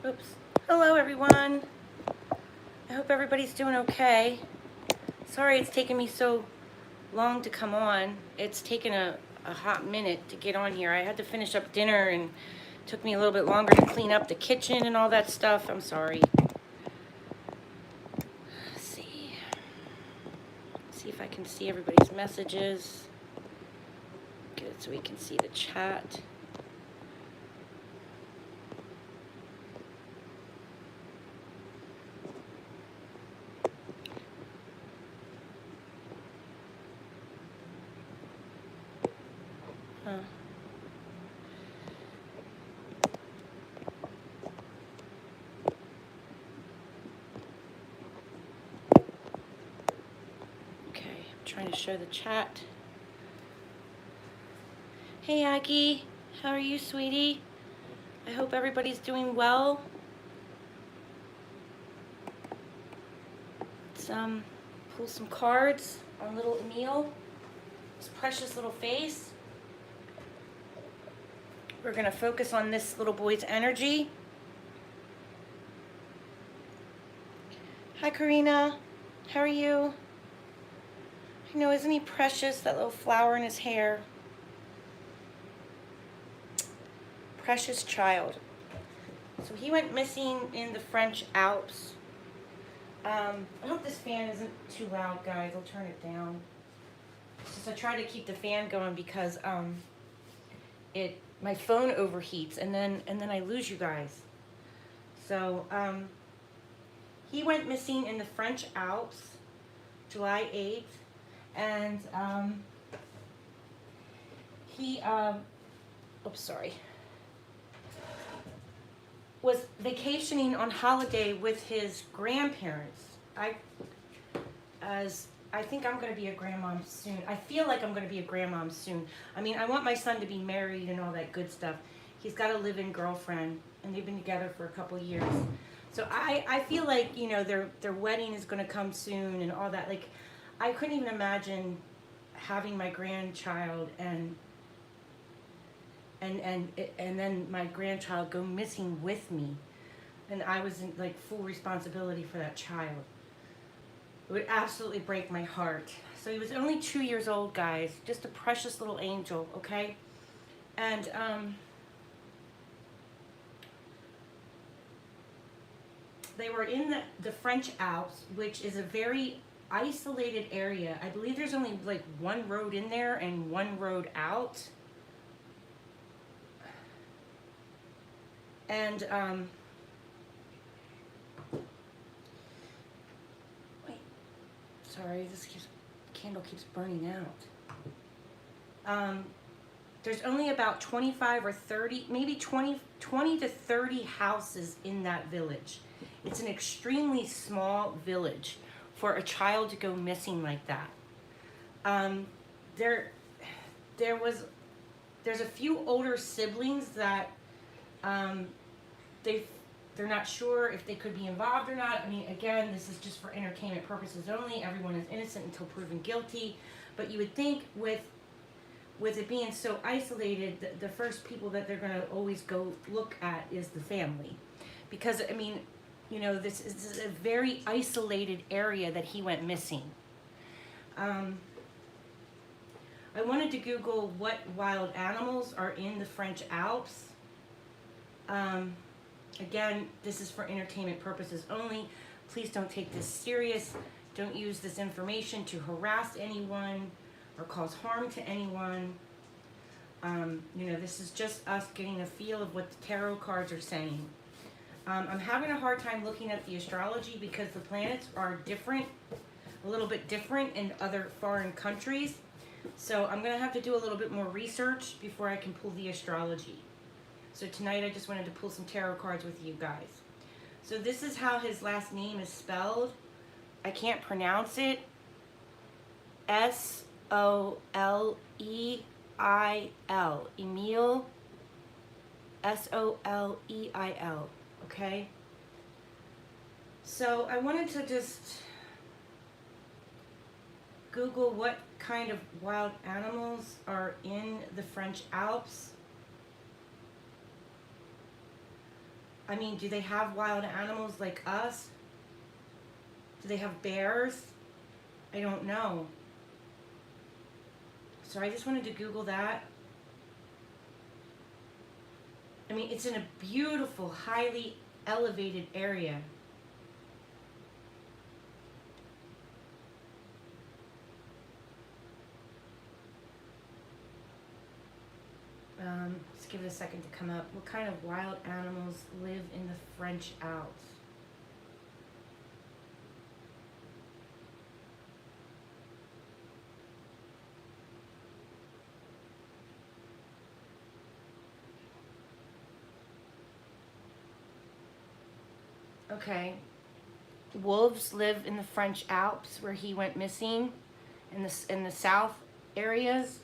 Oops. Hello, everyone. I hope everybody's doing okay. Sorry it's taken me so long to come on. It's taken a hot minute to get on here. I had to finish up dinner and it took me a little bit longer to clean up the kitchen and all that stuff. I'm sorry. Let's see. See if I can see everybody's messages. Good, so we can see the chat. Okay, I'm trying to show the chat. Hey Aggie, how are you, sweetie? I hope everybody's doing well. Let's pull some cards on little Emile, his precious little face. We're gonna focus on this little boy's energy. Hi Karina, how are you? I know, isn't he precious, that little flower in his hair? Precious child. So he went missing in the French Alps. I hope this fan isn't too loud, guys. I'll turn it down. Just I try to keep the fan going because my phone overheats and then I lose you guys. So he went missing in the French Alps, July 8th, and he was vacationing on holiday with his grandparents. I think I'm going to be a grandmom soon. I feel like I'm going to be a grandmom soon. I mean, I want my son to be married and all that good stuff. He's got a live-in girlfriend, and they've been together for a couple years. So I feel like, you know, their wedding is going to come soon and all that. Like, I couldn't even imagine having my grandchild and then my grandchild go missing with me, and I was in like full responsibility for that child. It would absolutely break my heart. So he was only 2 years old, guys, just a precious little angel, okay? And they were in the French Alps, which is a very isolated area. I believe there's only like one road in there and one road out. And wait, sorry, candle keeps burning out. There's only about 25 or 30, maybe 20 to 30 houses in that village. It's an extremely small village for a child to go missing like that. There's a few older siblings that they're not sure if they could be involved or not. I mean, again, this is just for entertainment purposes only. Everyone is innocent until proven guilty. But you would think with it being so isolated, the first people that they're going to always go look at is the family. Because, I mean, you know, this is a very isolated area that he went missing. I wanted to Google what wild animals are in the French Alps. Again, this is for entertainment purposes only. Please don't take this serious. Don't use this information to harass anyone or cause harm to anyone. You know, this is just us getting a feel of what the tarot cards are saying. I'm having a hard time looking at the astrology because the planets are different, a little bit different in other foreign countries. So I'm going to have to do a little bit more research before I can pull the astrology. So tonight I just wanted to pull some tarot cards with you guys. So this is how his last name is spelled. I can't pronounce it. Soleil. Emile. Soleil. Okay? So I wanted to just Google what kind of wild animals are in the French Alps. I mean, do they have wild animals like us? Do they have bears? I don't know. So I just wanted to Google that. I mean, it's in a beautiful, highly elevated area. Let's give it a second to come up. What kind of wild animals live in the French Alps? Okay. Wolves live in the French Alps where he went missing in the south areas.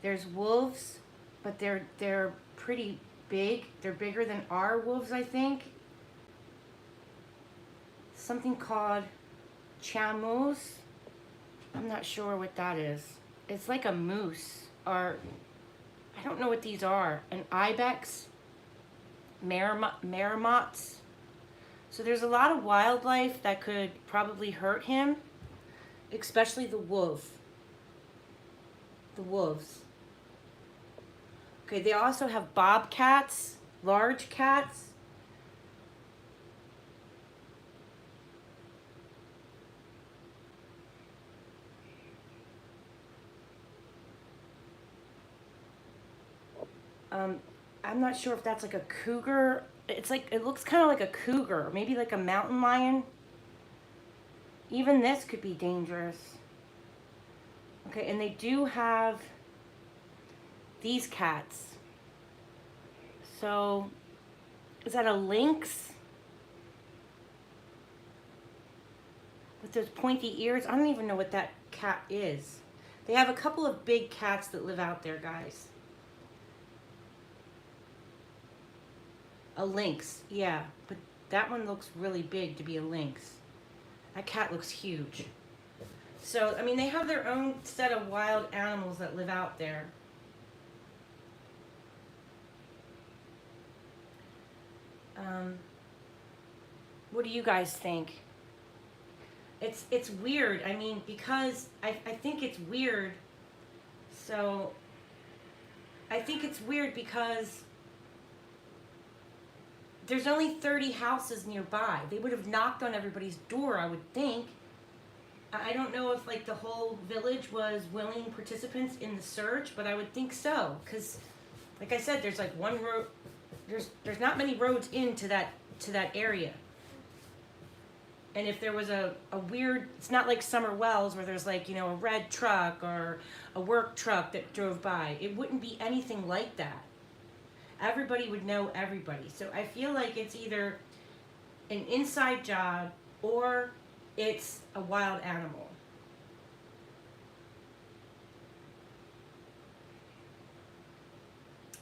There's wolves, but they're pretty big. They're bigger than our wolves, I think. Something called chameaux. I'm not sure what that is. It's like a moose, or I don't know what these are. An ibex, marmots. So there's a lot of wildlife that could probably hurt him, especially the wolf. The wolves. Okay, they also have bobcats, large cats. I'm not sure if that's like a cougar. It's like, it looks kind of like a cougar, maybe like a mountain lion. Even this could be dangerous. Okay, and they do have these cats. So, is that a lynx? With those pointy ears? I don't even know what that cat is. They have a couple of big cats that live out there, guys. A lynx, yeah, but that one looks really big to be a lynx. That cat looks huge. So, I mean, they have their own set of wild animals that live out there. What do you guys think? It's weird. I mean, because I think it's weird. So, I think it's weird because there's only 30 houses nearby. They would have knocked on everybody's door, I would think. I don't know if like the whole village was willing participants in the search, but I would think so, because like I said, there's like one road. There's not many roads into that area. And if there was a weird, it's not like Summer Wells where there's like, you know, a red truck or a work truck that drove by. It wouldn't be anything like that. Everybody would know everybody. So I feel like it's either an inside job or it's a wild animal.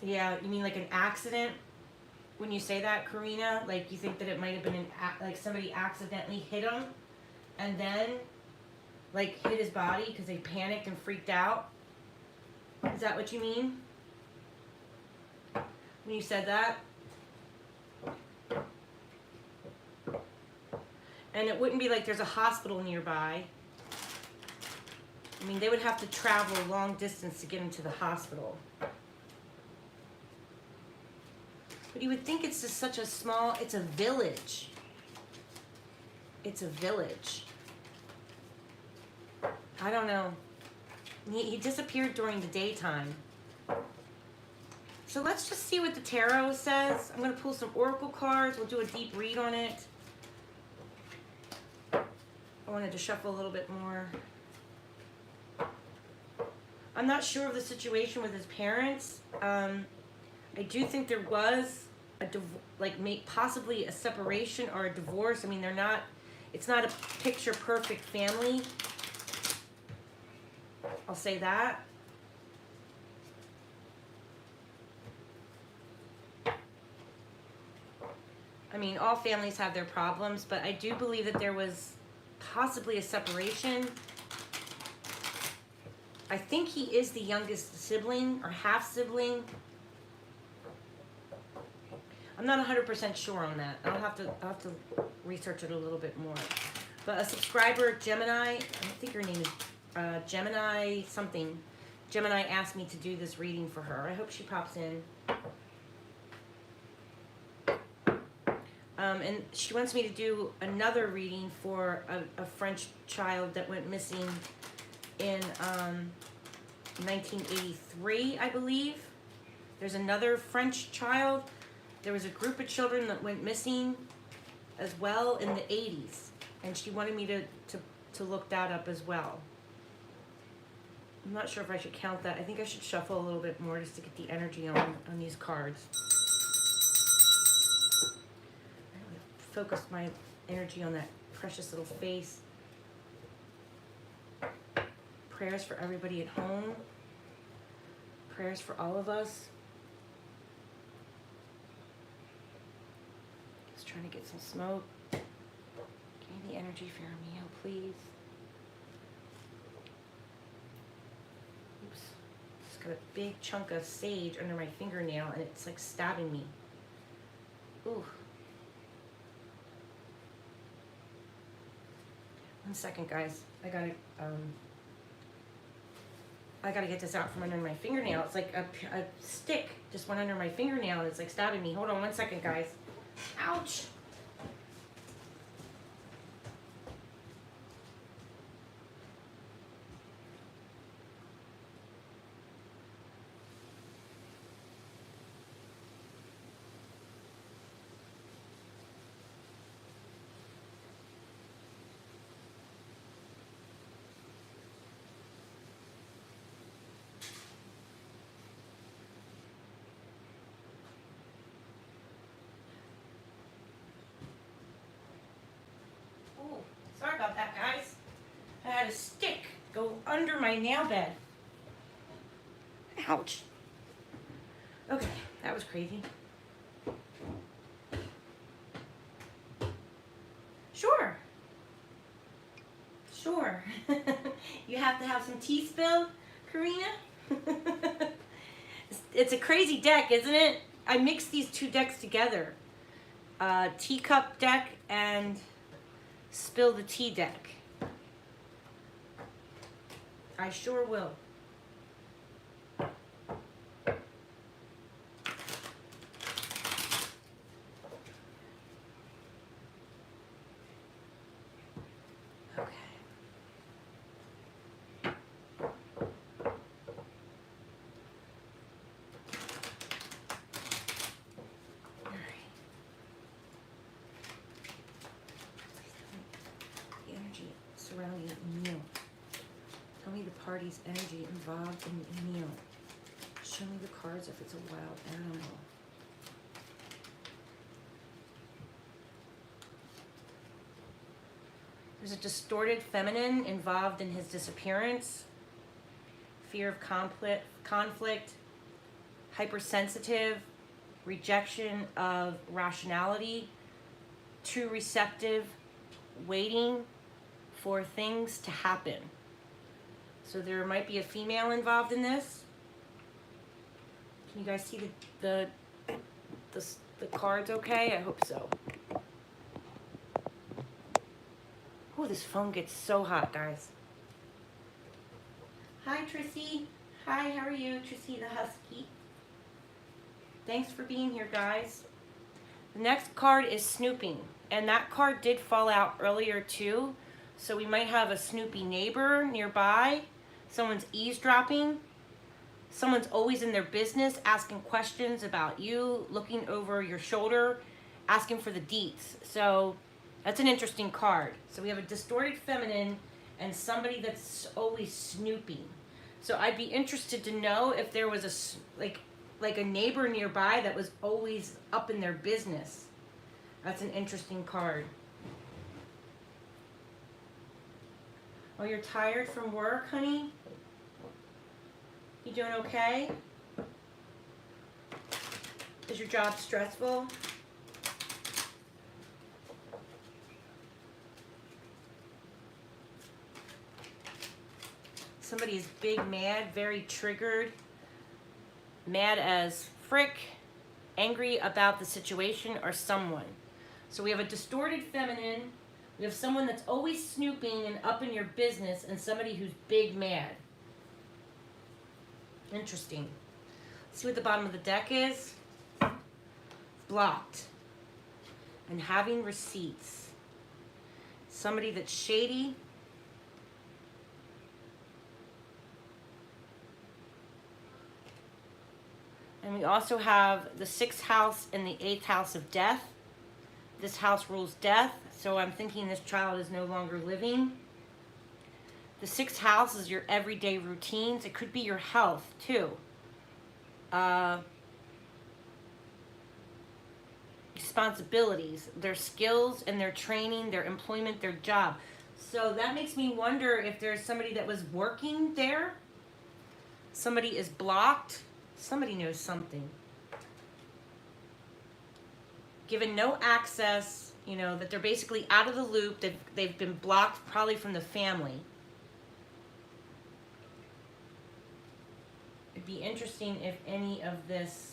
Yeah, you mean like an accident? When you say that, Karina, like you think that it might have been like somebody accidentally hit him and then like hit his body because they panicked and freaked out? Is that what you mean? When you said that? And it wouldn't be like there's a hospital nearby. I mean, they would have to travel a long distance to get him to the hospital. But you would think it's just such a small, it's a village. It's a village. I don't know. He disappeared during the daytime. So let's just see what the tarot says. I'm going to pull some oracle cards. We'll do a deep read on it. I wanted to shuffle a little bit more. I'm not sure of the situation with his parents. I do think there was possibly a separation or a divorce. I mean, it's not a picture perfect family. I'll say that. I mean, all families have their problems, but I do believe that there was possibly a separation. I think he is the youngest sibling or half sibling. I'm not 100% sure on that. I'll have to research it a little bit more. But a subscriber, Gemini, I think her name is Gemini something. Gemini asked me to do this reading for her. I hope she pops in. And she wants me to do another reading for a French child that went missing in 1983, I believe. There's another French child. There was a group of children that went missing as well in the 80s. And she wanted me to look that up as well. I'm not sure if I should count that. I think I should shuffle a little bit more just to get the energy on these cards. Focus my energy on that precious little face. Prayers for everybody at home. Prayers for all of us. Just trying to get some smoke. Give me the energy for Emile, please. Oops. Just got a big chunk of sage under my fingernail and it's like stabbing me. Ooh. 1 second, guys. I gotta get this out from under my fingernail. It's like a stick just went under my fingernail and it's like stabbing me. Hold on 1 second, guys. Ouch. Sorry about that, guys. I had a stick go under my nail bed. Ouch. Okay, that was crazy. Sure. Sure. You have to have some tea spilled, Karina? It's a crazy deck, isn't it? I mixed these two decks together. Teacup deck and Spill the Tea deck. I sure will. Okay. Surrounding Emile. Tell me the party's energy involved in Emile. Show me the cards if it's a wild animal. There's a distorted feminine involved in his disappearance. Fear of conflict, hypersensitive, rejection of rationality, too receptive, waiting for things to happen. So there might be a female involved in this. Can you guys see the cards okay? I hope so. Oh, this phone gets so hot, guys. Hi, Trissy. Hi, how are you? Trissy the Husky. Thanks for being here, guys. The next card is snooping. And that card did fall out earlier, too. So we might have a snoopy neighbor nearby. Someone's eavesdropping. Someone's always in their business, asking questions about you, looking over your shoulder, asking for the deets. So that's an interesting card. So we have a distorted feminine and somebody that's always snooping. So I'd be interested to know if there was like a neighbor nearby that was always up in their business. That's an interesting card. Oh, you're tired from work, honey? You doing okay? Is your job stressful? Somebody is big mad, very triggered, mad as frick, angry about the situation or someone. So we have a distorted feminine. We have someone that's always snooping and up in your business, and somebody who's big mad. Interesting. See what the bottom of the deck is? Blocked. And having receipts. Somebody that's shady. And we also have the 6th house and the 8th house of death. This house rules death, so I'm thinking this child is no longer living. The 6th house is your everyday routines. It could be your health, too. Responsibilities, their skills and their training, their employment, their job. So that makes me wonder if there's somebody that was working there. Somebody is blocked. Somebody knows something. Given no access, you know, that they're basically out of the loop. They've been blocked probably from the family. It'd be interesting if any of this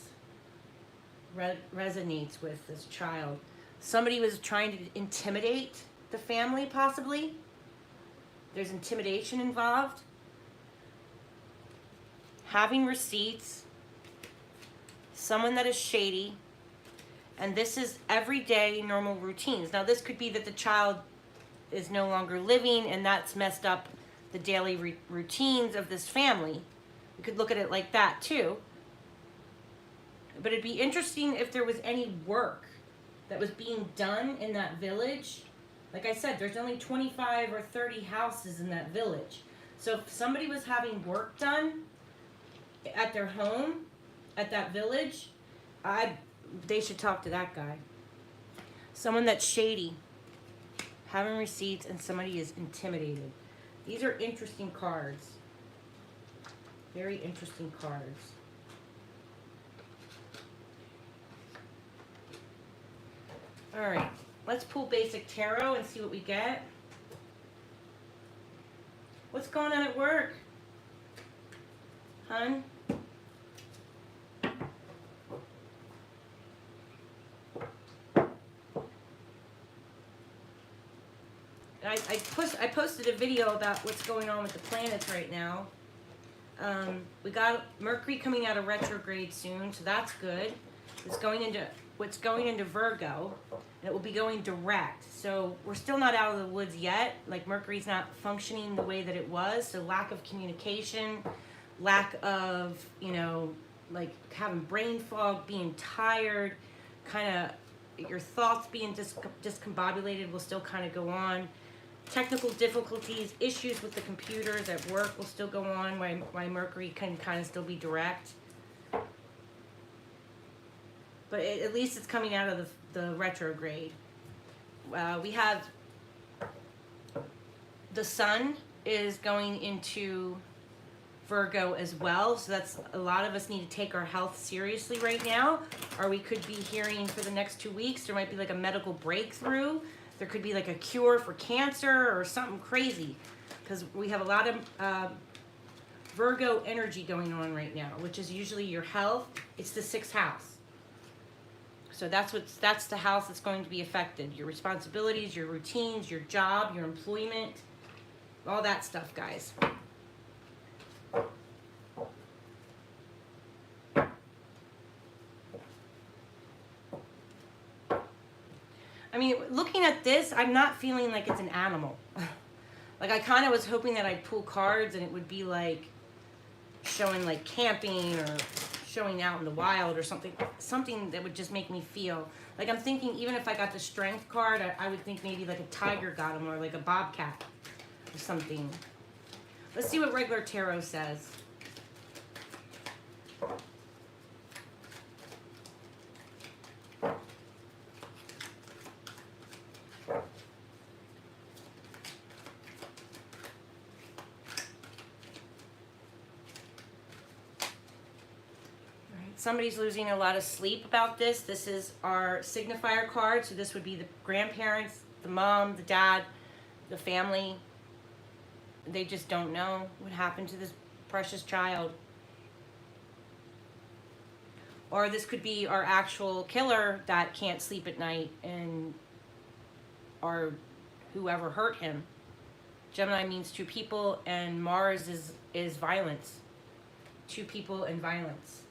resonates with this child. Somebody was trying to intimidate the family, possibly. There's intimidation involved. Having receipts. Someone that is shady. And this is everyday normal routines. Now, this could be that the child is no longer living, and that's messed up the daily routines of this family. We could look at it like that, too. But it'd be interesting if there was any work that was being done in that village. Like I said, there's only 25 or 30 houses in that village. So if somebody was having work done at their home, at that village, they should talk to that guy. Someone that's shady, having receipts, and somebody is intimidated. These are interesting cards. Very interesting cards. All right, let's pull basic tarot and see what we get. What's going on at work, hun? I posted a video about what's going on with the planets right now. We got Mercury coming out of retrograde soon, so that's good. It's going into Virgo, and it will be going direct. So we're still not out of the woods yet. Like, Mercury's not functioning the way that it was. So lack of communication, lack of, you know, like having brain fog, being tired, kind of your thoughts being discombobulated will still kind of go on. Technical difficulties, issues with the computers at work will still go on, why Mercury can kind of still be direct. But at least it's coming out of the retrograde. We have the sun is going into Virgo as well, so that's a lot of us need to take our health seriously right now, or we could be hearing for the next 2 weeks there might be like a medical breakthrough. There could be like a cure for cancer or something crazy, because we have a lot of Virgo energy going on right now, which is usually your health. It's the 6th house. So that's the house that's going to be affected. Your responsibilities, your routines, your job, your employment, all that stuff, guys. I mean, looking at this, I'm not feeling like it's an animal. Like, I kind of was hoping that I'd pull cards and it would be like showing like camping or showing out in the wild or something that would just make me feel like, I'm thinking even if I got the strength card, I would think maybe like a tiger got him, or like a bobcat or something. Let's see what regular tarot says. Somebody's losing a lot of sleep about this. This is our signifier card. So this would be the grandparents, the mom, the dad, the family. They just don't know what happened to this precious child. Or this could be our actual killer that can't sleep at night, and or whoever hurt him. Gemini means two people, and Mars is violence. Two people and violence.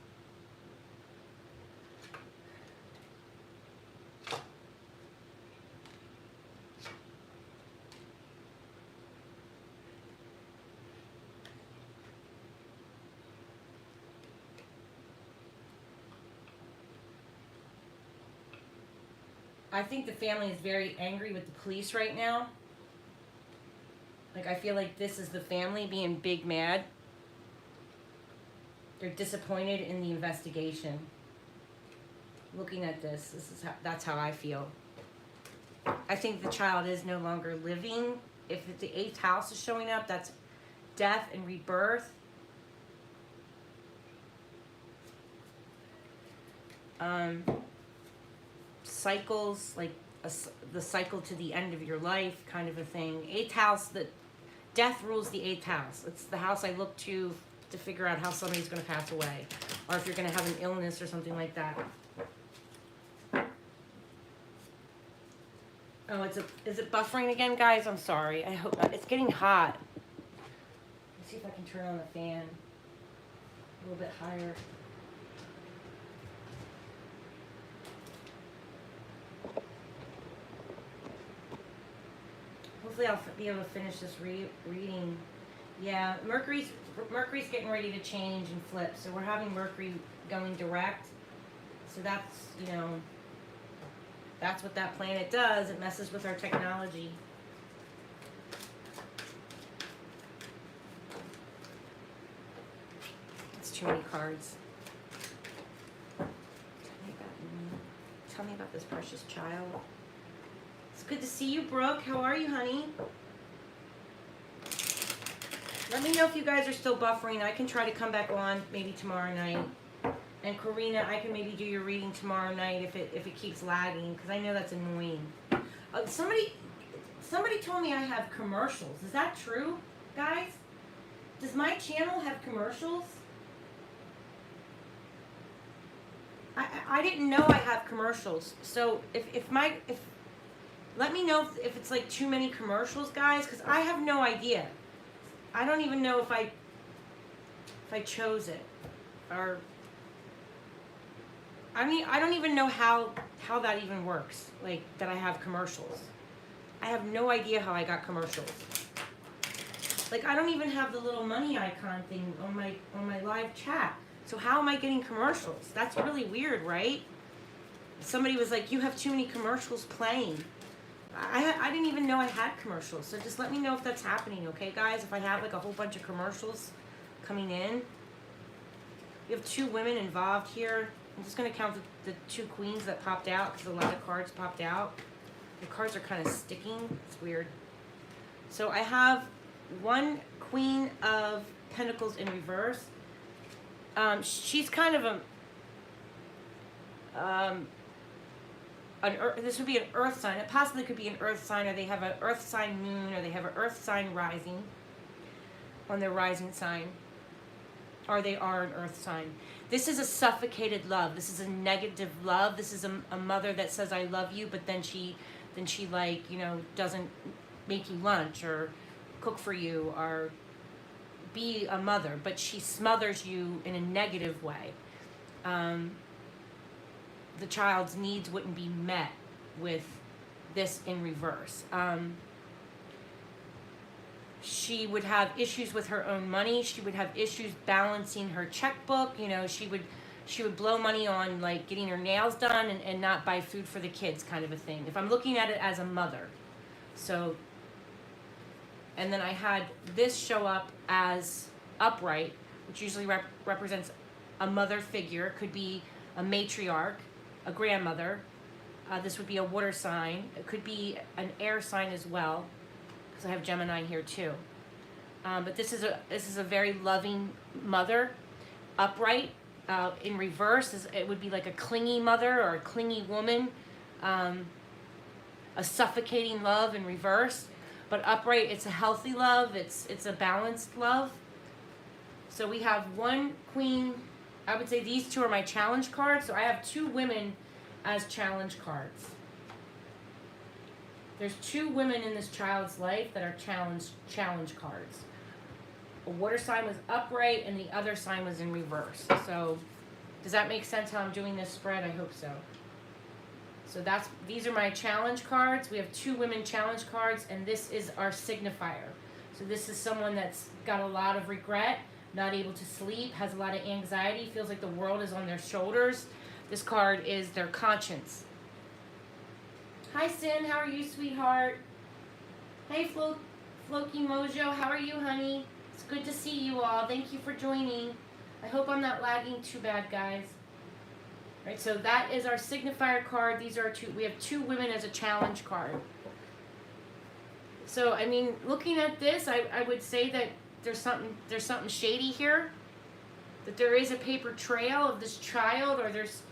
I think the family is very angry with the police right now. Like, I feel like this is the family being big mad. They're disappointed in the investigation. Looking at this is that's how I feel. I think the child is no longer living. If the 8th house is showing up, that's death and rebirth. Cycles, like the cycle to the end of your life kind of a thing. 8th house, that death rules the 8th house. It's the house I look to figure out how somebody's going to pass away, or if you're going to have an illness or something like that. Oh, is it buffering again, guys? I'm sorry. I hope it's getting hot. Let's see if I can turn on the fan a little bit higher. Hopefully I'll be able to finish this reading. Yeah, Mercury's getting ready to change and flip. So we're having Mercury going direct. So that's, you know, that's what that planet does. It messes with our technology. It's too many cards. Tell me about this precious child. It's good to see you, Brooke. How are you, honey? Let me know if you guys are still buffering. I can try to come back on maybe tomorrow night. And Karina, I can maybe do your reading tomorrow night if it keeps lagging, because I know that's annoying. Somebody told me I have commercials. Is that true, guys? Does my channel have commercials? I didn't know I have commercials. So if let me know if it's like too many commercials, guys, because I have no idea. I don't even know if I chose it, or I mean, I don't even know how that even works, like that I have commercials. I have no idea how I got commercials. Like, I don't even have the little money icon thing on my live chat. So how am I getting commercials? That's really weird, right? Somebody was like, you have too many commercials playing. I didn't even know I had commercials. So just let me know if that's happening, okay, guys? If I have like a whole bunch of commercials coming in. We have 2 women involved here. I'm just going to count the 2 queens that popped out, because a lot of cards popped out. The cards are kind of sticking. It's weird. So I have 1 Queen of Pentacles in reverse. She's kind of this would be an earth sign. It possibly could be an earth sign, or they have an earth sign moon, or they have an earth sign rising on their rising sign, or they are an earth sign. This is a suffocated love. This is a negative love. This is a mother that says I love you, but then she like, you know, doesn't make you lunch or cook for you or be a mother, but she smothers you in a negative way. The child's needs wouldn't be met with this in reverse. She would have issues with her own money. She would have issues balancing her checkbook. You know, she would blow money on like getting her nails done and not buy food for the kids, kind of a thing, if I'm looking at it as a mother. So, and then I had this show up as upright, which usually represents a mother figure. It could be a matriarch, a grandmother. This would be a water sign. It could be an air sign as well, because I have Gemini here too. But this is a very loving mother. Upright in reverse it would be like a clingy mother or a clingy woman. A suffocating love in reverse. But upright, it's a healthy love. It's a balanced love. So we have 1 Queen I would say these two are my challenge cards. So I have two women as challenge cards. There's two women in this child's life that are challenge cards. A water sign was upright and the other sign was in reverse. So does that make sense how I'm doing this spread? I hope so. So these are my challenge cards. We have two women challenge cards, and this is our signifier. So this is someone that's got a lot of regret, not able to sleep, has a lot of anxiety, feels like the world is on their shoulders. This card is their conscience. Hi, Sin. How are you, sweetheart? Hey, Floki Mojo. How are you, honey? It's good to see you all. Thank you for joining. I hope I'm not lagging too bad, guys. All right, so that is our signifier card. These are we have two women as a challenge card. So, I mean, looking at this, I would say that there's something shady here. That there is a paper trail of this child, or there's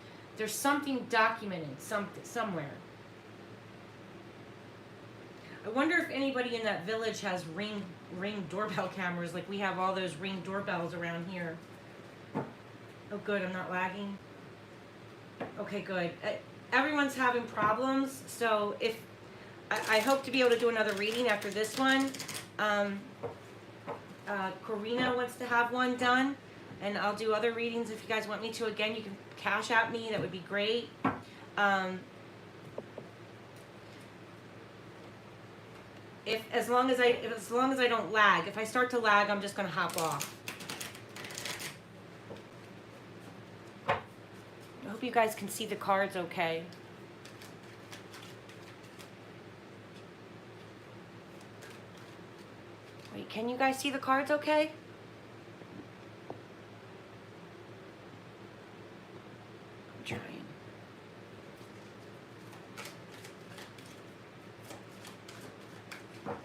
something documented somewhere. I wonder if anybody in that village has ring doorbell cameras, like we have all those Ring doorbells around here. Oh, good, I'm not lagging. Okay, good. Everyone's having problems, so if I hope to be able to do another reading after this one. Corina wants to have one done, and I'll do other readings if you guys want me to. Again, you can cash at me. That would be great. As long as I don't lag. If I start to lag, I'm just going to hop off. I hope you guys can see the cards okay. Wait, can you guys see the cards okay? I'm trying.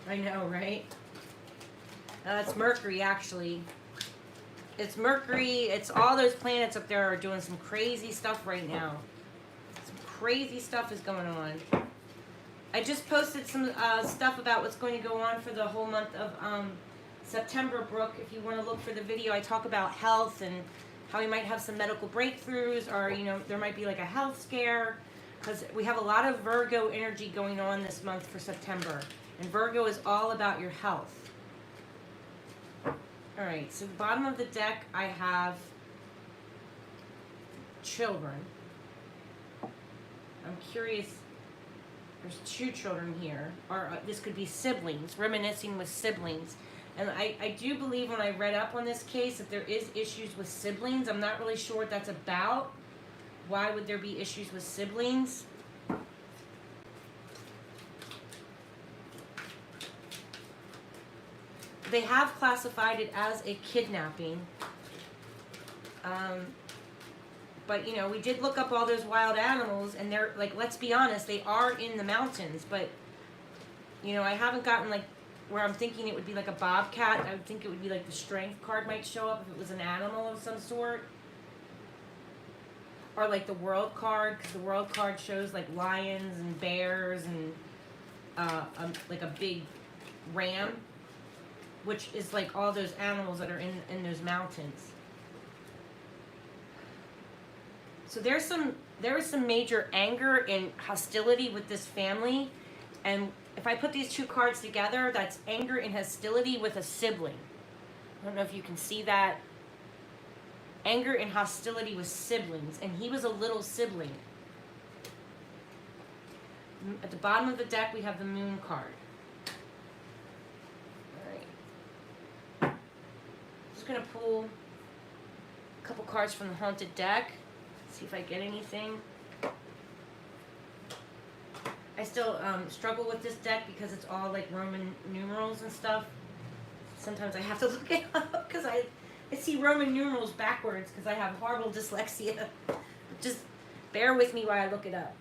I know, right? It's Mercury, actually. It's Mercury. It's all those planets up there are doing some crazy stuff right now. Some crazy stuff is going on. I just posted some stuff about what's going to go on for the whole month of September, Brooke. If you want to look for the video, I talk about health and how we might have some medical breakthroughs, or, you know, there might be like a health scare, because we have a lot of Virgo energy going on this month for September. And Virgo is all about your health. All right, so the bottom of the deck, I have children. I'm curious, there's two children here, or this could be siblings, reminiscing with siblings. And I do believe when I read up on this case that there is issues with siblings. I'm not really sure what that's about. Why would there be issues with siblings? They have classified it as a kidnapping. But, you know, we did look up all those wild animals, and they're, like, let's be honest, they are in the mountains. But, you know, I haven't gotten, like, where I'm thinking it would be like a bobcat. I would think it would be like the strength card might show up if it was an animal of some sort. Or like the world card, because the world card shows like lions and bears and like a big ram, which is like all those animals that are in those mountains. So there is some major anger and hostility with this family, and if I put these two cards together, that's anger and hostility with a sibling. I don't know if you can see that. Anger and hostility with siblings, and he was a little sibling. At the bottom of the deck, we have the moon card. All right. I'm just going to pull a couple cards from the haunted deck, see if I get anything. I still struggle with this deck because it's all like Roman numerals and stuff. Sometimes I have to look it up because I see Roman numerals backwards because I have horrible dyslexia. Just bear with me while I look it up.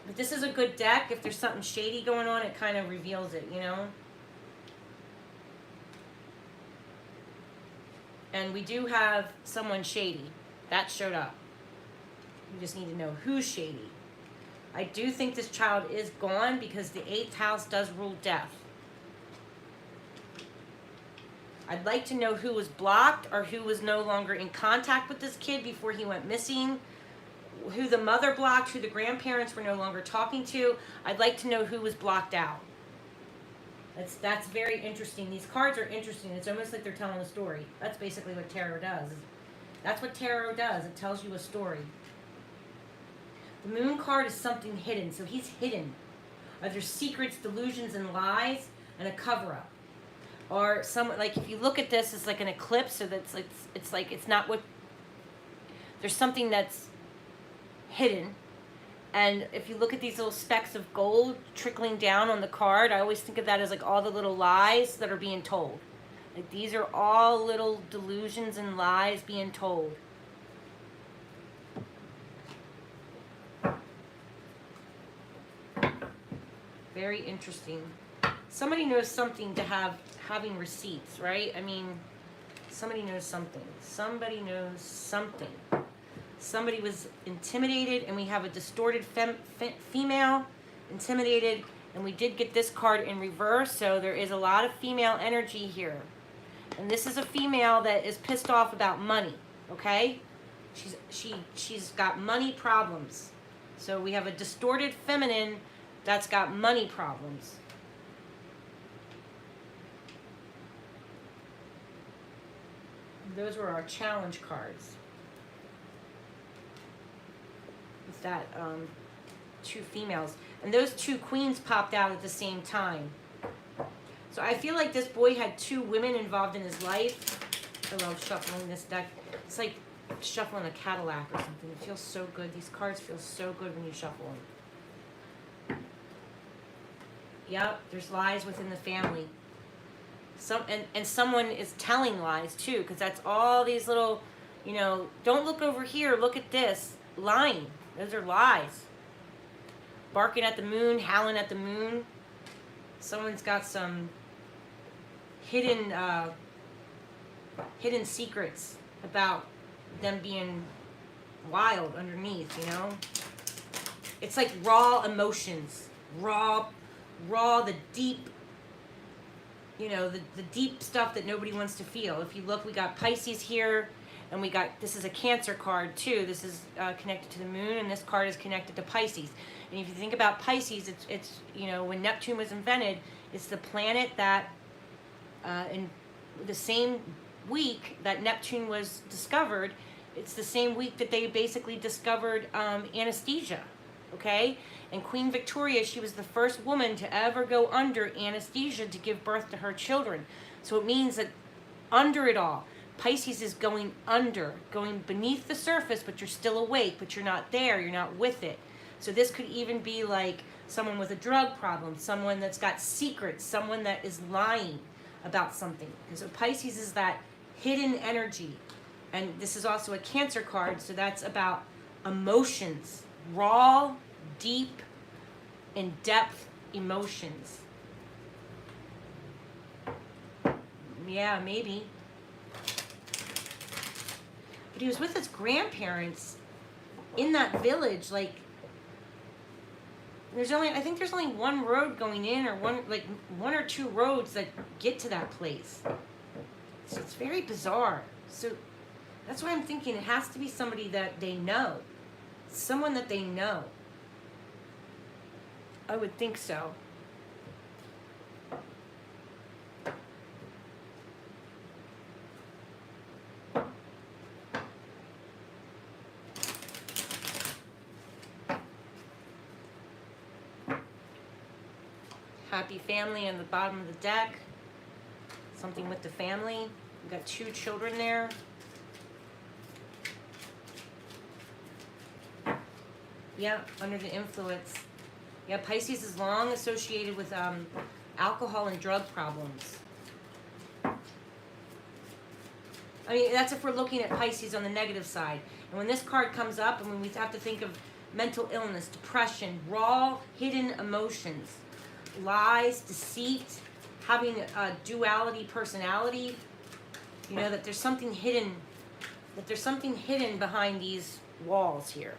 But this is a good deck. If there's something shady going on, it kind of reveals it, you know? And we do have someone shady. That showed up. You just need to know who's shady. I do think this child is gone because the 8th house does rule death. I'd like to know who was blocked or who was no longer in contact with this kid before he went missing, who the mother blocked, who the grandparents were no longer talking to. I'd like to know who was blocked out. That's very interesting. These cards are interesting. It's almost like they're telling a story. That's basically what tarot does. That's what tarot does. It tells you a story. The moon card is something hidden, so he's hidden. Are there secrets, delusions, and lies, and a cover-up? Or some, like, if you look at this, it's like an eclipse, so that's it's like it's not what. There's something that's hidden, and if you look at these little specks of gold trickling down on the card, I always think of that as like all the little lies that are being told. Like these are all little delusions and lies being told. Very interesting. Somebody knows something to having receipts, right? I mean, somebody knows something. Somebody knows something. Somebody was intimidated, and we have a distorted female intimidated, and we did get this card in reverse, so there is a lot of female energy here. And this is a female that is pissed off about money, okay? She's got money problems. So we have a distorted feminine that's got money problems. Those were our challenge cards. With that, two females. And those two queens popped out at the same time. So I feel like this boy had two women involved in his life. I love shuffling this deck. It's like shuffling a Cadillac or something. It feels so good. These cards feel so good when you shuffle them. Yep, there's lies within the family. And someone is telling lies too, because that's all these little, you know, don't look over here, look at this. Lying. Those are lies. Barking at the moon, howling at the moon. Someone's got some hidden secrets about them being wild underneath, you know? It's like raw emotions. Raw, the deep, you know, the deep stuff that nobody wants to feel. If you look, we got Pisces here, and we got, this is a Cancer card too. This is connected to the moon, and this card is connected to Pisces. And if you think about Pisces, it's you know, when Neptune was invented, it's the planet that in the same week that Neptune was discovered, it's the same week that they basically discovered anesthesia, okay? And Queen Victoria, she was the first woman to ever go under anesthesia to give birth to her children. So it means that under it all, Pisces is going under, going beneath the surface, but you're still awake, but you're not there, you're not with it. So this could even be like someone with a drug problem, someone that's got secrets, someone that is lying about something. And so Pisces is that hidden energy. And this is also a Cancer card, so that's about emotions, raw, deep, in-depth emotions. Yeah, maybe. But he was with his grandparents in that village, like, I think there's only one road going in, or one or two roads that get to that place. So it's very bizarre. So that's why I'm thinking it has to be somebody that they know. Someone that they know. I would think so. Happy family on the bottom of the deck. Something with the family. We've got two children there. Yeah, under the influence. Yeah, Pisces is long associated with alcohol and drug problems. I mean, that's if we're looking at Pisces on the negative side. And when this card comes up, and when we have to think of mental illness, depression, raw, hidden emotions, lies, deceit, having a duality personality, you know, that there's something hidden, behind these walls here.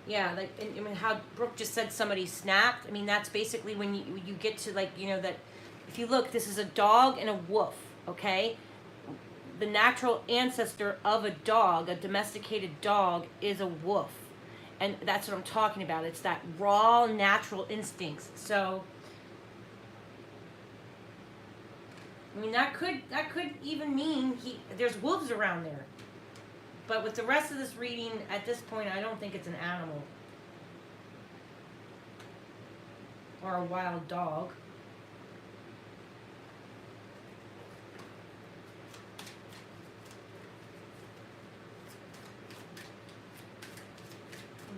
Yeah, like, I mean, how Brooke just said somebody snapped. I mean, that's basically when you get to, like, you know, that if you look, this is a dog and a wolf, okay? The natural ancestor of a dog, a domesticated dog, is a wolf. And that's what I'm talking about. It's that raw, natural instincts. So, I mean, that could even mean there's wolves around there. But with the rest of this reading, at this point, I don't think it's an animal. Or a wild dog.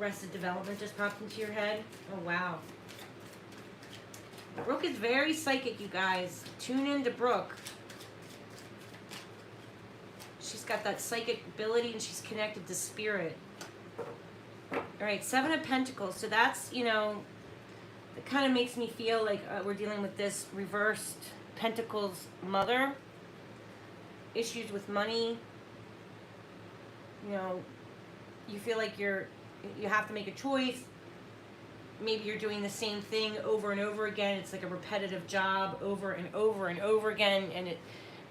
Arrested Development just popped into your head. Oh, wow. Brooke is very psychic, you guys. Tune into Brooke. She's got that psychic ability and she's connected to spirit. All right, Seven of Pentacles. So that's, you know, it kind of makes me feel like we're dealing with this reversed Pentacles mother. Issues with money. You know, you feel like you have to make a choice. Maybe you're doing the same thing over and over again. It's like a repetitive job over and over and over again,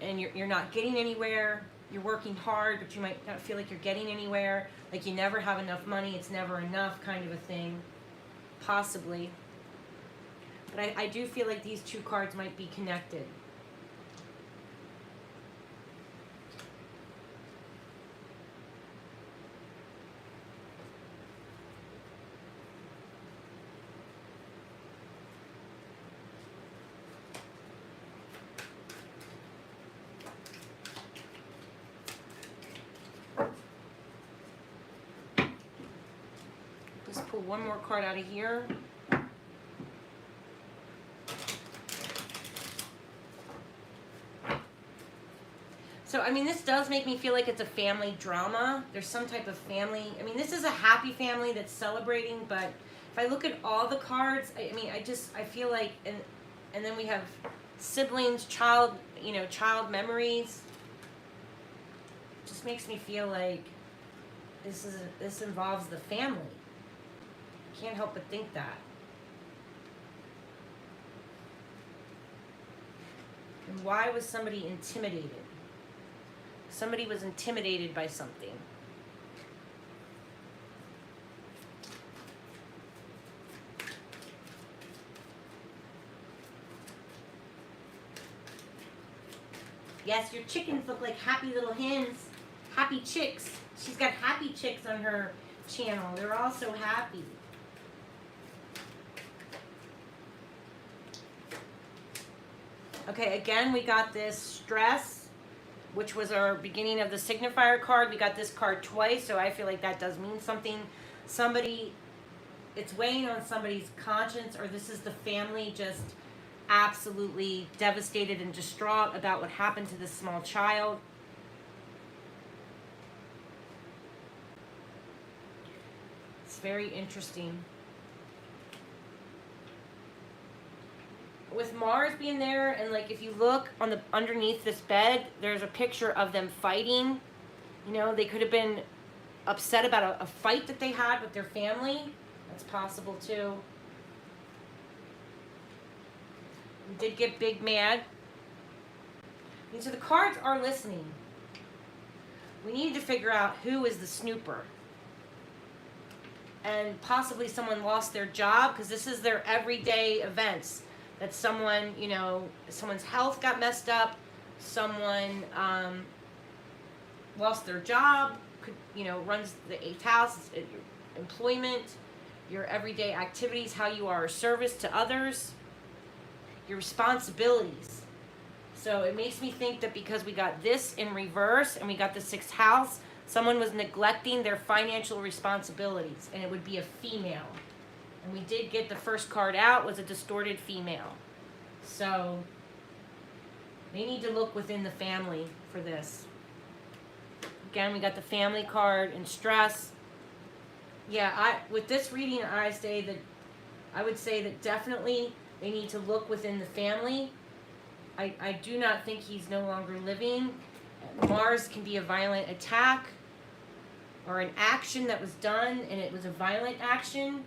and you're not getting anywhere. You're working hard, but you might not feel like you're getting anywhere. Like you never have enough money. It's never enough, kind of a thing, possibly. But I do feel like these two cards might be connected. Let's pull one more card out of here. So, I mean, this does make me feel like it's a family drama. There's some type of family. I mean, this is a happy family that's celebrating, but if I look at all the cards, I mean, I feel like, and then we have siblings, child memories. It just makes me feel like this involves the family. I can't help but think that. And why was somebody intimidated? Somebody was intimidated by something. Yes, your chickens look like happy little hens. Happy chicks. She's got happy chicks on her channel. They're all so happy. Okay, again, we got this stress, which was our beginning of the signifier card. We got this card twice, so I feel like that does mean something. Somebody, it's weighing on somebody's conscience, or this is the family just absolutely devastated and distraught about what happened to this small child. It's very interesting. With Mars being there, and like if you look on the underneath this bed, there's a picture of them fighting. You know, they could have been upset about a fight that they had with their family. That's possible too. We did get big mad. And so the cards are listening. We need to figure out who is the snooper. And possibly someone lost their job, because this is their everyday events. That someone, you know, someone's health got messed up, someone lost their job, could, you know, runs the 8th house, your employment, your everyday activities, how you are a service to others, your responsibilities. So it makes me think that because we got this in reverse and we got the 6th house, someone was neglecting their financial responsibilities, and it would be a female. And we did get the first card out, was a distorted female. So they need to look within the family for this. Again, we got the family card and stress. Yeah, with this reading, I would say that definitely they need to look within the family. I do not think he's no longer living. Mars can be a violent attack. or an action that was done and it was a violent action.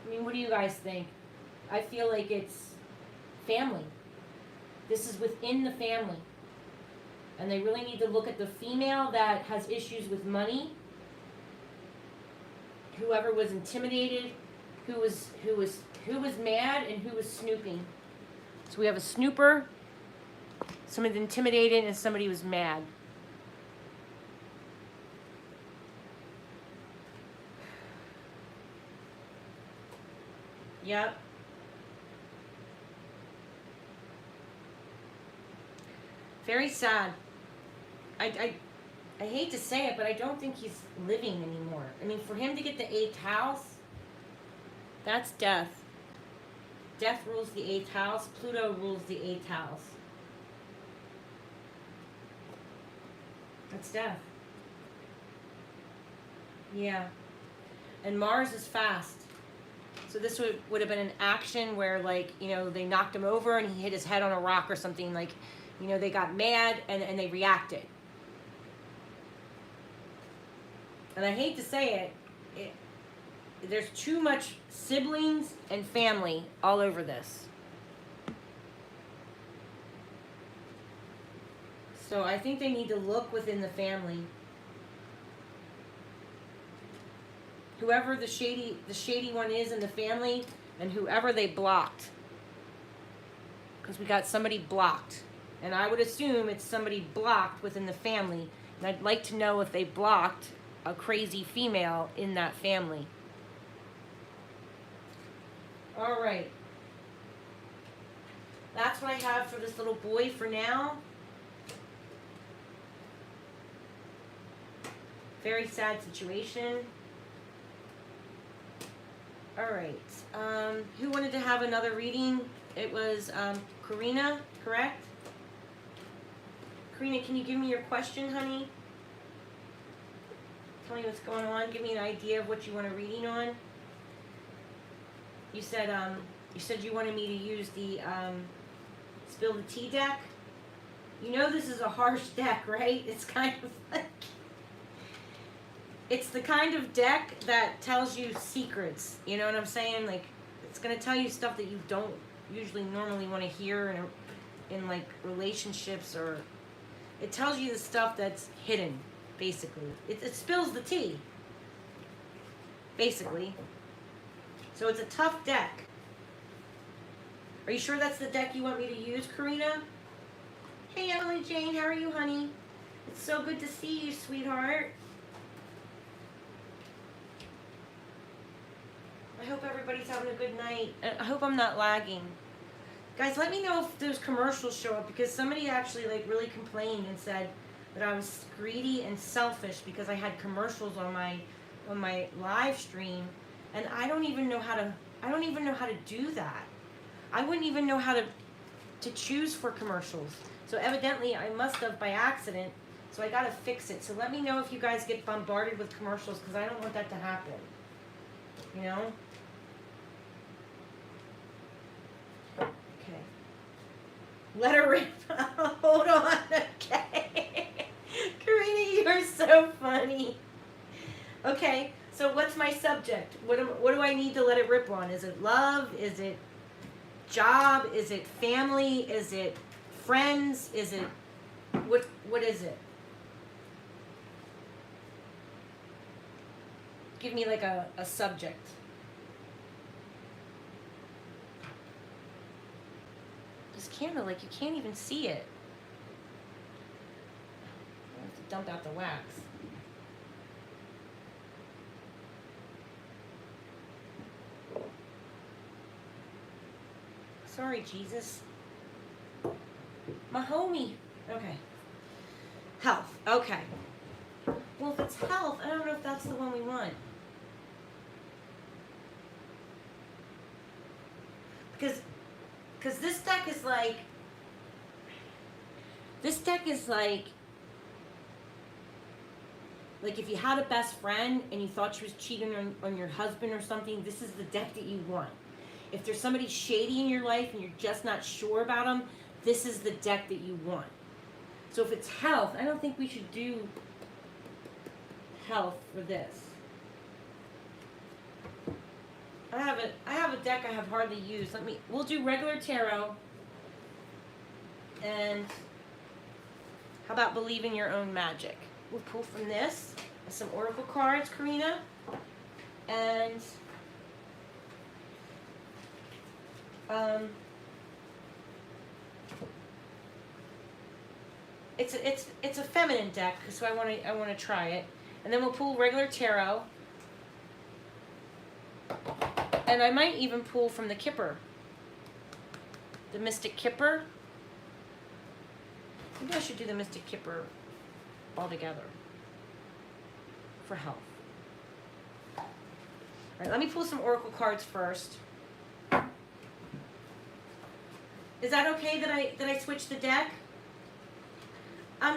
I mean, what do you guys think? I feel like it's family. This is within the family. And they really need to look at the female that has issues with money, whoever was intimidated, who was mad, and who was snooping. So we have a snooper, somebody intimidated, and somebody was mad. Yep. Very sad. I hate to say it, but I don't think he's living anymore. I mean, for him to get the 8th house, that's death. Death rules the 8th house. Pluto rules the 8th house. That's death. Yeah. And Mars is fast. So this would have been an action where, like, you know, they knocked him over and he hit his head on a rock or something. Like, you know, they got mad and they reacted. And I hate to say it, there's too much siblings and family all over this. So I think they need to look within the family. Whoever the shady one is in the family, and whoever they blocked. Because we got somebody blocked. And I would assume it's somebody blocked within the family. And I'd like to know if they blocked a crazy female in that family. All right. That's what I have for this little boy for now. Very sad situation. All right. Who wanted to have another reading? It was Karina, correct? Karina, can you give me your question, honey? Tell me what's going on. Give me an idea of what you want a reading on. You said you wanted me to use the Spill the Tea deck. You know this is a harsh deck, right? It's kind of like, it's the kind of deck that tells you secrets. You know what I'm saying? Like, it's gonna tell you stuff that you don't usually normally want to hear in like relationships, or it tells you the stuff that's hidden. Basically, it spills the tea. Basically, so it's a tough deck. Are you sure that's the deck you want me to use, Karina? Hey, Emily Jane, how are you, honey? It's so good to see you, sweetheart. I hope everybody's having a good night. I hope I'm not lagging. Guys, let me know if those commercials show up, because somebody actually like really complained and said that I was greedy and selfish because I had commercials on my live stream, and I don't even know how to do that. I wouldn't even know how to choose for commercials. So evidently I must have by accident. So I gotta fix it. So let me know if you guys get bombarded with commercials, because I don't want that to happen. You know? Okay. Let her rip. Hold on. Okay. Karina, you're so funny. Okay, so what's my subject? What do I need to let it rip on? Is it love? Is it job? Is it family? Is it friends? Is it what is it? Give me like a subject. This camera, like, you can't even see it. I have to dump out the wax. Sorry, Jesus. My homie. Okay. Health. Okay. Well, if it's health, I don't know if that's the one we want. Because this deck is like, like if you had a best friend and you thought she was cheating on your husband or something, this is the deck that you want. If there's somebody shady in your life and you're just not sure about them, this is the deck that you want. So if it's health, I don't think we should do health for this. I have a deck I have hardly used. We'll do regular tarot. And how about believe in your own magic? We'll pull from this some oracle cards, Karina. And it's a feminine deck, so I want to try it. And then we'll pull regular tarot. And I might even pull from the Kipper. The Mystic Kipper. Maybe I should do the Mystic Kipper all together for health. All right, let me pull some oracle cards first. Is that okay that I switch the deck?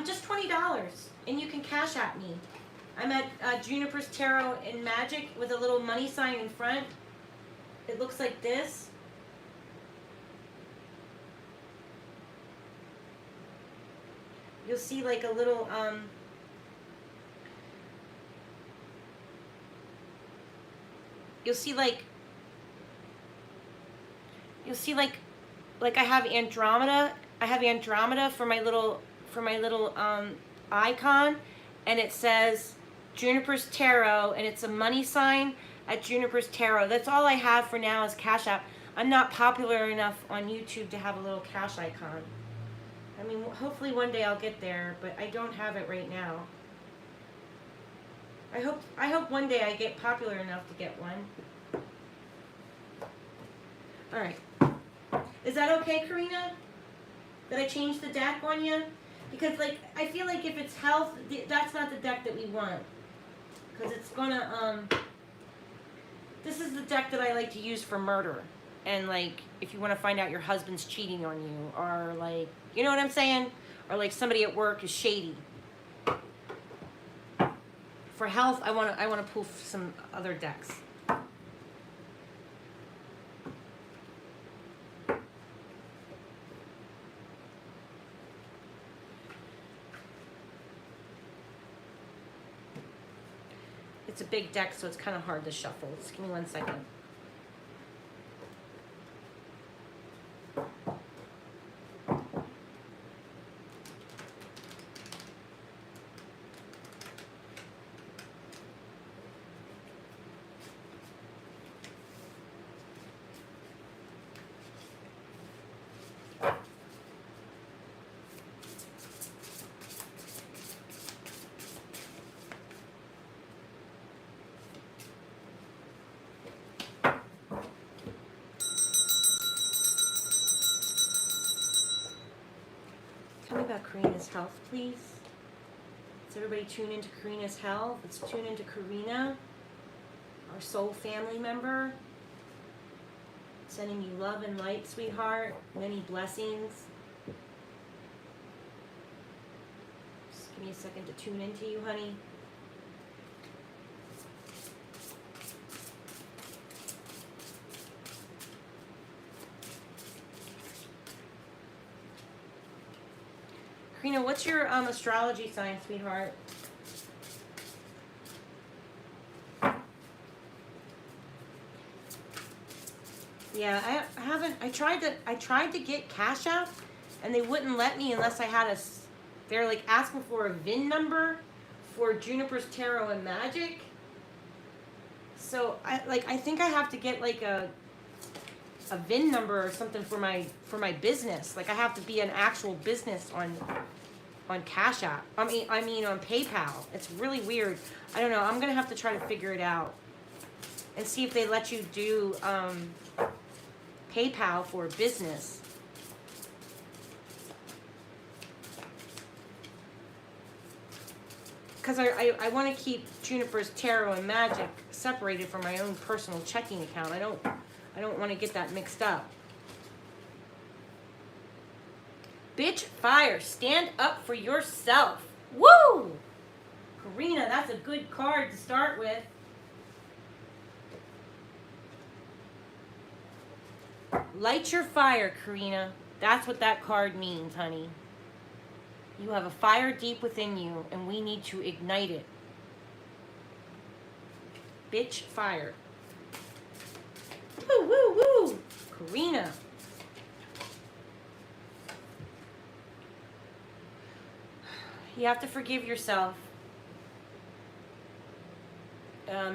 Just $20, and you can cash at me. I'm at Juniper's Tarot and Magic with a little money sign in front. It looks like this. You'll see like a little you'll see like I have Andromeda. I have Andromeda for my little icon, and it says Juniper's Tarot, and it's a money sign at Juniper's Tarot. That's all I have for now is Cash App. I'm not popular enough on YouTube to have a little cash icon. I mean, hopefully one day I'll get there, but I don't have it right now. I hope one day I get popular enough to get one. All right. Is that okay, Karina? That I changed the deck on you? Because like I feel like if it's health, that's not the deck that we want. Because it's gonna this is the deck that I like to use for murder. And like if you want to find out your husband's cheating on you, or like, you know what I'm saying? Or like somebody at work is shady. For health, I want to pull some other decks. It's a big deck, so it's kind of hard to shuffle. Just give me 1 second. Tell me about Karina's health, please. Let's everybody tune into Karina's health. Let's tune into Karina, our soul family member. Sending you love and light, sweetheart. Many blessings. Just give me a second to tune into you, honey. Karina, what's your astrology sign, sweetheart? Yeah, I haven't. I tried to get Cash App, and they wouldn't let me unless I had they're like asking for a VIN number for Juniper's Tarot and Magic. So I think I have to get like a VIN number or something for my business. Like I have to be an actual business on Cash App. I mean on PayPal. It's really weird. I don't know. I'm gonna have to try to figure it out and see if they let you do PayPal for business. Because I want to keep Juniper's Tarot and Magic separated from my own personal checking account. I don't want to get that mixed up. Bitch, fire. Stand up for yourself. Woo! Karina, that's a good card to start with. Light your fire, Karina. That's what that card means, honey. You have a fire deep within you, and we need to ignite it. Bitch, fire. Woo, woo, woo. Karina. You have to forgive yourself.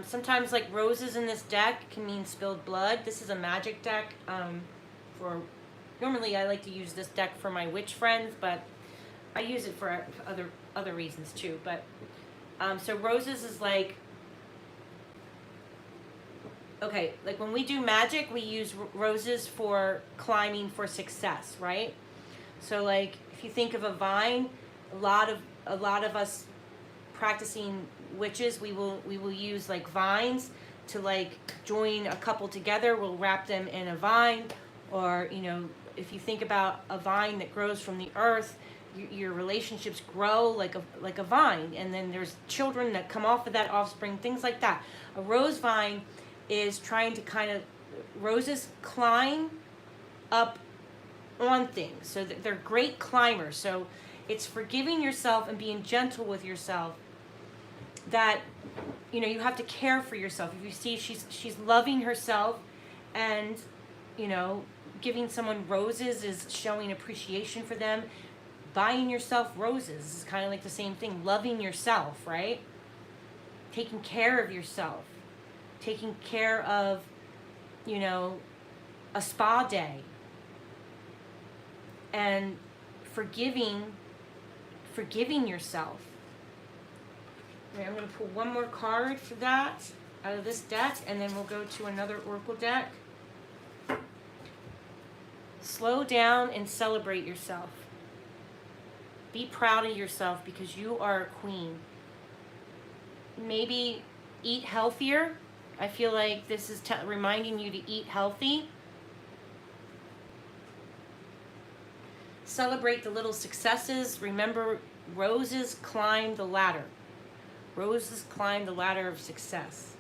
Sometimes, like, roses in this deck can mean spilled blood. This is a magic deck. Normally I like to use this deck for my witch friends, but I use it for other reasons too. But so roses is like, okay, like when we do magic, we use roses for climbing for success, right? So like if you think of a vine, a lot of us practicing witches, we will use like vines to like join a couple together. We'll wrap them in a vine, or you know, if you think about a vine that grows from the earth, your relationships grow like a vine, and then there's children that come off of that offspring, things like that. A rose vine is trying to roses climb up on things, so that they're great climbers. So it's forgiving yourself and being gentle with yourself, that you know, you have to care for yourself. If you see she's loving herself, and you know, giving someone roses is showing appreciation for them. Buying yourself roses is kind of like the same thing. Loving yourself, right? Taking care of yourself. Taking care of, you know, a spa day. And forgiving yourself. Okay, I'm going to pull one more card for that out of this deck, and then we'll go to another oracle deck. Slow down and celebrate yourself. Be proud of yourself because you are a queen. Maybe eat healthier. I feel like this is reminding you to eat healthy. Celebrate the little successes. Remember, roses climb the ladder. Roses climb the ladder of success.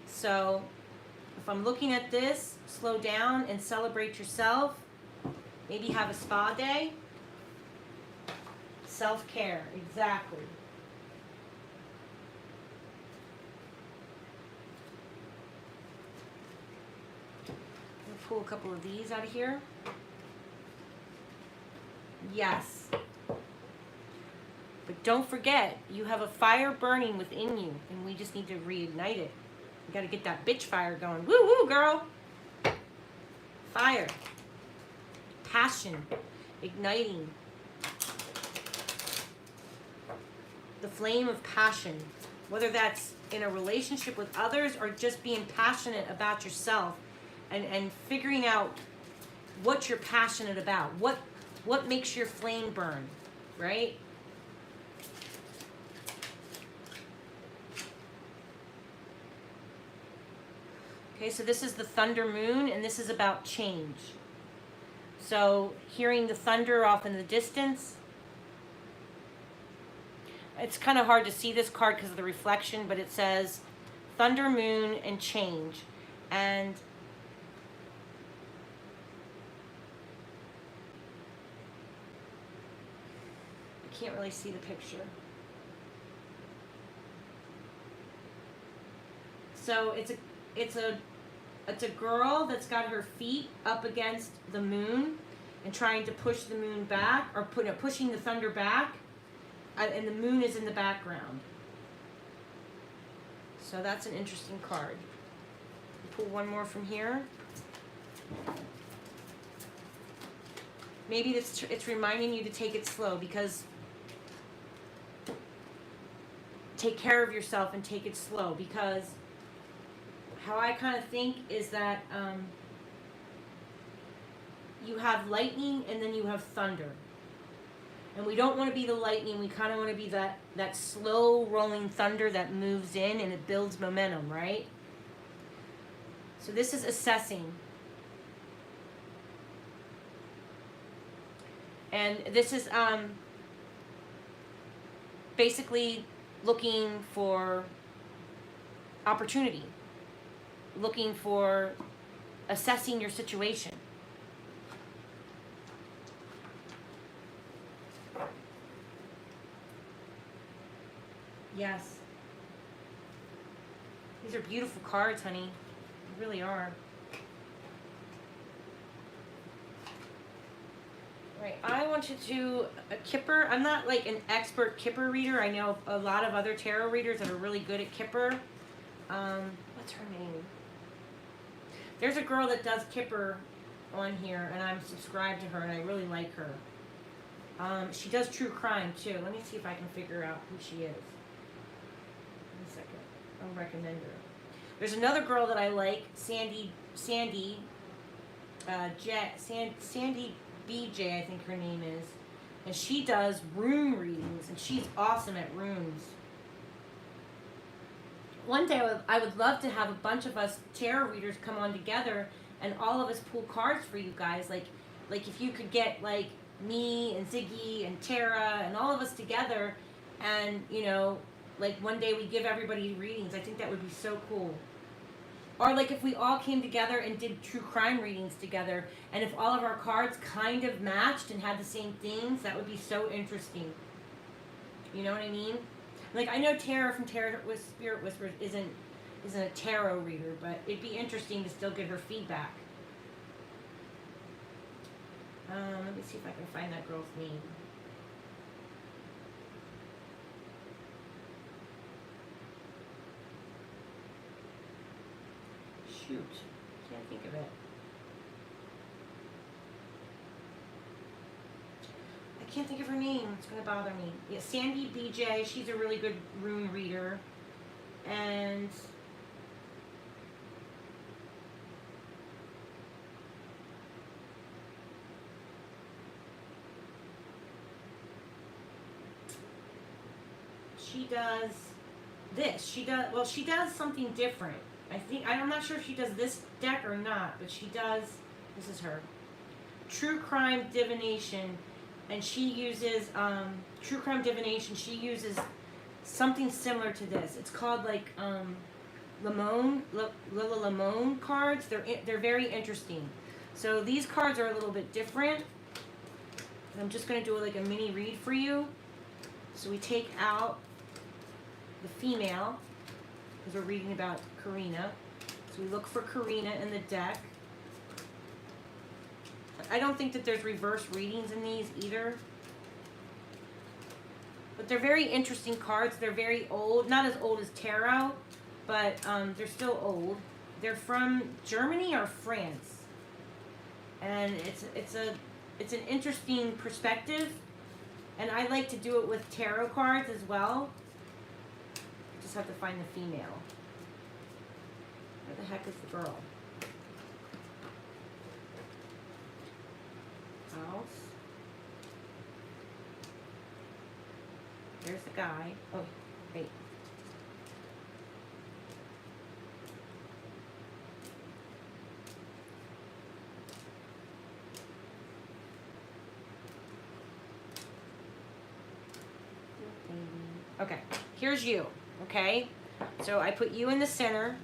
So, if I'm looking at this, slow down and celebrate yourself. Maybe have a spa day. Self-care, exactly. We'll pull a couple of these out of here. Yes. But don't forget, you have a fire burning within you, and we just need to reignite it. You got to get that bitch fire going. Woo woo, girl. Fire. Passion. Igniting. The flame of passion. Whether that's in a relationship with others or just being passionate about yourself, and figuring out what you're passionate about. What makes your flame burn, right? Okay, so this is the thunder moon, and this is about change. So hearing the thunder off in the distance. It's kind of hard to see this card because of the reflection, but it says thunder, moon, and change. And I can't really see the picture. So it's a girl that's got her feet up against the moon and trying to push the moon back, or pushing the thunder back, and the moon is in the background. So that's an interesting card. Pull one more from here. Maybe it's reminding you to take it slow, because take care of yourself and take it slow, because how I kind of think is that you have lightning and then you have thunder. And we don't want to be the lightning. We kind of want to be that slow rolling thunder that moves in and it builds momentum, right? So this is assessing. And this is basically looking for opportunity, looking for assessing your situation. Yes. These are beautiful cards, honey. They really are. Right, I want to do a Kipper. I'm not like an expert Kipper reader. I know a lot of other tarot readers that are really good at Kipper. What's her name? There's a girl that does Kipper on here, and I'm subscribed to her, and I really like her. She does true crime too. Let me see if I can figure out who she is. One second. I'll recommend her. There's another girl that I like, Sandy BJ, I think her name is, and she does rune readings, and she's awesome at runes. One day I would love to have a bunch of us tarot readers come on together and all of us pull cards for you guys. Like if you could get like me and Ziggy and Tara and all of us together, and you know, like one day we give everybody readings. I think that would be so cool. Or like if we all came together and did true crime readings together, and if all of our cards kind of matched and had the same things, that would be so interesting. You know what I mean? Like I know Tara from Spirit Whispers isn't a tarot reader, but it'd be interesting to still get her feedback. Let me see if I can find that girl's name. Shoot, can't think of it. I can't think of her name. It's going to bother me. Yeah, Sandy BJ. She's a really good rune reader. And she does this. She does something different. I'm not sure if she does this deck or not, but she does, this is her, True Crime Divination, and she uses, True Crime Divination, she uses something similar to this. It's called like, Lemon cards. They're very interesting. So these cards are a little bit different. I'm just going to do like a mini read for you. So we take out the female, because we're reading about Karina. So we look for Karina in the deck. I don't think that there's reverse readings in these either. But they're very interesting cards. They're very old. Not as old as tarot, but they're still old. They're from Germany or France. And it's an interesting perspective. And I like to do it with tarot cards as well. Just have to find the female. Where the heck is the girl? House. There's the guy. Oh, wait. Okay, here's you, okay? So I put you in the center,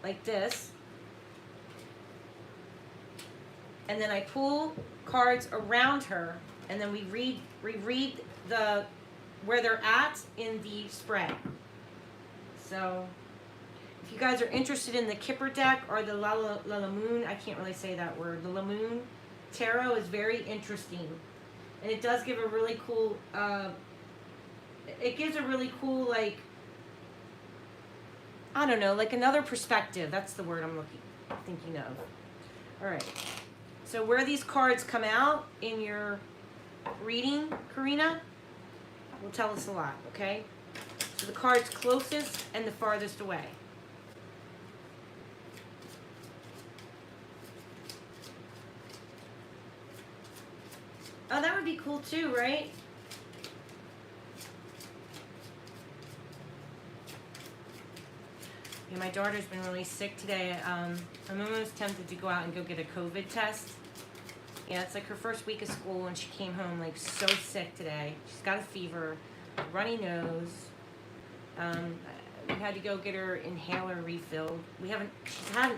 like this. And then I pull cards around her, and then we read where they're at in the spread. So if you guys are interested in the Kipper deck or the Lamoon, I can't really say that word. The Lamoon tarot is very interesting. And it does give a really cool, it gives a really cool, like, I don't know, like another perspective. That's the word I'm thinking of. All right. So where these cards come out in your reading, Karina, will tell us a lot, okay? So the cards closest and the farthest away. Oh, that would be cool too, right? Yeah, my daughter's been really sick today. I'm almost tempted to go out and go get a COVID test. Yeah, it's like her first week of school, and she came home like so sick today. She's got a fever, runny nose. We had to go get her inhaler refilled.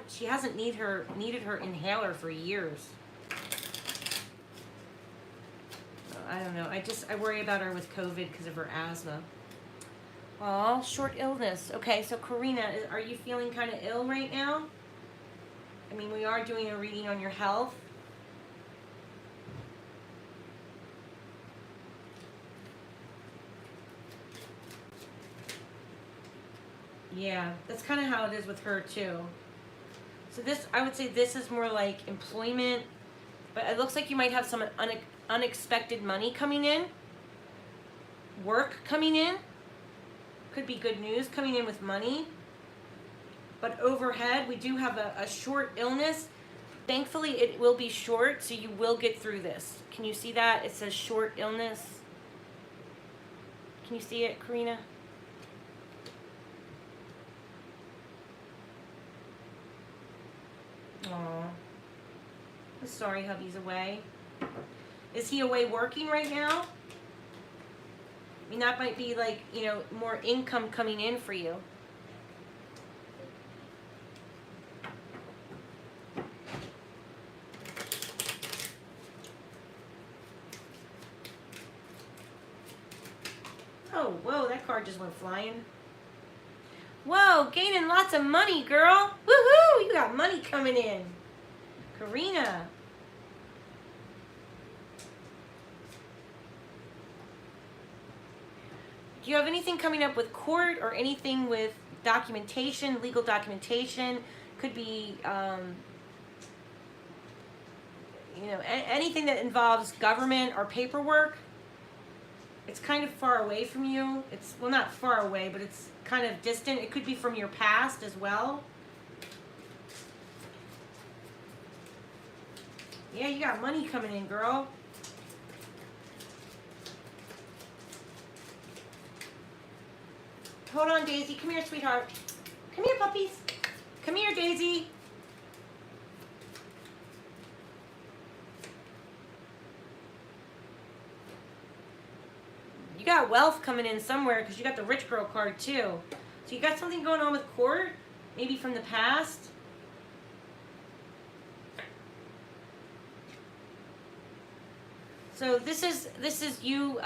She hasn't needed her inhaler for years. I don't know. I worry about her with COVID because of her asthma. Oh, short illness. Okay, so Karina, are you feeling kind of ill right now? I mean, we are doing a reading on your health. Yeah, that's kind of how it is with her too. So this, I would say this is more like employment, but it looks like you might have some unexpected money coming in, work coming in, could be good news coming in with money. But overhead, we do have a short illness. Thankfully, it will be short, so you will get through this. Can you see that? It says short illness. Can you see it, Karina? Aw. I'm sorry hubby's away. Is he away working right now? I mean, that might be like, you know, more income coming in for you. Oh, whoa, that card just went flying. Whoa, gaining lots of money, girl. Woohoo, you got money coming in. Karina. Do you have anything coming up with court or anything with documentation, legal documentation? Could be, you know, anything that involves government or paperwork. It's kind of far away from you. It's, well, not far away, but it's kind of distant. It could be from your past as well. Yeah, you got money coming in, girl. Hold on, Daisy. Come here, sweetheart. Come here, puppies. Come here, Daisy. You got wealth coming in somewhere because you got the rich girl card too. So you got something going on with court, maybe from the past. So this is you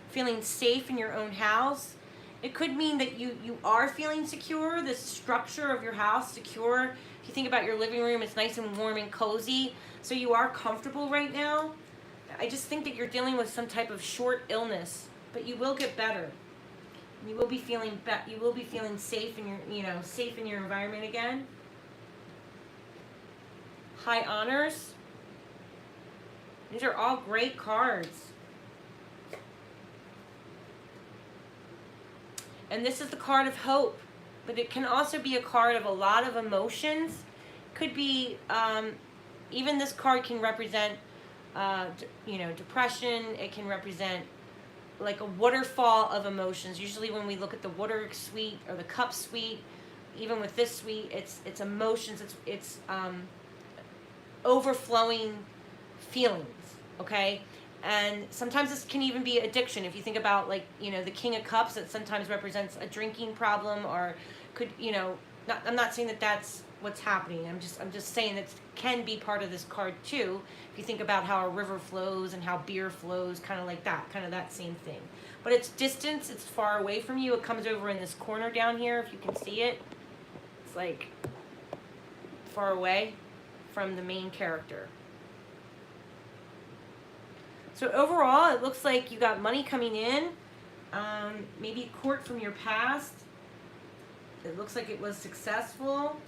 feeling safe in your own house. It could mean that you are feeling secure, the structure of your house secure. If you think about your living room, it's nice and warm and cozy. So you are comfortable right now. I just think that you're dealing with some type of short illness, but you will get better. You will be feeling safe in your, safe in your environment again. High honors. These are all great cards. And this is the card of hope, but it can also be a card of a lot of emotions. Could be, even this card can represent, depression. It can represent like a waterfall of emotions. Usually when we look at the water suite or the cup suite, even with this suite, it's emotions. It's overflowing feelings, okay? And sometimes this can even be addiction. If you think about, like, the King of Cups, that sometimes represents a drinking problem, or could, I'm not saying that that's what's happening. I'm just saying that can be part of this card too. If you think about how a river flows and how beer flows, kind of like that, kind of that same thing. But it's distance, it's far away from you. It comes over in this corner down here, if you can see it. It's like far away from the main character. So overall, it looks like you got money coming in, maybe court from your past. It looks like it was successful.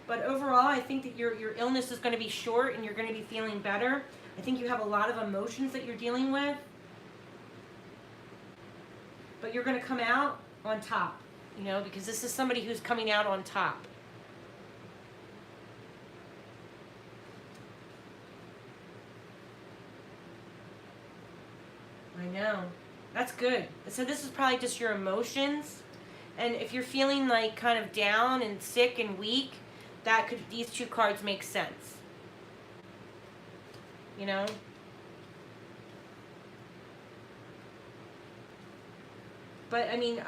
But overall, I think that your illness is going to be short and you're going to be feeling better. I think you have a lot of emotions that you're dealing with. But you're going to come out on top, because this is somebody who's coming out on top. I know. That's good. So this is probably just your emotions. And if you're feeling like kind of down and sick and weak, these two cards make sense. But But I mean,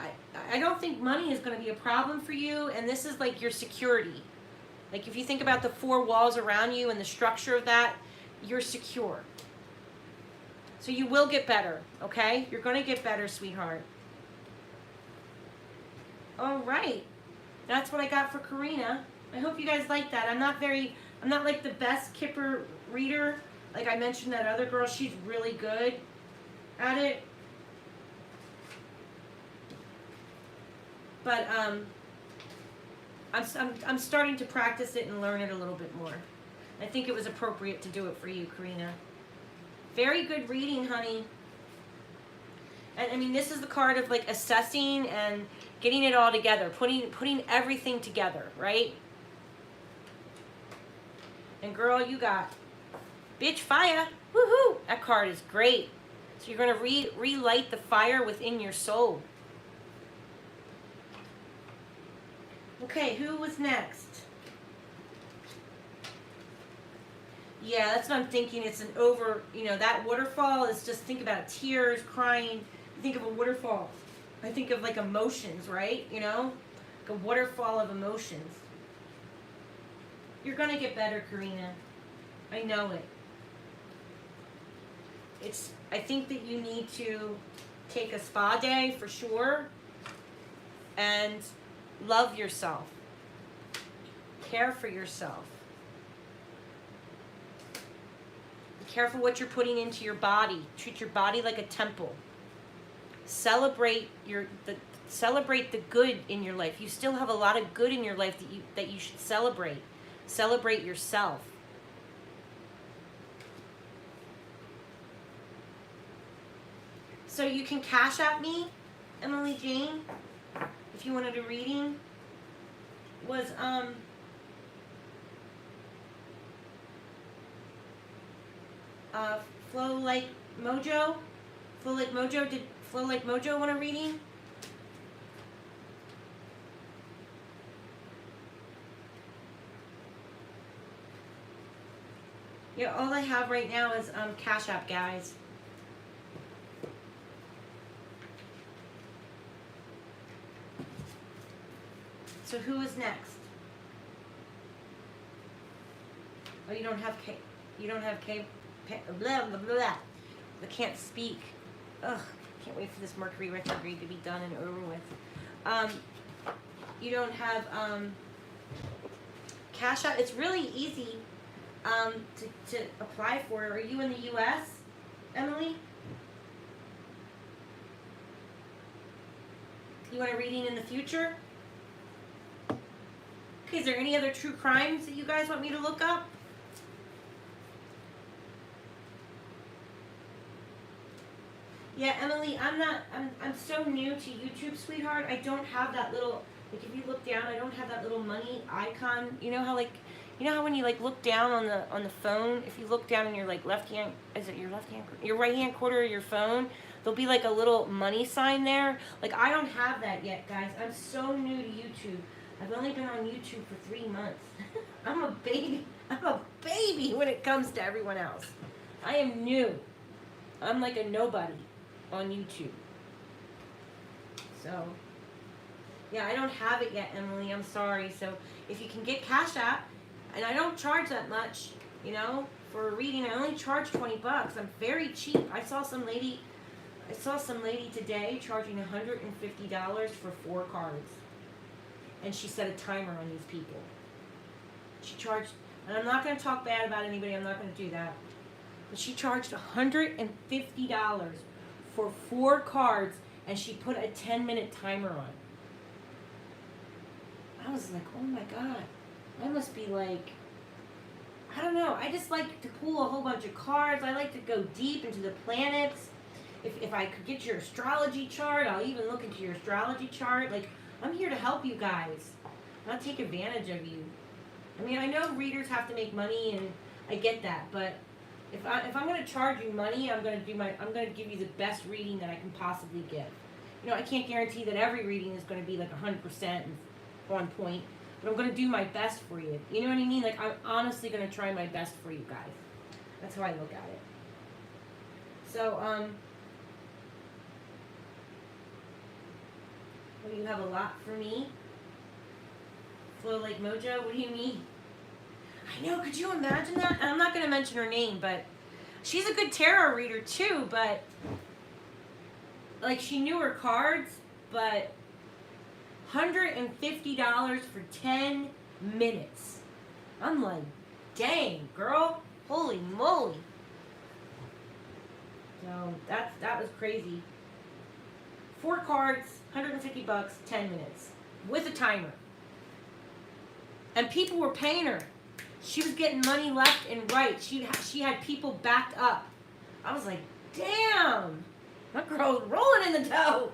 I don't think money is going to be a problem for you, and this is like your security. Like if you think about the four walls around you and the structure of that, you're secure. So you will get better, okay? You're going to get better, sweetheart. All right. That's what I got for Karina. I hope you guys like that. I'm not like the best Kipper reader. Like I mentioned that other girl, she's really good at it. But I'm starting to practice it and learn it a little bit more. I think it was appropriate to do it for you, Karina. Very good reading, honey. And I mean, this is the card of like assessing and getting it all together, putting everything together, right? And girl, you got bitch fire. Woohoo! That card is great. So you're going to relight the fire within your soul. Okay, who was next? Yeah, that's what I'm thinking. It's an that waterfall is just, think about tears, crying. Think of a waterfall. I think of like emotions, right? You know? Like a waterfall of emotions. You're going to get better, Karina. I know it. I think that you need to take a spa day for sure. And love yourself. Care for yourself. Be careful what you're putting into your body. Treat your body like a temple. Celebrate the good in your life. You still have a lot of good in your life that you should celebrate. Celebrate yourself. So you can cash out me, Emily Jane, if you wanted a reading. Was Flow Like Mojo? Did Flow Like Mojo want a reading? Yeah, all I have right now is Cash App, guys. So who is next? Oh, you don't have K. You don't have K. Blah blah blah. I can't speak. Ugh. Can't wait for this Mercury retrograde to be done and over with. You don't have Cash App. It's really easy to apply for. Are you in the U.S., Emily? You want a reading in the future? Okay, is there any other true crimes that you guys want me to look up? Yeah, Emily, I'm so new to YouTube, sweetheart. I don't have that little, like if you look down, I don't have that little money icon. You know how when you like look down on the phone, if you look down in your like left hand, is it your left hand, your right hand corner of your phone, there'll be like a little money sign there. Like I don't have that yet, guys. I'm so new to YouTube. I've only been on YouTube for 3 months. I'm a baby when it comes to everyone else. I am new. I'm like a nobody on YouTube. So, yeah, I don't have it yet, Emily. I'm sorry. So, if you can get Cash App, and I don't charge that much, you know, for a reading. I only charge $20. I'm very cheap. I saw some lady today charging $150 for 4 cards. And she set a timer on these people. She charged, and I'm not going to talk bad about anybody, I'm not going to do that. But she charged $150 for 4 cards, and she put a 10-minute timer on. I was like, oh my God. I must be like, I don't know. I just like to pull a whole bunch of cards. I like to go deep into the planets. If I could get your astrology chart, I'll even look into your astrology chart. Like, I'm here to help you guys, not take advantage of you. I mean, I know readers have to make money, and I get that, but if I'm going to charge you money, I'm going to give you the best reading that I can possibly give. You know, I can't guarantee that every reading is going to be like 100% on point, but I'm going to do my best for you. You know what I mean? Like, I'm honestly going to try my best for you guys. That's how I look at it. So, Oh, you have a lot for me? Flow like Mojo? What do you mean? I know, could you imagine that? And I'm not going to mention her name, but she's a good tarot reader too, but like she knew her cards, but $150 for 10 minutes. I'm like, dang, girl. Holy moly. So that was crazy. 4 cards, $150, 10 minutes. With a timer. And people were paying her. She was getting money left and right. She had people backed up. I was like, damn. That girl was rolling in the dough.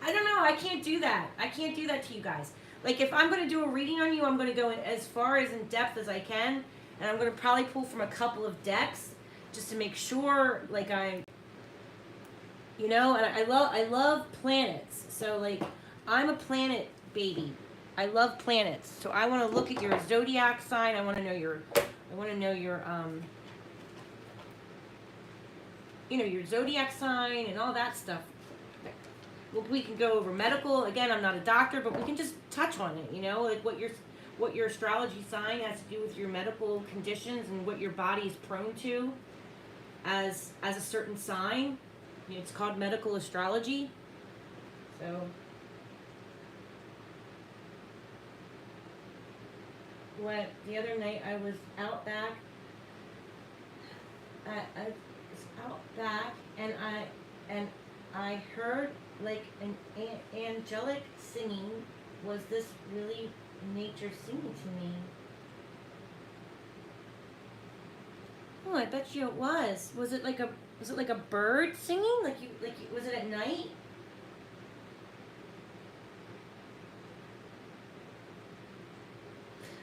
I don't know. I can't do that. I can't do that to you guys. Like, if I'm going to do a reading on you, I'm going to go as far as in depth as I can. And I'm going to probably pull from a couple of decks just to make sure, like, and I love planets. So, like, I'm a planet baby. I love planets. So I want to look at your zodiac sign. I want to know your your zodiac sign and all that stuff. We can go over medical. Again, I'm not a doctor, but we can just touch on it, like what your astrology sign has to do with your medical conditions and what your body is prone to as a certain sign. It's called medical astrology. So the other night I was out back. I was out back and I heard like an angelic singing. Was this really nature singing to me? Oh, I bet you it was. Was it like a bird singing? Was it at night?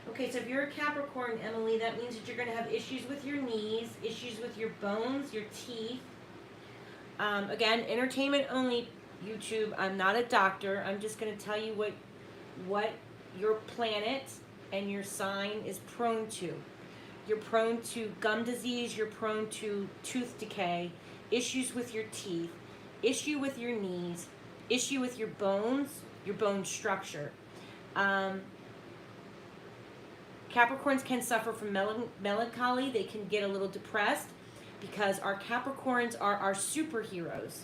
Okay, so if you're a Capricorn, Emily, that means that you're going to have issues with your knees, issues with your bones, your teeth. Again, entertainment only, YouTube. I'm not a doctor. I'm just going to tell you what your planet and your sign is prone to. You're prone to gum disease. You're prone to tooth decay, issues with your teeth, issue with your knees, issue with your bones, your bone structure. Capricorns can suffer from melancholy. They can get a little depressed because our Capricorns are our superheroes.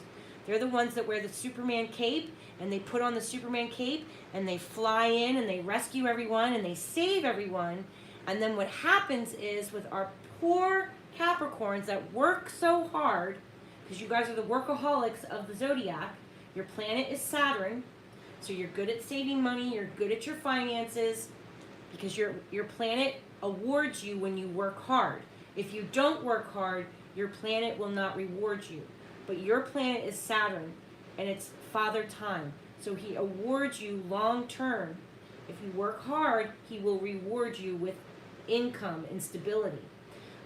They're the ones that wear the Superman cape, and they put on the Superman cape, and they fly in, and they rescue everyone, and they save everyone. And then what happens is with our poor Capricorns that work so hard, because you guys are the workaholics of the zodiac, your planet is Saturn, so you're good at saving money, you're good at your finances, because your planet awards you when you work hard. If you don't work hard, your planet will not reward you. But your planet is Saturn, and it's Father Time. So he awards you long term. If you work hard, he will reward you with income and stability.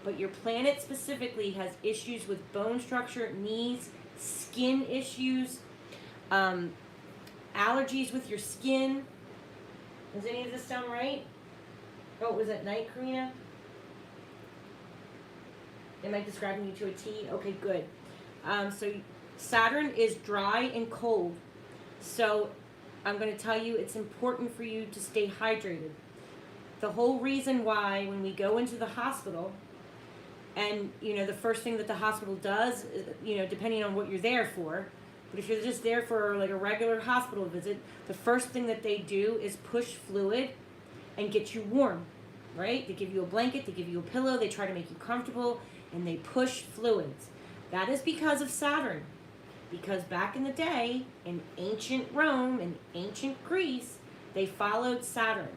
But your planet specifically has issues with bone structure, knees, skin issues, allergies with your skin. Does any of this sound right? Oh, it was at night, Karina? Am I describing you to a T? Okay, good. So Saturn is dry and cold. So I'm going to tell you it's important for you to stay hydrated. The whole reason why when we go into the hospital, and the first thing that the hospital does, depending on what you're there for, but if you're just there for like a regular hospital visit, the first thing that they do is push fluid and get you warm, right? They give you a blanket, they give you a pillow, they try to make you comfortable, and they push fluids. That is because of Saturn. Because back in the day, in ancient Rome and ancient Greece, they followed Saturn.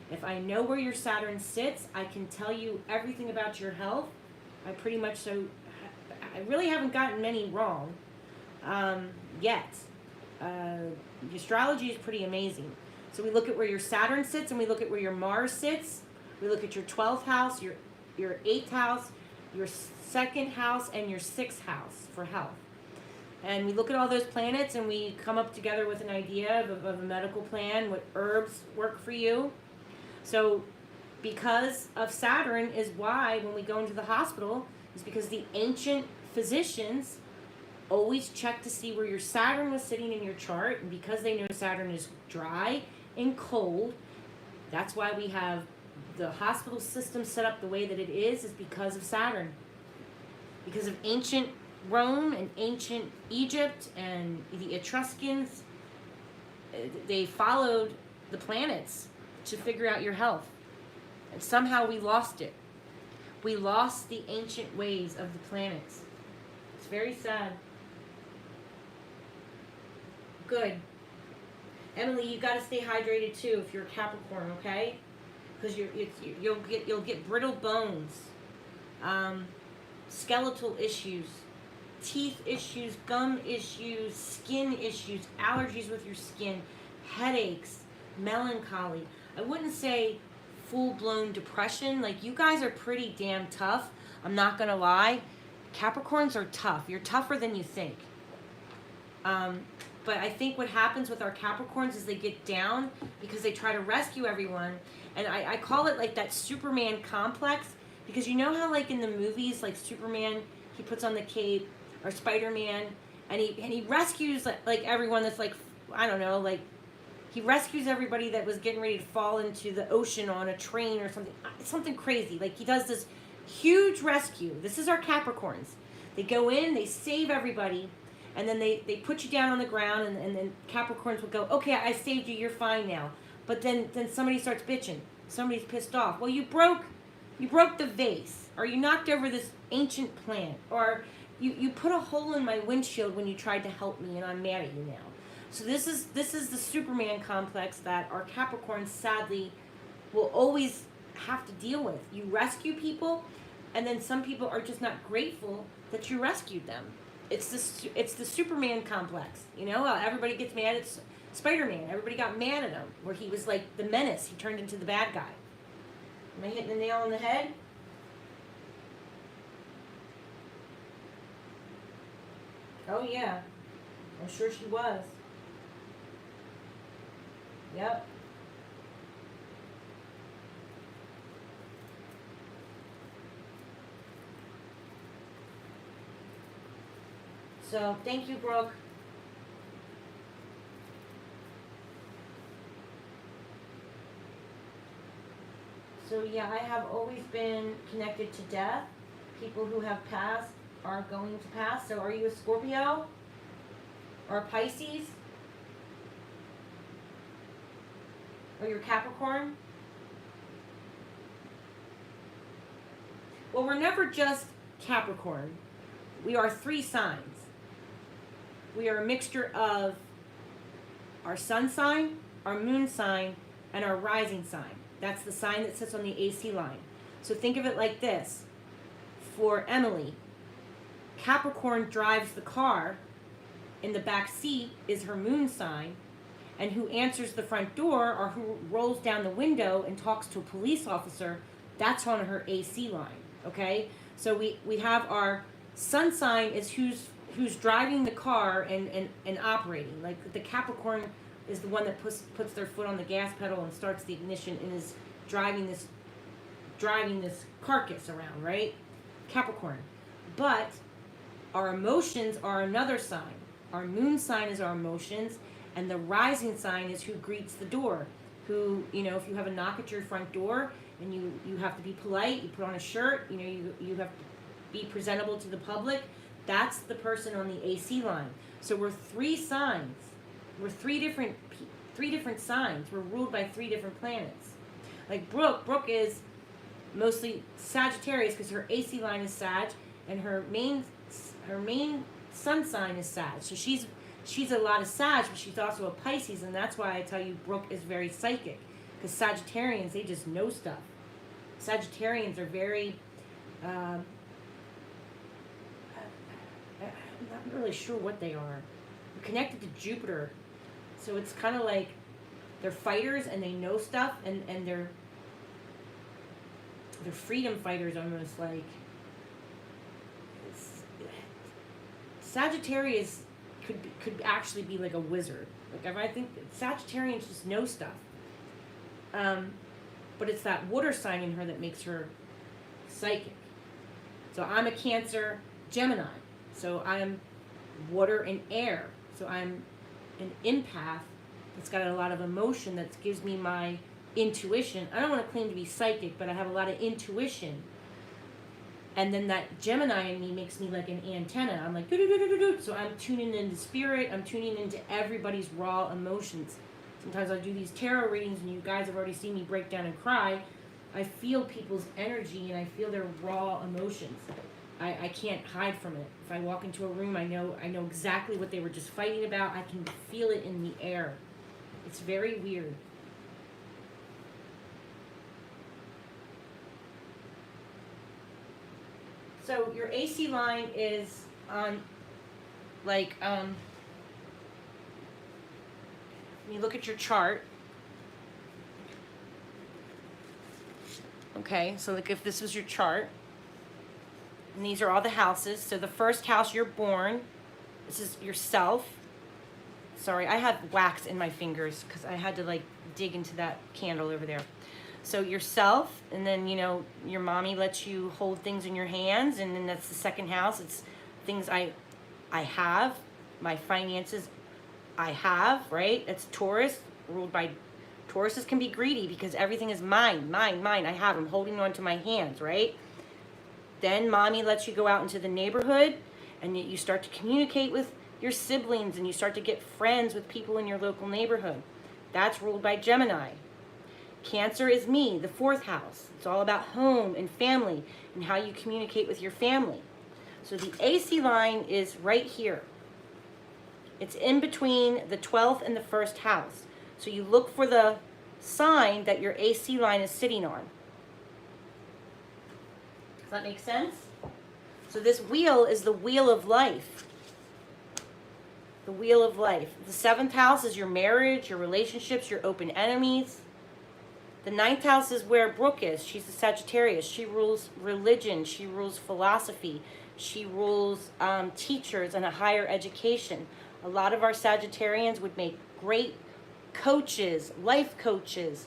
If I know where your Saturn sits, I can tell you everything about your health. I really haven't gotten many wrong yet. Astrology is pretty amazing. So we look at where your Saturn sits, and we look at where your Mars sits. We look at your 12th house, your 8th house, your 2nd house, and your 6th house for health. And we look at all those planets, and we come up together with an idea of a medical plan, what herbs work for you. So because of Saturn is why when we go into the hospital, is because the ancient physicians always check to see where your Saturn was sitting in your chart. And because they know Saturn is dry and cold, that's why we have the hospital system set up the way that it is because of Saturn. Because of ancient Rome and ancient Egypt and the Etruscans, they followed the planets to figure out your health. And somehow we lost it. We lost the ancient ways of the planets. It's very sad. Good. Emily, you got to stay hydrated too if you're a Capricorn, okay? Because you'll get brittle bones, skeletal issues, teeth issues, gum issues, skin issues, allergies with your skin, headaches, melancholy. I wouldn't say full-blown depression. Like, you guys are pretty damn tough. I'm not gonna lie. Capricorns are tough. You're tougher than you think. But I think what happens with our Capricorns is they get down because they try to rescue everyone. And I call it like that Superman complex, because you know how like in the movies, like Superman, he puts on the cape, or Spider-Man, and he rescues like everyone that's like, I don't know, like he rescues everybody that was getting ready to fall into the ocean on a train or something crazy. Like he does this huge rescue. This is our Capricorns. They go in, they save everybody, and then they put you down on the ground, and then Capricorns will go, okay, I saved you, you're fine now. But then somebody starts bitching. Somebody's pissed off. Well, you broke the vase, or you knocked over this ancient plant, or you put a hole in my windshield when you tried to help me, and I'm mad at you now. So this is the Superman complex that our Capricorns sadly will always have to deal with. You rescue people, and then some people are just not grateful that you rescued them. It's the Superman complex. You know, everybody gets mad at Spider-Man. Everybody got mad at him, where he was like the menace. He turned into the bad guy. Am I hitting the nail on the head? Oh yeah, I'm sure she was. Yep. So, thank you, Brooke. So, yeah, I have always been connected to death. People who have passed are going to pass. So, are you a Scorpio? Or a Pisces? Or you're Capricorn? Well, we're never just Capricorn. We are 3 signs. We are a mixture of our sun sign, our moon sign, and our rising sign. That's the sign that sits on the AC line. So think of it like this. For Emily, Capricorn drives the car. In the back seat is her moon sign. And who answers the front door, or who rolls down the window and talks to a police officer, that's on her AC line. Okay? So we have our sun sign is who's driving the car and operating. Like the Capricorn is the one that puts their foot on the gas pedal and starts the ignition and is driving this carcass around, right? Capricorn. But our emotions are another sign. Our moon sign is our emotions, and the rising sign is who greets the door. Who, you know, if you have a knock at your front door and you have to be polite, you put on a shirt, you know, you have to be presentable to the public, that's the person on the AC line. So we're 3 signs. We're three different signs. We're ruled by 3 different planets. Like Brooke is mostly Sagittarius because her AC line is Sag, and her main sun sign is Sag. So she's a lot of Sag, but she's also a Pisces, and that's why I tell you Brooke is very psychic, because Sagittarians, they just know stuff. Sagittarians are very I'm not really sure what they are. They're connected to Jupiter. So it's kind of like they're fighters and they know stuff, and they're freedom fighters almost. Like Sagittarius could actually be like a wizard. Like I think Sagittarians just know stuff. But it's that water sign in her that makes her psychic. So I'm a Cancer Gemini. So I'm water and air. So I'm an empath that's got a lot of emotion that gives me my intuition. I don't want to claim to be psychic, but I have a lot of intuition. And then that Gemini in me makes me like an antenna. I'm like, do-do-do-do-do-do. So I'm tuning into spirit. I'm tuning into everybody's raw emotions. Sometimes I do these tarot readings, and you guys have already seen me break down and cry. I feel people's energy, and I feel their raw emotions. I can't hide from it. If I walk into a room, I know exactly what they were just fighting about. I can feel it in the air. It's very weird. So your AC line is on, like, when you look at your chart. Okay, so like if this was your chart, and these are all the houses. So the first house, you're born. This is yourself. Sorry, I have wax in my fingers because I had to like dig into that candle over there. So yourself, and then, you know, your mommy lets you hold things in your hands, and then that's the second house. It's things I have, my finances I have, right? It's Taurus, ruled by Tauruses can be greedy because everything is mine, mine, mine. I have, I'm holding on to my hands, right? Then mommy lets you go out into the neighborhood, and you start to communicate with your siblings, and you start to get friends with people in your local neighborhood. That's ruled by Gemini. Cancer is me, the fourth house. It's all about home and family and how you communicate with your family. So the AC line is right here. It's in between the 12th and the first house. So you look for the sign that your AC line is sitting on. Does that make sense? So this wheel is the wheel of life. The wheel of life. The 7th house is your marriage, your relationships, your open enemies. The 9th house is where Brooke is. She's a Sagittarius. She rules religion. She rules philosophy. She rules teachers and a higher education. A lot of our Sagittarians would make great coaches, life coaches.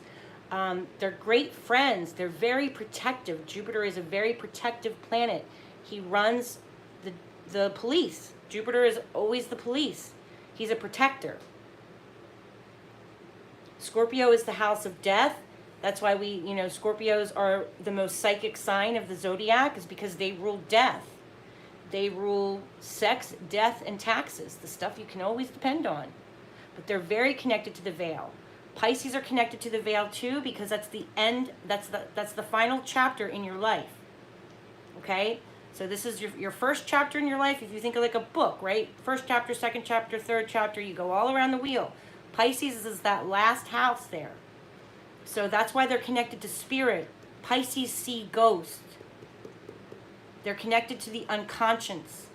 They're great friends. They're very protective. Jupiter is a very protective planet. He runs the police. Jupiter is always the police. He's a protector. Scorpio is the house of death. That's why Scorpios are the most psychic sign of the zodiac, is because they rule death. They rule sex, death, and taxes, the stuff you can always depend on. But they're very connected to the veil. Pisces are connected to the veil too, because that's the end, that's the final chapter in your life. Okay? So this is your first chapter in your life. If you think of like a book, right? First chapter, second chapter, third chapter, you go all around the wheel. Pisces is that last house there. So that's why they're connected to spirit. Pisces see ghosts. They're connected to the unconscious.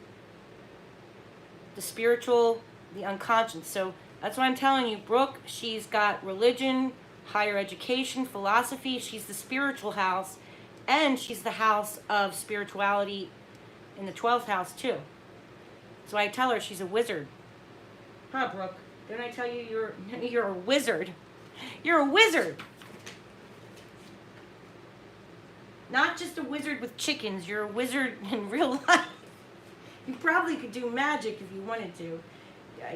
The spiritual, the unconscious. So that's why I'm telling you, Brooke, she's got religion, higher education, philosophy. She's the spiritual house. And she's the house of spirituality in the 12th house too. So I tell her she's a wizard. Huh, Brooke? Didn't I tell you you're a wizard? You're a wizard. Not just a wizard with chickens. You're a wizard in real life. You probably could do magic if you wanted to.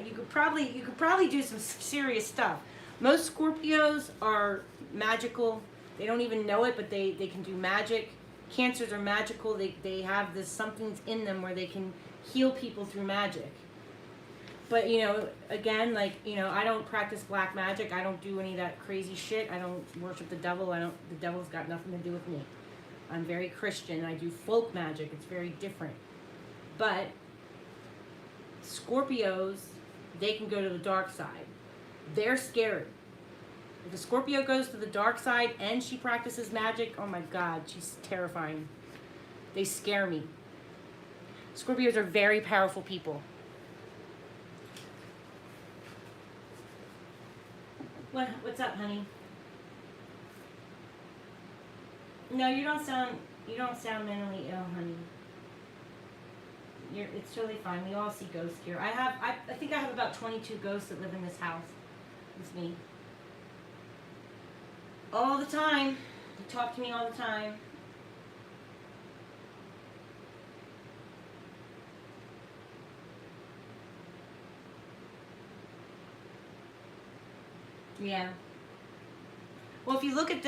You could probably do some serious stuff. Most Scorpios are magical. They don't even know it, but they can do magic. Cancers are magical. They have this something's in them where they can heal people through magic. But, again, I don't practice black magic. I don't do any of that crazy shit. I don't worship the devil. The devil's got nothing to do with me. I'm very Christian. I do folk magic. It's very different. But Scorpios, they can go to the dark side. They're scared. If a Scorpio goes to the dark side and she practices magic, oh my God, she's terrifying. They scare me. Scorpios are very powerful people. What's up, honey? No, you don't sound mentally ill, honey. It's totally fine. We all see ghosts here. I think I have about 22 ghosts that live in this house. It's me. All the time. They talk to me all the time. Yeah. Well, if you look at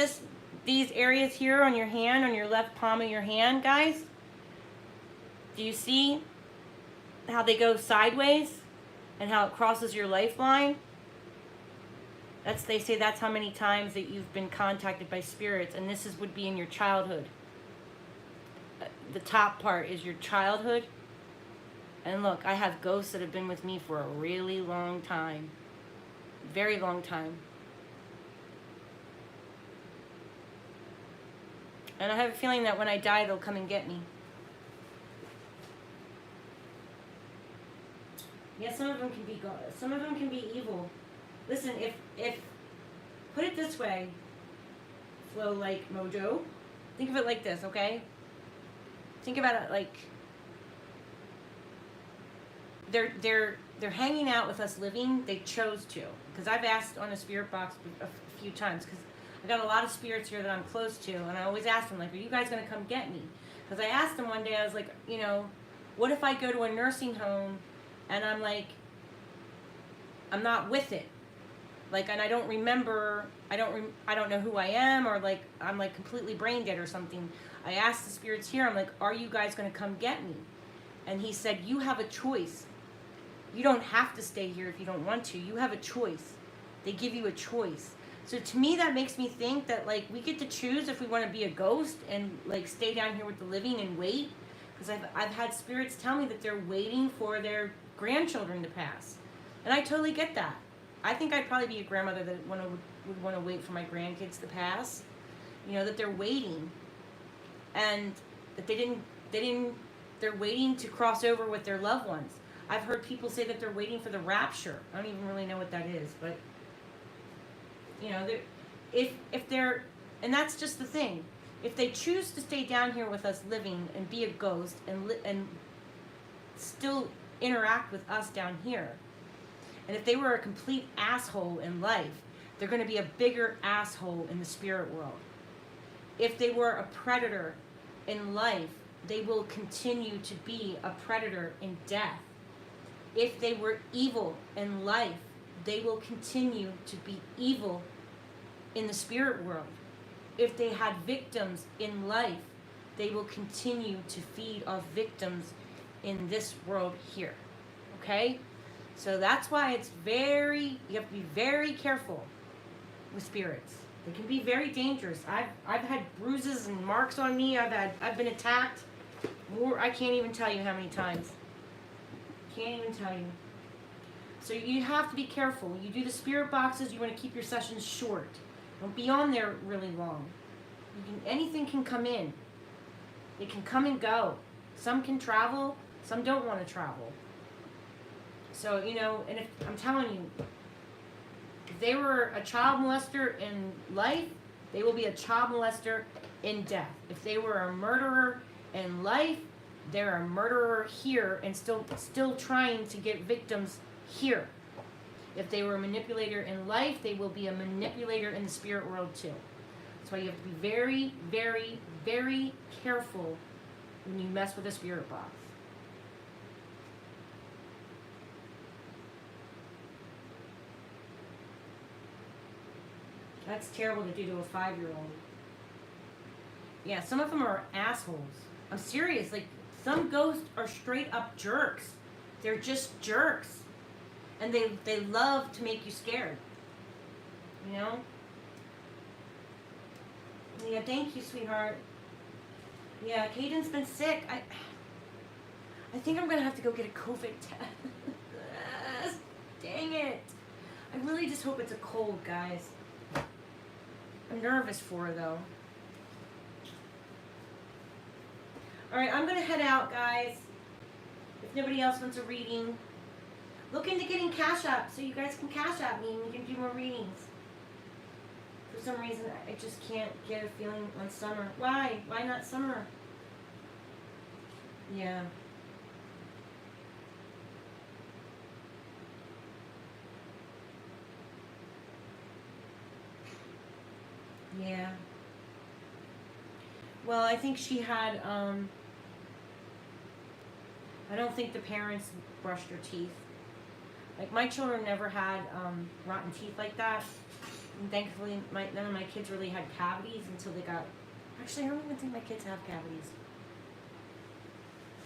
these areas here on your hand, on your left palm of your hand, guys, do you see how they go sideways and how it crosses your lifeline? They say that's how many times that you've been contacted by spirits, and would be in your childhood. The top part is your childhood. And look, I have ghosts that have been with me for a really long time. Very long time. And I have a feeling that when I die, they'll come and get me. Yeah, some of them can be God. Some of them can be evil. Listen, if put it this way, Flow like Mojo. Think of it like this, okay? Think about it like they're hanging out with us living. They chose to, because I've asked on a spirit box a few times, because I got a lot of spirits here that I'm close to, and I always ask them, like, are you guys going to come get me? Because I asked them one day, I was like, you know, what if I go to a nursing home and I'm like, I'm not with it, like, and I don't remember, I don't know who I am, or like I'm like completely brain dead or something. I asked the spirits here, I'm like, are you guys going to come get me? And he said, you have a choice. You don't have to stay here if you don't want to. You have a choice. They give you a choice. So to me, that makes me think that, like, we get to choose if we want to be a ghost and, like, stay down here with the living and wait. Because I've had spirits tell me that they're waiting for their grandchildren to pass. And I totally get that. I think I'd probably be a grandmother that would want to wait for my grandkids to pass. You know, that they're waiting. And that they're waiting to cross over with their loved ones. I've heard people say that they're waiting for the rapture. I don't even really know what that is, but you know, if they're, and that's just the thing. If they choose to stay down here with us living and be a ghost and still interact with us down here, and if they were a complete asshole in life, they're going to be a bigger asshole in the spirit world. If they were a predator in life, they will continue to be a predator in death. If they were evil in life, they will continue to be evil in the spirit world. If they had victims in life, they will continue to feed off victims in this world here. Okay? So that's why you have to be very careful with spirits. They can be very dangerous. I've had bruises and marks on me. I've been attacked. I can't even tell you how many times. Can't even tell you. So you have to be careful. You do the spirit boxes, you want to keep your sessions short. Don't be on there really long. Anything can come in. It can come and go. Some can travel, some don't want to travel. So, you know, and if I'm telling you, if they were a child molester in life, they will be a child molester in death. If they were a murderer in life, they're a murderer here and still trying to get victims here. If they were a manipulator in life, they will be a manipulator in the spirit world too. That's why you have to be very, very, very careful when you mess with a spirit box. That's terrible to do to a 5-year-old. Yeah, some of them are assholes. I'm serious. Like, some ghosts are straight up jerks. They're just jerks. And they love to make you scared. You know? Yeah, thank you, sweetheart. Yeah, Caden's been sick. I think I'm going to have to go get a COVID test. Dang it. I really just hope it's a cold, guys. I'm nervous for her, though. Alright, I'm going to head out, guys. If nobody else wants a reading. Look into getting Cash App so you guys can Cash App me and we can do more readings. For some reason, I just can't get a feeling on summer. Why? Why not summer? Yeah. Yeah. Well, I think she had, I don't think the parents brushed their teeth. Like, my children never had rotten teeth like that. And thankfully, none of my kids really had cavities until they got. Actually, I don't even think my kids have cavities.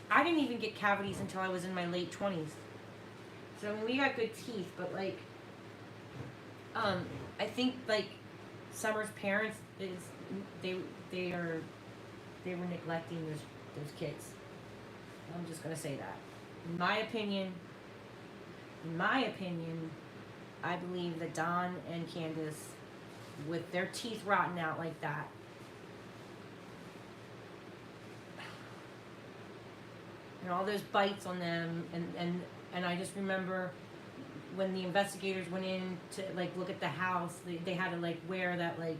I didn't even get cavities until I was in my late 20s. So I mean, we got good teeth, but like, I think like Summer's parents they were neglecting those kids. I'm just gonna say that. In my opinion, I believe that Don and Candace, with their teeth rotten out like that, and all those bites on them, and I just remember when the investigators went in to like look at the house, they had to like wear that like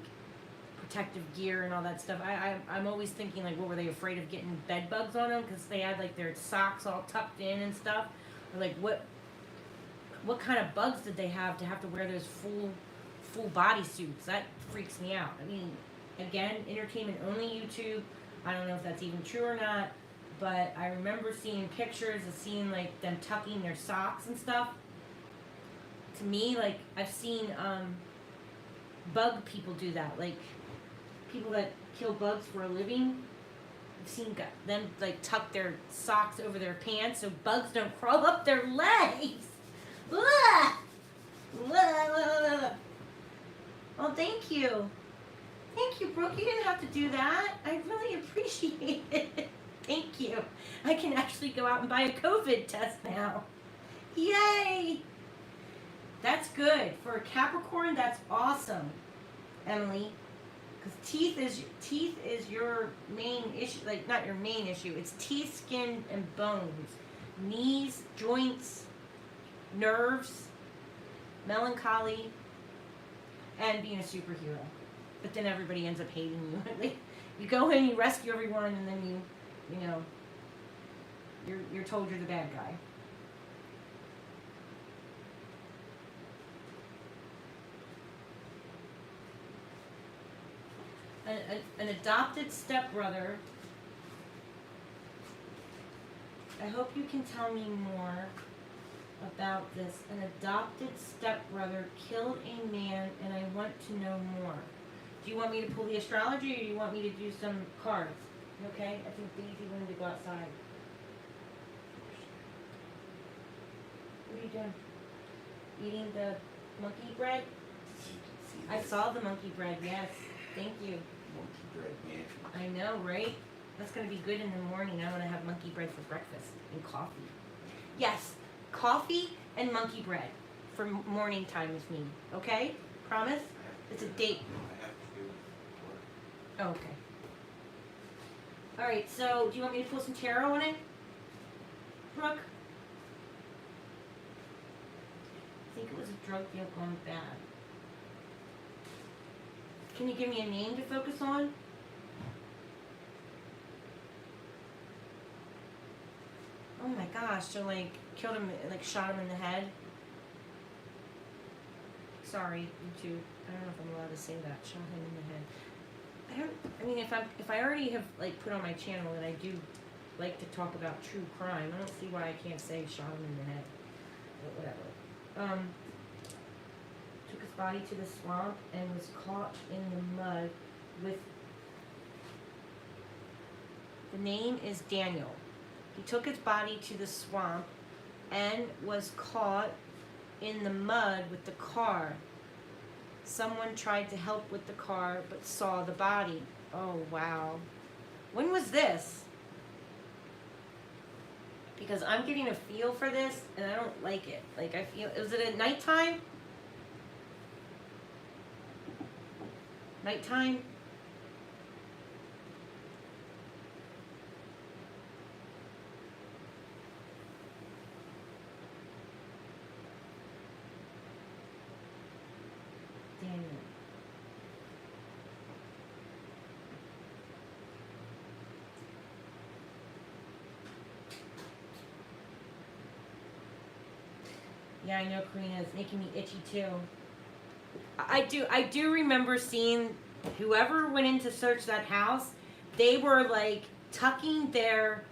protective gear and all that stuff. I'm always thinking like, what were they afraid of getting bed bugs on them because they had like their socks all tucked in and stuff, or like what kind of bugs did they have to wear those full body suits? That freaks me out. I mean, again, entertainment only YouTube. I don't know if that's even true or not, but I remember seeing pictures of seeing like them tucking their socks and stuff. To me, like I've seen bug people do that, like people that kill bugs for a living. I've seen them like tuck their socks over their pants so bugs don't crawl up their legs. Blah! Blah, blah, blah. Oh, thank you. Thank you, Brooke. You didn't have to do that. I really appreciate it. Thank you. I can actually go out and buy a COVID test now. Yay! That's good. For a Capricorn, that's awesome, Emily. Because teeth is your main issue. Like, not your main issue. It's teeth, skin, and bones. Knees, joints, nerves, melancholy, and being a superhero. But then everybody ends up hating you. You go in, you rescue everyone, and then you know, you're told you're the bad guy. An adopted stepbrother. I hope you can tell me more about this. An adopted stepbrother killed a man, and I want to know more. Do you want me to pull the astrology, or do you want me to do some cards? Okay? I think Daisy wanted to go outside. What are you doing? Eating the monkey bread? I saw the monkey bread, yes. Thank you. Monkey bread, man. I know, right? That's going to be good in the morning. I want to have monkey bread for breakfast and coffee. Yes, coffee and monkey bread for morning time with me. Okay? Promise? It's a date. I have to do it. Oh, okay. All right, so do you want me to pull some tarot on it, Brooke? I think it was a drug deal gone bad. Can you give me a name to focus on? Oh my gosh, so like killed him, like shot him in the head? Sorry, YouTube. I don't know if I'm allowed to say that. Shot him in the head. I mean, if I already have like put on my channel that I do like to talk about true crime, I don't see why I can't say shot him in the head. But whatever. Took his body to the swamp and was caught in the mud with. The name is Daniel. He took his body to the swamp and was caught in the mud with the car. Someone tried to help with the car but saw the body. Oh, wow. When was this? Because I'm getting a feel for this and I don't like it. Like, I feel, was it at nighttime? Nighttime? Daniel. Yeah, I know, Karina. It's making me itchy too. I do remember seeing whoever went in to search that house, they were like tucking their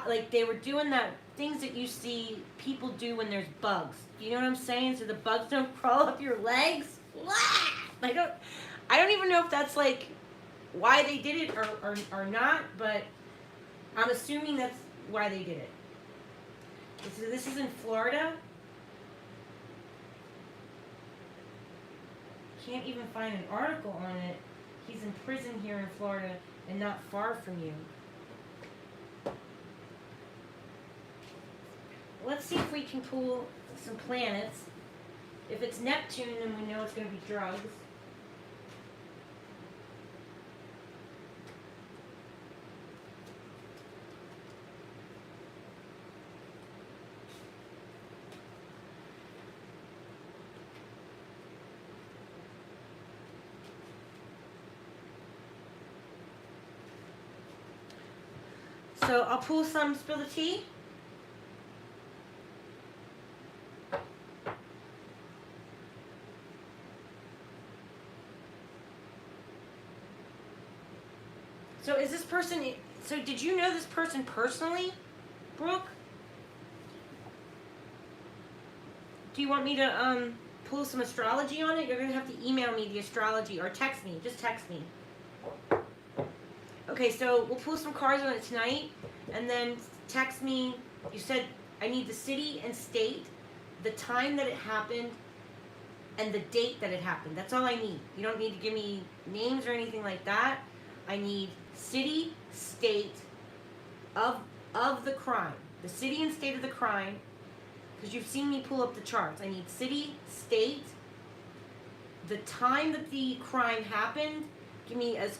like they were doing that things that you see people do when there's bugs. You know what I'm saying? So the bugs don't crawl up your legs. I don't even know if that's like why they did it or not, but I'm assuming that's why they did it. This is in Florida. Can't even find an article on it. He's in prison here in Florida and not far from you. Let's see if we can pull some planets. If it's Neptune, then we know it's going to be drugs. So I'll pull some, spill the tea. So is this person, so did you know this person personally, Brooke? Do you want me to pull some astrology on it? You're going to have to email me the astrology or text me. Just text me. Okay, so we'll pull some cards on it tonight, and then text me. You said I need the city and state, the time that it happened, and the date that it happened. That's all I need. You don't need to give me names or anything like that. I need city, state of the crime. The city and state of the crime, because you've seen me pull up the charts. I need city, state, the time that the crime happened. Give me as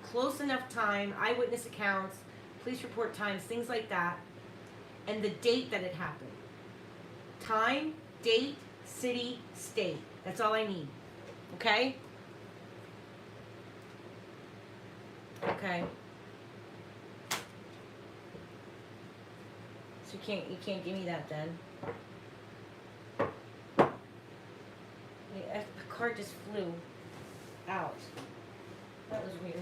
close enough time, eyewitness accounts, police report times, things like that, and the date that it happened. Time, date, city, state. That's all I need. Okay? Okay. So you can't give me that then. The card just flew out. That was weird.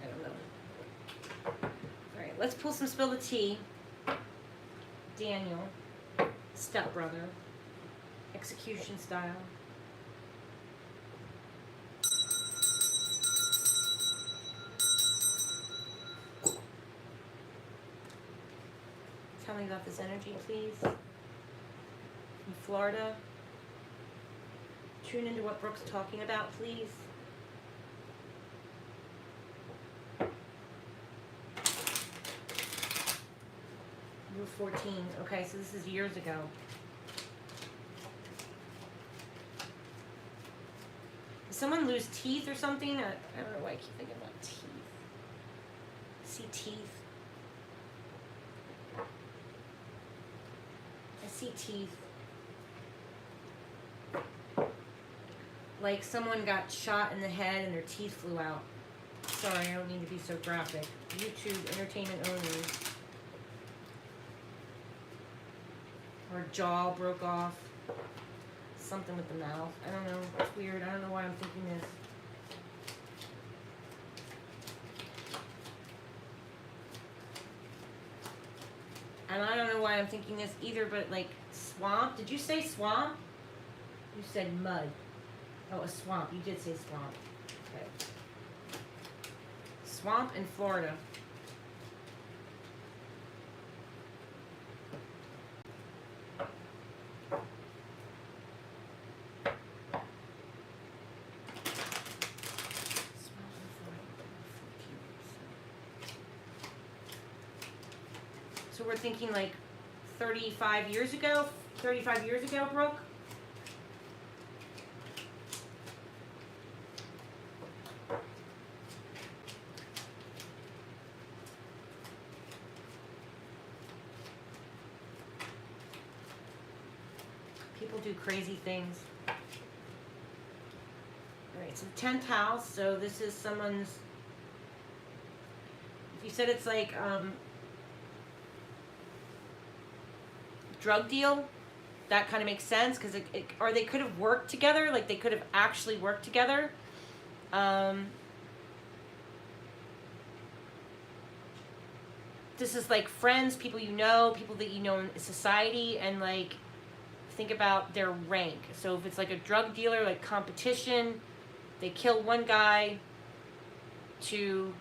I don't know. Alright, let's pull some spill the tea. Daniel, stepbrother, execution style. Tell me about this energy, please. From Florida. Tune into what Brooke's talking about, please. You were 14. Okay, so this is years ago. Did someone lose teeth or something? I don't know why I keep thinking about teeth. See teeth. I see teeth. Like someone got shot in the head and their teeth flew out. Sorry, I don't mean to be so graphic. YouTube, entertainment only. Or jaw broke off. Something with the mouth. I don't know. It's weird. I don't know why I'm thinking this. And I don't know why I'm thinking this either, but like swamp. Did you say swamp? You said mud. Oh, a swamp. You did say swamp. Okay. Swamp in Florida. So we're thinking like 35 years ago? 35 years ago, Brooke? People do crazy things. Alright, so 10th house, so this is someone's, if you said it's like, drug deal, that kind of makes sense, because or they could have worked together, like they could have actually worked together. this is like friends, people you know, people that you know in society, and like think about their rank. So if it's like a drug dealer, like competition, they kill one guy to,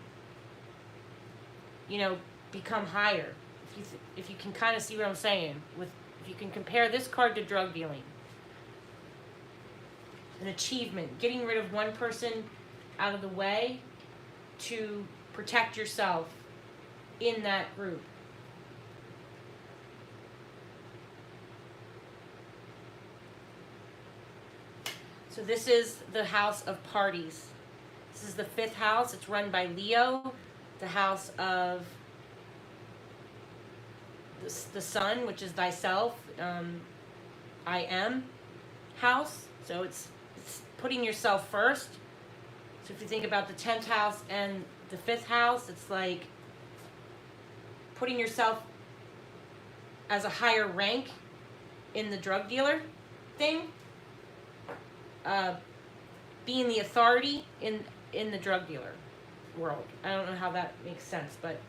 you know, become higher. If you can kind of see what I'm saying, if you can compare this card to drug dealing, an achievement, getting rid of one person out of the way to protect yourself in that group. So this is the house of parties. This is the 5th house. It's run by Leo, the house of the sun, which is thyself, I am house. So it's putting yourself first. So if you think about the 10th house and the 5th house, it's like putting yourself as a higher rank in the drug dealer thing. Being the authority in the drug dealer world. I don't know how that makes sense, but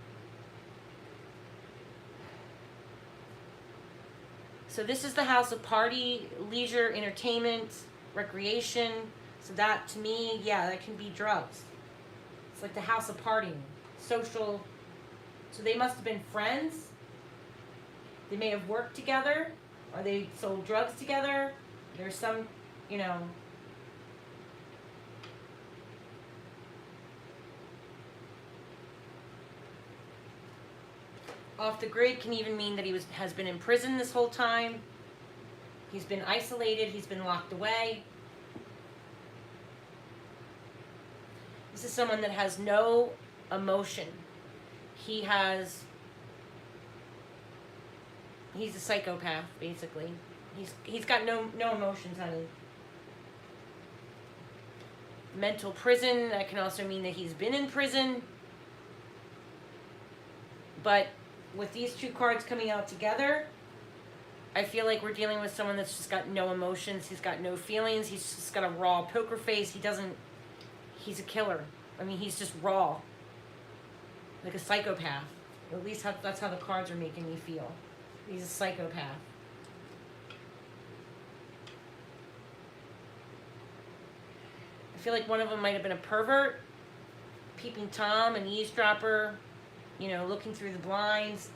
so this is the house of party, leisure, entertainment, recreation. So that, to me, yeah, that can be drugs. It's like the house of partying, social. So they must have been friends. They may have worked together, or they sold drugs together. There's some, you know, off the grid can even mean that he has been in prison this whole time. He's been isolated. He's been locked away. This is someone that has no emotion. He's a psychopath, basically. He's got no emotions, honey. Mental prison, that can also mean that he's been in prison. But with these two cards coming out together, I feel like we're dealing with someone that's just got no emotions. He's got no feelings. He's just got a raw poker face. He's a killer. I mean, he's just raw. Like a psychopath. At least that's how the cards are making me feel. He's a psychopath. I feel like one of them might have been a pervert, peeping Tom, an eavesdropper, you know, looking through the blinds,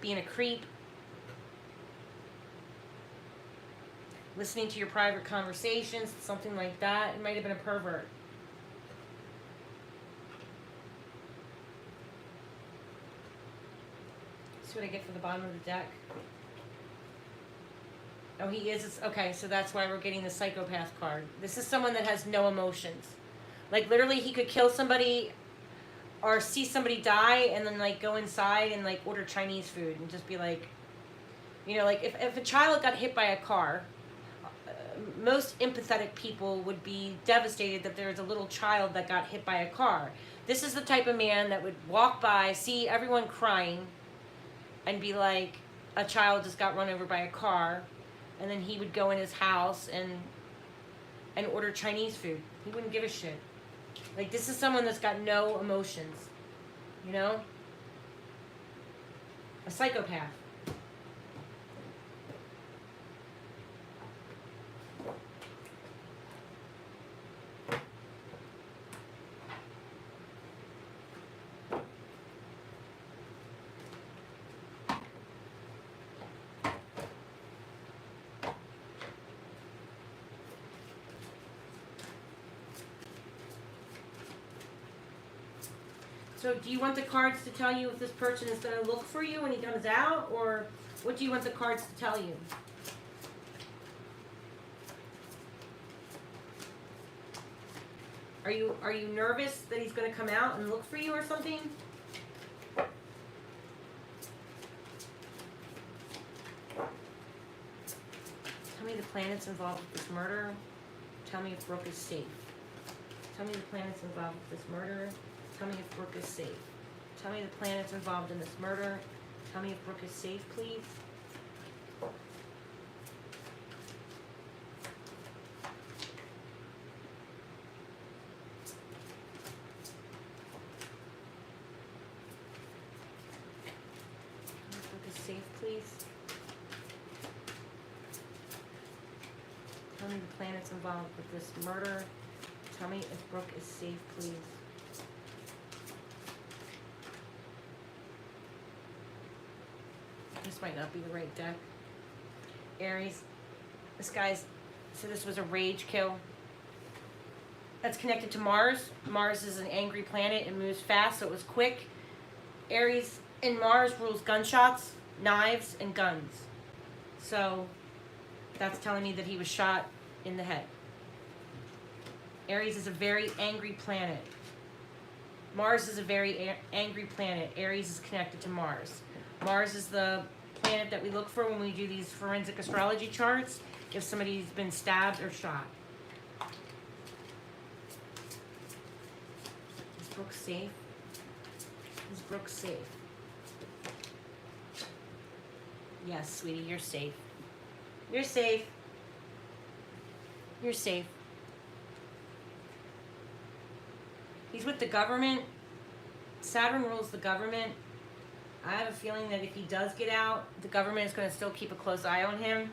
being a creep, listening to your private conversations, something like that. It might have been a pervert. See what I get for the bottom of the deck. Oh, he is. Okay, so that's why we're getting the psychopath card. This is someone that has no emotions. Like, literally, he could kill somebody or see somebody die and then, like, go inside and, like, order Chinese food and just be like, you know, like, if a child got hit by a car, most empathetic people would be devastated that there's a little child that got hit by a car. This is the type of man that would walk by, see everyone crying, and be like, a child just got run over by a car, and then he would go in his house and order Chinese food. He wouldn't give a shit. Like, this is someone that's got no emotions, you know? A psychopath. So do you want the cards to tell you if this person is going to look for you when he comes out, or what do you want the cards to tell you? Are you nervous that he's going to come out and look for you or something? Tell me the planets involved with this murder. Tell me if Brooke is safe. Tell me the planets involved with this murder. Tell me if Brooke is safe. Tell me the planets involved in this murder. Tell me if Brooke is safe, please. me the planets involved with this murder. Tell me if Brooke is safe, please. This might not be the right deck. Aries, this guy's, so this was a rage kill. That's connected to Mars. Mars is an angry planet. It moves fast, so it was quick. Aries in Mars rules gunshots, knives, and guns. So that's telling me that he was shot in the head. Aries is a very angry planet. Mars is a very angry planet. Aries is connected to Mars. Mars is the planet that we look for when we do these forensic astrology charts, if somebody's been stabbed or shot. Is Brooke safe? Is Brooke safe? Yes, sweetie, you're safe. You're safe. You're safe. He's with the government. Saturn rules the government. I have a feeling that if he does get out, the government is going to still keep a close eye on him.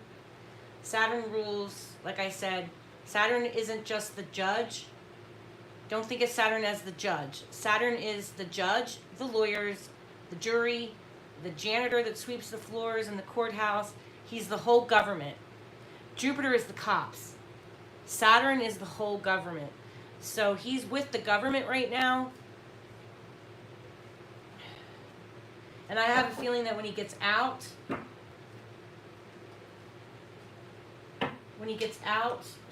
Saturn rules, like I said, Saturn isn't just the judge. Don't think of Saturn as the judge. Saturn is the judge, the lawyers, the jury, the janitor that sweeps the floors in the courthouse. He's the whole government. Jupiter is the cops. Saturn is the whole government. So he's with the government right now. And I have a feeling that when he gets out,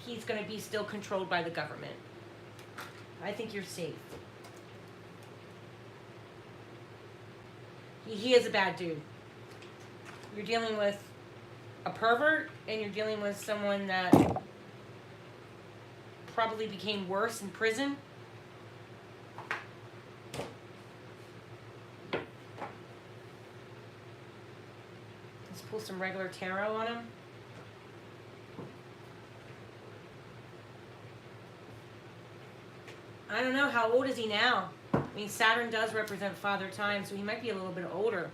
he's going to be still controlled by the government. I think you're safe. He is a bad dude. You're dealing with a pervert, and you're dealing with someone that probably became worse in prison. Let's pull some regular tarot on him. I don't know, how old is he now? I mean, Saturn does represent father time, so he might be a little bit older.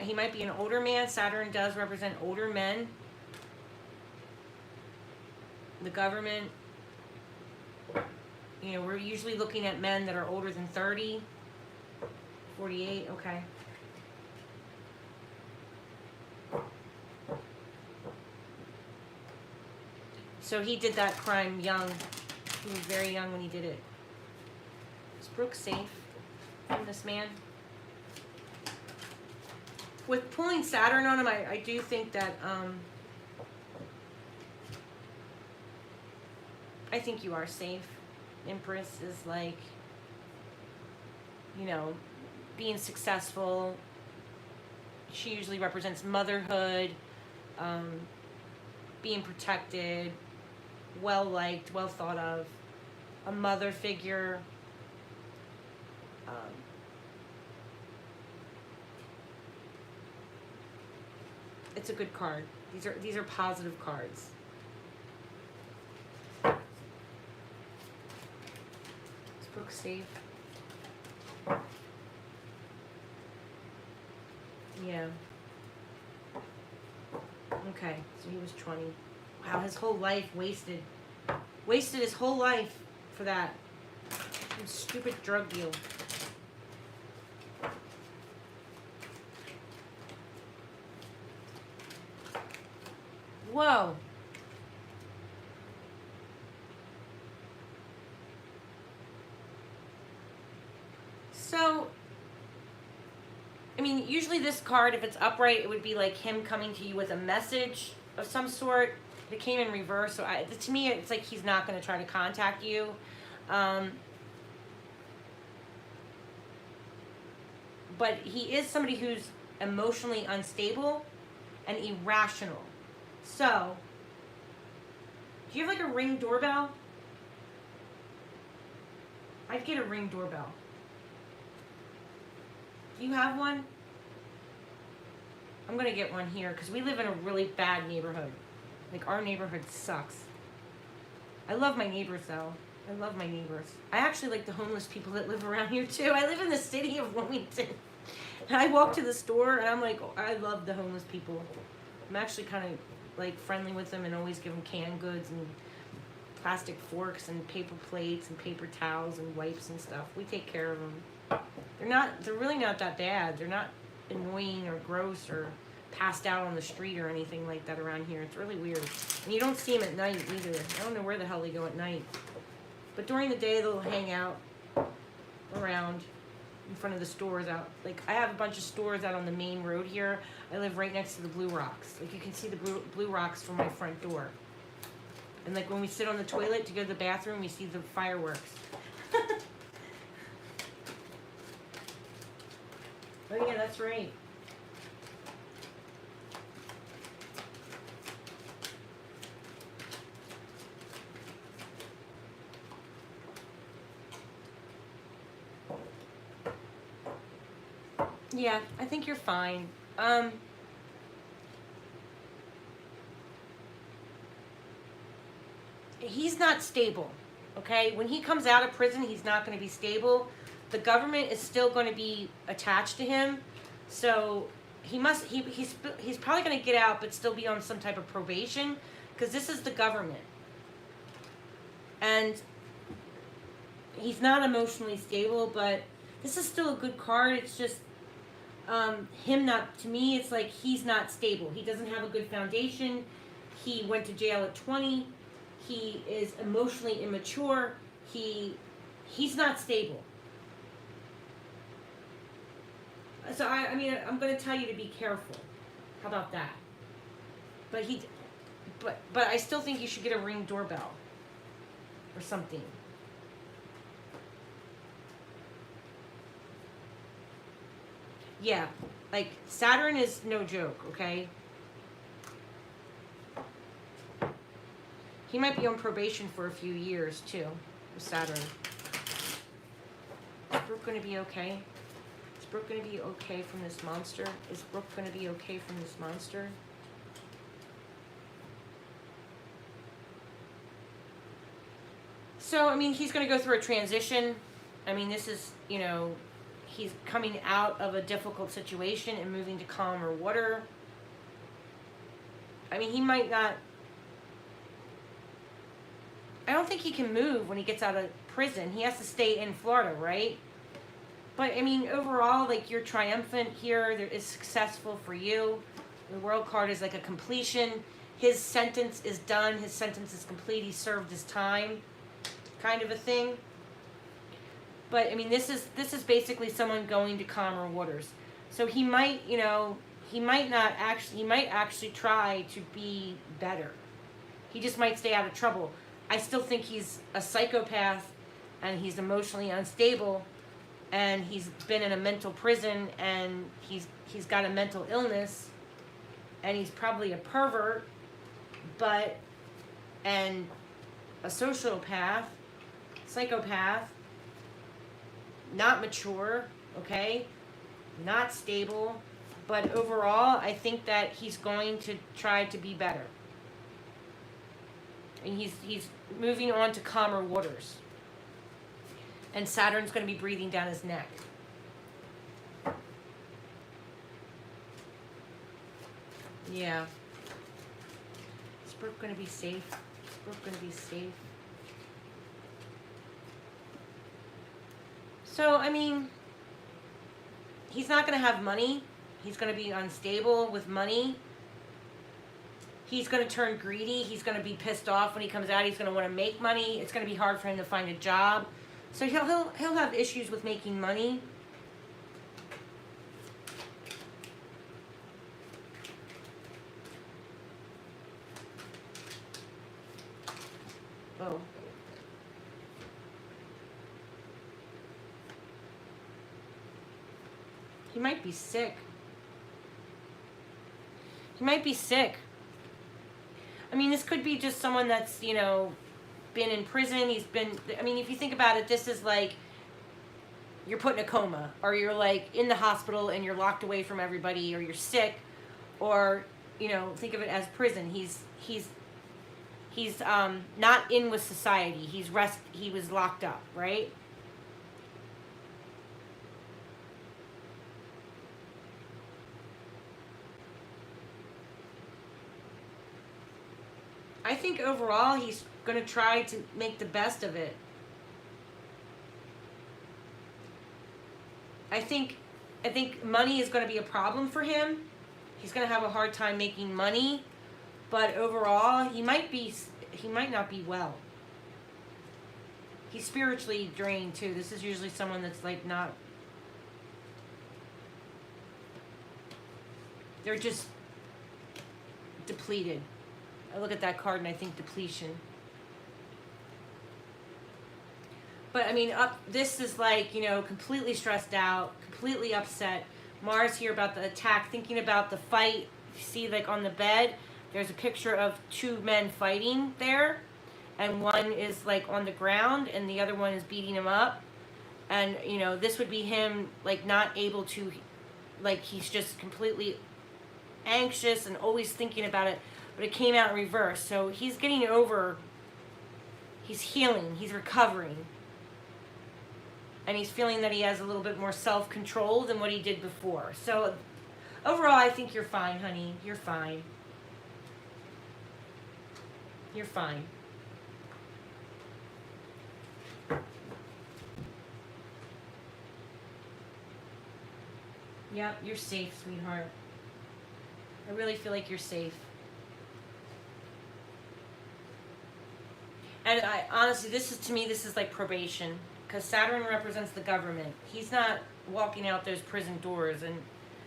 He might be an older man. Saturn does represent older men. The government, you know, we're usually looking at men that are older than 30, 48, okay. So he did that crime young. He was very young when he did it. Is Brooke safe from this man? With pulling Saturn on him, I do think that, I think you are safe. Empress is like, you know, being successful. She usually represents motherhood, being protected, well-liked, well thought of, a mother figure. It's a good card. These are positive cards. Is Brooke safe? Yeah. Okay, so he was 20. Wow, his whole life wasted. Wasted his whole life for that stupid drug deal. Whoa. So, I mean, usually this card, if it's upright, it would be like him coming to you with a message of some sort. It came in reverse, so to me, it's like he's not going to try to contact you. But he is somebody who's emotionally unstable and irrational. So, do you have like a Ring doorbell? I'd get a Ring doorbell. Do you have one? I'm going to get one here because we live in a really bad neighborhood. Like, our neighborhood sucks. I love my neighbors, though. I love my neighbors. I actually like the homeless people that live around here, too. I live in the city of Wilmington. And I walk to the store, and I'm like, oh, I love the homeless people. I'm actually kind of like friendly with them and always give them canned goods and plastic forks and paper plates and paper towels and wipes and stuff. We take care of them. They're really not that bad. They're not annoying or gross or passed out on the street or anything like that around here. It's really weird. And you don't see them at night either. I don't know where the hell they go at night. But during the day, they'll hang out around in front of the stores out. Like, I have a bunch of stores out on the main road here. I live right next to the Blue Rocks. Like, you can see the Blue Rocks from my front door. And, like, when we sit on the toilet to go to the bathroom, we see the fireworks. Oh, yeah, that's right. Yeah, I think you're fine. He's not stable, okay? When he comes out of prison, he's not going to be stable. The government is still going to be attached to him, so he's probably going to get out, but still be on some type of probation, because this is the government, and he's not emotionally stable. But this is still a good card. It's just him not. To me, it's like he's not stable. He doesn't have a good foundation. He went to jail at 20. He is emotionally immature. He's not stable. So I mean, I'm going to tell you to be careful. How about that? But I still think you should get a Ring doorbell or something. Yeah, like Saturn is no joke, okay? He might be on probation for a few years too, with Saturn. Is Brooke going to be okay? Is Brooke going to be okay from this monster? Is Brooke going to be okay from this monster? So, I mean, he's going to go through a transition. I mean, this is, you know, he's coming out of a difficult situation and moving to calmer water. I mean, he might not... I don't think he can move when he gets out of prison. He has to stay in Florida, right? But, I mean, overall, like, you're triumphant here. There is successful for you. The World card is like a completion. His sentence is done. His sentence is complete. He served his time, kind of a thing. But, I mean, this is basically someone going to calmer waters. So he might, you know, he might actually try to be better. He just might stay out of trouble. I still think he's a psychopath, and he's emotionally unstable, and he's been in a mental prison, and he's got a mental illness, and he's probably a pervert, and a sociopath, psychopath, not mature, okay, not stable, but overall, I think that he's going to try to be better. And he's moving on to calmer waters. And Saturn's going to be breathing down his neck. Yeah. Is Brooke going to be safe? Is Brooke going to be safe? So, I mean, he's not going to have money. He's going to be unstable with money. He's going to turn greedy. He's going to be pissed off when he comes out. He's going to want to make money. It's going to be hard for him to find a job. So he'll have issues with making money. Oh. He might be sick. He might be sick. I mean, this could be just someone that's, you know, been in prison. I mean, if you think about it, this is like you're put in a coma, or you're like in the hospital and you're locked away from everybody, or you're sick, or, you know, think of it as prison. He's not in with society. He was locked up, right? I think overall he's going to try to make the best of it. I think money is going to be a problem for him. He's going to have a hard time making money, but overall he might not be well. He's spiritually drained too. This is usually someone that's like not, they're just depleted. I look at that card and I think depletion. But I mean, this is like, completely stressed out, completely upset. Mars here about the attack, thinking about the fight. You see, like on the bed, there's a picture of two men fighting there. And one is like on the ground and the other one is beating him up. And, this would be him like not able to, like he's just completely anxious and always thinking about it. But it came out in reverse. So he's getting over, he's healing, he's recovering. And he's feeling that he has a little bit more self-control than what he did before. So overall, I think you're fine, honey. You're fine. You're fine. Yep, you're safe, sweetheart. I really feel like you're safe. And honestly, this is like probation. Because Saturn represents the government. He's not walking out those prison doors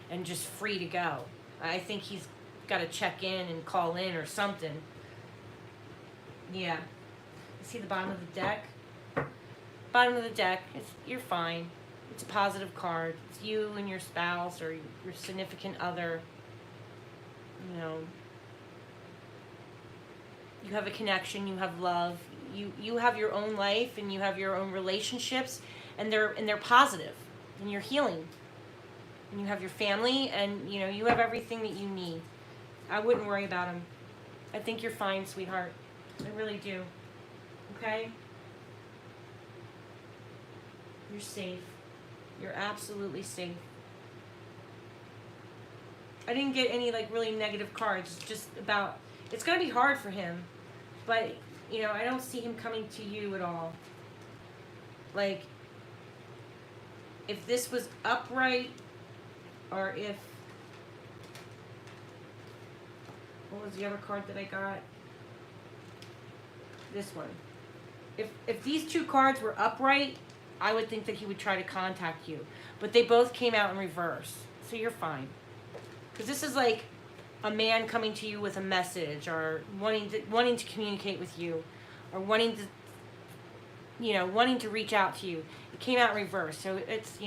and just free to go. I think he's got to check in and call in or something. Yeah. You see the bottom of the deck? Bottom of the deck, you're fine. It's a positive card. It's you and your spouse or your significant other. You have a connection, you have love. You have your own life and you have your own relationships, and they're positive, and you're healing, and you have your family, and you have everything that you need. I wouldn't worry about them. I think you're fine, sweetheart. I really do. Okay? You're safe. You're absolutely safe. I didn't get any like really negative cards. It's just about, it's gonna be hard for him, but I don't see him coming to you at all. Like, if this was upright, or if, what was the other card that I got? This one. If these two cards were upright, I would think that he would try to contact you. But they both came out in reverse, so you're fine. Because this is like a man coming to you with a message, or wanting to communicate with you, or wanting to reach out to you. It came out in reverse, so it's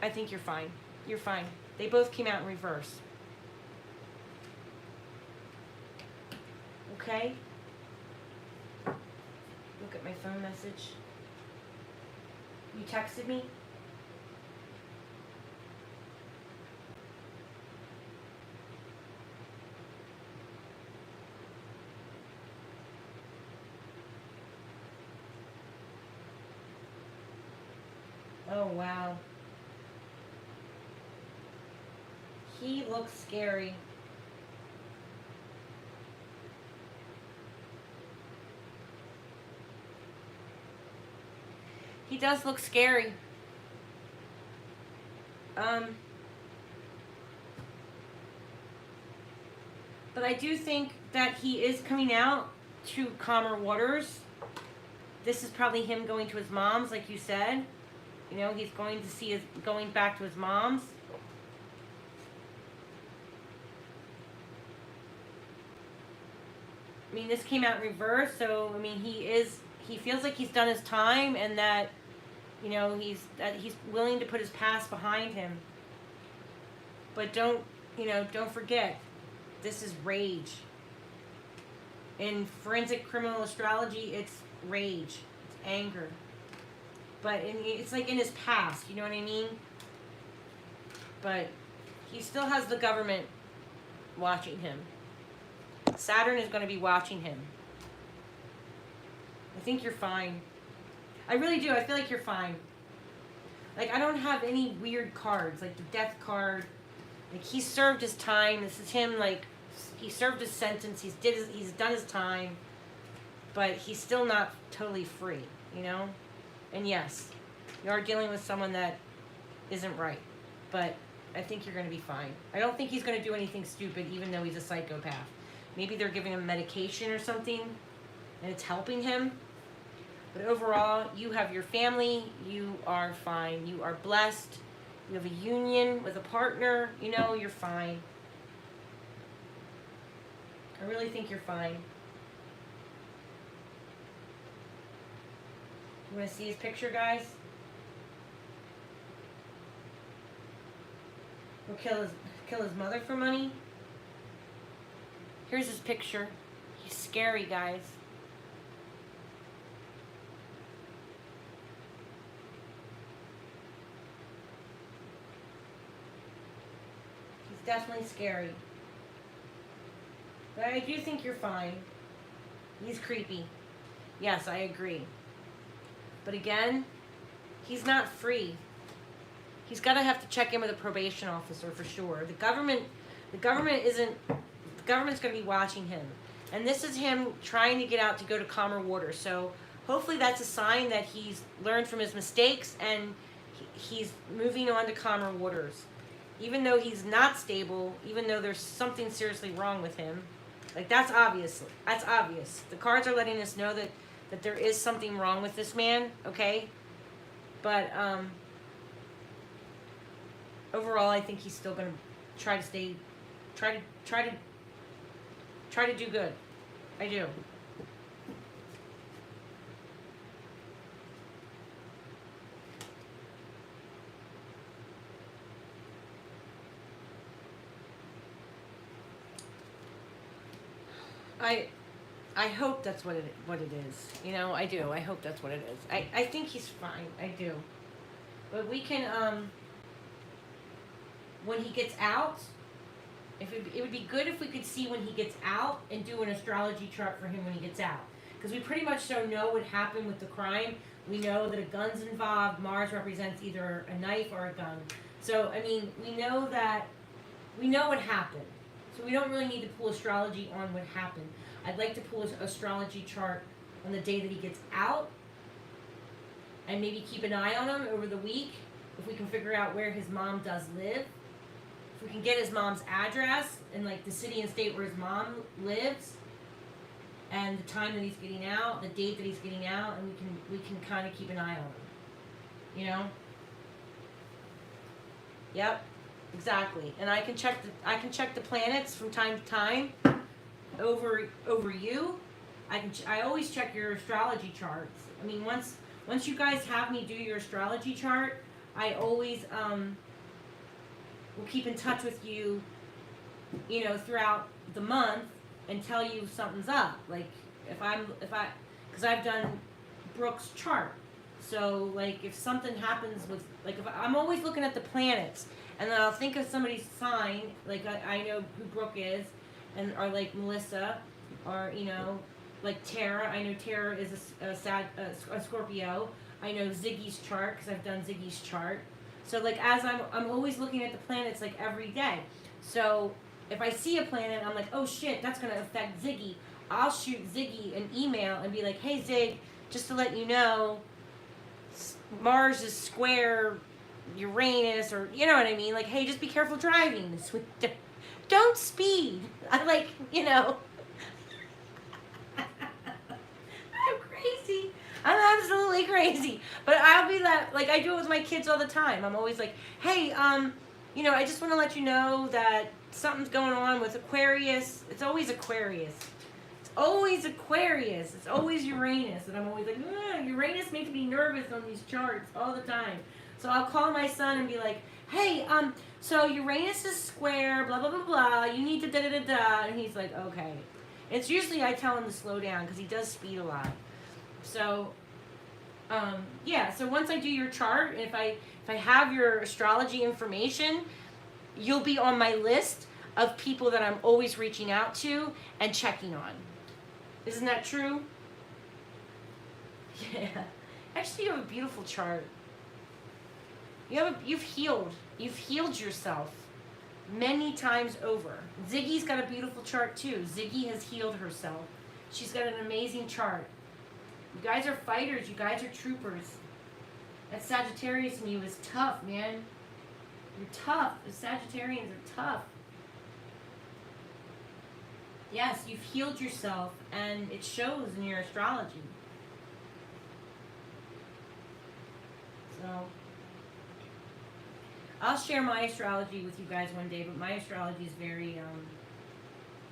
I think you're fine. You're fine. They both came out in reverse. Okay? Look at my phone message. You texted me? Oh, wow. He looks scary. He does look scary. But I do think that he is coming out to calmer waters. This is probably him going to his mom's, like you said. He's going back to his mom's. I mean, this came out in reverse, so I mean, he feels like he's done his time, and that he's willing to put his past behind him. But don't forget, this is rage. In forensic criminal astrology, it's rage, it's anger. But it's like in his past, you know what I mean? But he still has the government watching him. Saturn is going to be watching him. I think you're fine. I really do. I feel like you're fine. Like, I don't have any weird cards, like the death card. Like, he served his time. This is him, like, he served his sentence. He's done his time, but he's still not totally free, you know? And yes, you are dealing with someone that isn't right, but I think you're going to be fine. I don't think he's going to do anything stupid, even though he's a psychopath. Maybe they're giving him medication or something, and it's helping him. But overall, you have your family. You are fine. You are blessed. You have a union with a partner. You know, you're fine. I really think you're fine. You want to see his picture, guys? He'll kill his mother for money. Here's his picture. He's scary, guys. He's definitely scary. But I do think you're fine. He's creepy. Yes, I agree. But again, he's not free. He's got to have to check in with a probation officer for sure. The government's going to be watching him. And this is him trying to get out to go to calmer waters. So hopefully that's a sign that he's learned from his mistakes and he's moving on to calmer waters. Even though he's not stable, even though there's something seriously wrong with him. Like, that's obvious. That's obvious. The cards are letting us know that there is something wrong with this man, okay? But, overall, I think he's still going to try to do good. I do. I hope that's what it is. You know, I do. I hope that's what it is. I think he's fine. I do. But we can, when he gets out, it would be good if we could see when he gets out and do an astrology chart for him when he gets out. Because we pretty much know what happened with the crime. We know that a gun's involved. Mars represents either a knife or a gun. So, I mean, we know what happened. So we don't really need to pull astrology on what happened. I'd like to pull an astrology chart on the day that he gets out. And maybe keep an eye on him over the week. If we can figure out where his mom does live. If we can get his mom's address and like the city and state where his mom lives, and the time that he's getting out, the date that he's getting out, and we can kind of keep an eye on him. You know? Yep, exactly. And I can check the planets from time to time over you. I always check your astrology charts. I mean, once you guys have me do your astrology chart, I always will keep in touch with you, you know, throughout the month and tell you something's up. Like because I've done Brooke's chart. So like if something happens with, like if I'm always looking at the planets and then I'll think of somebody's sign, like I know who Brooke is, or like Melissa, or you know, like Tara. I know Tara is a Scorpio. I know Ziggy's chart because I've done Ziggy's chart. So like as I'm always looking at the planets like every day. So if I see a planet, I'm like, oh shit, that's gonna affect Ziggy. I'll shoot Ziggy an email and be like, hey Zig, just to let you know, Mars is square Uranus, or you know what I mean. Like, hey, just be careful driving this week. Don't speed. I like, you know. I'm crazy. I'm absolutely crazy. But I'll be like I do it with my kids all the time. I'm always like, hey, you know, I just want to let you know that something's going on with Aquarius. It's always Aquarius. It's always Aquarius. It's always Uranus. And I'm always like, Uranus makes me nervous on these charts all the time. So I'll call my son and be like, hey, so Uranus is square, blah, blah, blah, blah. You need to da-da-da-da. And he's like, okay. It's usually I tell him to slow down because he does speed a lot. So, yeah. So once I do your chart, if I have your astrology information, you'll be on my list of people that I'm always reaching out to and checking on. Isn't that true? Yeah. Actually, you have a beautiful chart. You've healed yourself. many times over. Ziggy's got a beautiful chart too. Ziggy has healed herself. She's got an amazing chart. You guys are fighters. You guys are troopers. That Sagittarius in you is tough, man. You're tough. The Sagittarians are tough. Yes, you've healed yourself, and it shows in your astrology. So, I'll share my astrology with you guys one day, but my astrology is very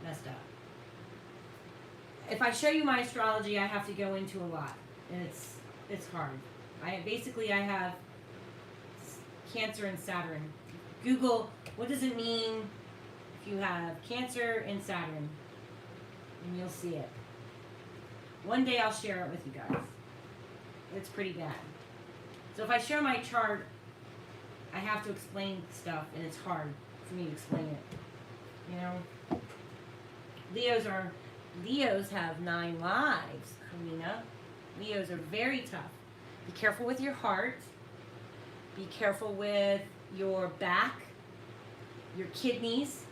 messed up. If I show you my astrology, I have to go into a lot, and it's hard. I have Cancer and Saturn. Google, what does it mean if you have Cancer and Saturn? And you'll see it. One day I'll share it with you guys. It's pretty bad. So if I show my chart, I have to explain stuff, and it's hard for me to explain it. You know? Leos have 9 lives, Karina. Leos are very tough. Be careful with your heart. Be careful with your back, your kidneys.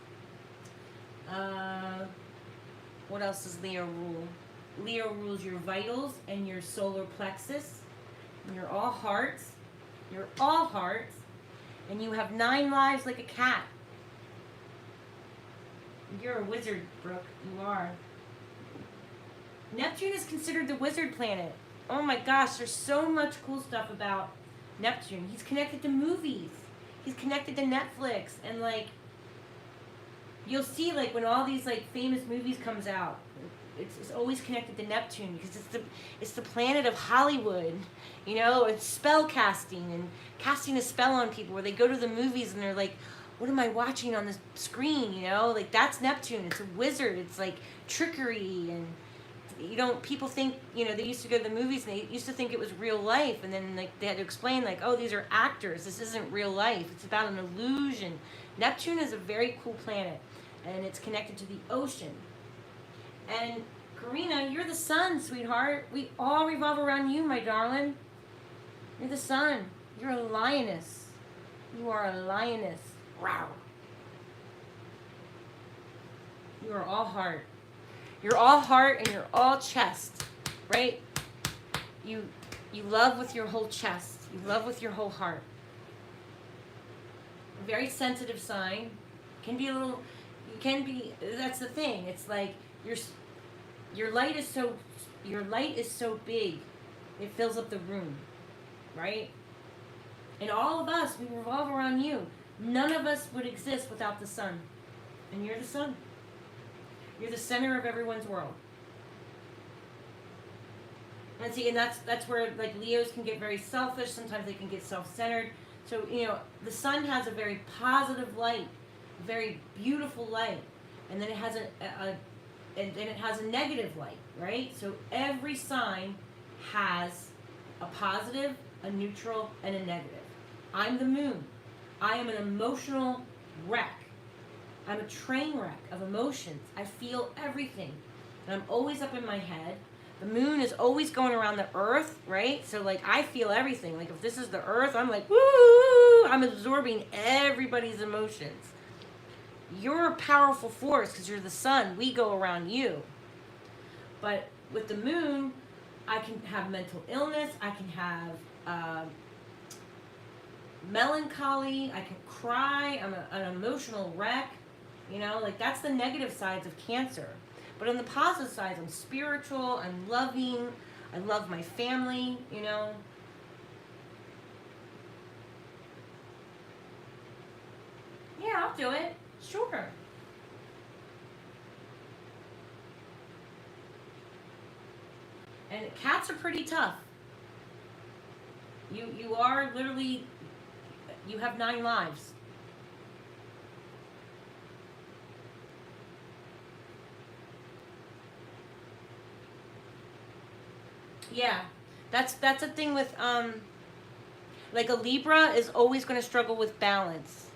What else does Leo rule? Leo rules your vitals and your solar plexus. And you're all hearts. You're all hearts. And you have 9 lives like a cat. You're a wizard, Brooke. You are. Neptune is considered the wizard planet. Oh my gosh, there's so much cool stuff about Neptune. He's connected to movies. He's connected to Netflix. And like, you'll see like when all these like famous movies comes out, it's always connected to Neptune because it's the planet of Hollywood, you know, it's spell casting and casting a spell on people where they go to the movies and they're like, what am I watching on this screen, you know? Like that's Neptune. It's a wizard. It's like trickery and people think, they used to go to the movies and they used to think it was real life, and then like they had to explain like, oh, these are actors. This isn't real life. It's about an illusion. Neptune is a very cool planet, and it's connected to the ocean. And Karina, you're the sun, sweetheart. We all revolve around you, my darling. You're the sun. You're a lioness. You are a lioness. Wow. You are all heart. You're all heart and you're all chest, right? You love with your whole chest. You love with your whole heart. A very sensitive sign. That's the thing. It's like your light is so big, it fills up the room, right? And all of us, we revolve around you. None of us would exist without the sun. And you're the sun. You're the center of everyone's world. And see, and that's where like Leos can get very selfish. Sometimes they can get self-centered. So, the sun has a very positive light, a very beautiful light. And then it has a negative light, right? So every sign has a positive, a neutral, and a negative. I'm the moon. I am an emotional wreck. I'm a train wreck of emotions. I feel everything. And I'm always up in my head. The moon is always going around the earth, right? So, like, I feel everything. Like, if this is the earth, I'm like, woo! I'm absorbing everybody's emotions. You're a powerful force because you're the sun. We go around you. But with the moon, I can have mental illness. I can have melancholy. I can cry. I'm an emotional wreck. Like that's the negative sides of Cancer. But on the positive sides, I'm spiritual, I'm loving, I love my family, Yeah, I'll do it. Sure. And cats are pretty tough. You are literally, you have 9 lives. Yeah, that's a thing with like a Libra is always going to struggle with balance.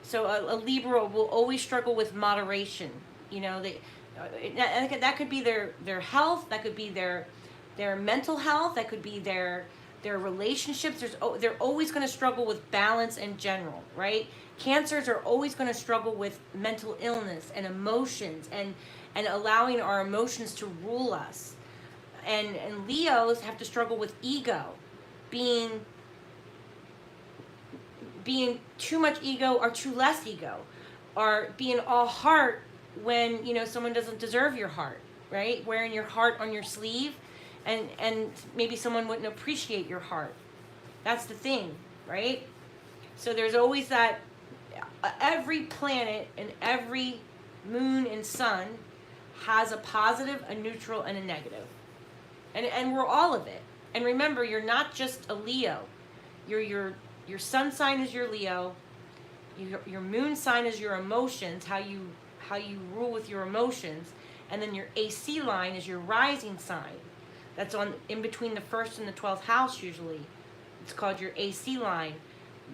So a Libra will always struggle with moderation. That could be their health, that could be their mental health, that could be their relationships. They're always going to struggle with balance in general, right? Cancers are always going to struggle with mental illness and emotions and allowing our emotions to rule us. And Leos have to struggle with ego, being too much ego or too less ego, or being all heart when, you know, someone doesn't deserve your heart, right? Wearing your heart on your sleeve, and maybe someone wouldn't appreciate your heart. That's the thing, right? So there's always that. Every planet and every moon and sun has a positive, a neutral, and a negative. And we're all of it. And remember, you're not just a Leo. Your sun sign is your Leo. Your moon sign is your emotions, how you rule with your emotions, and then your AC line is your rising sign. That's on in between the 1st and the 12th house usually. It's called your AC line.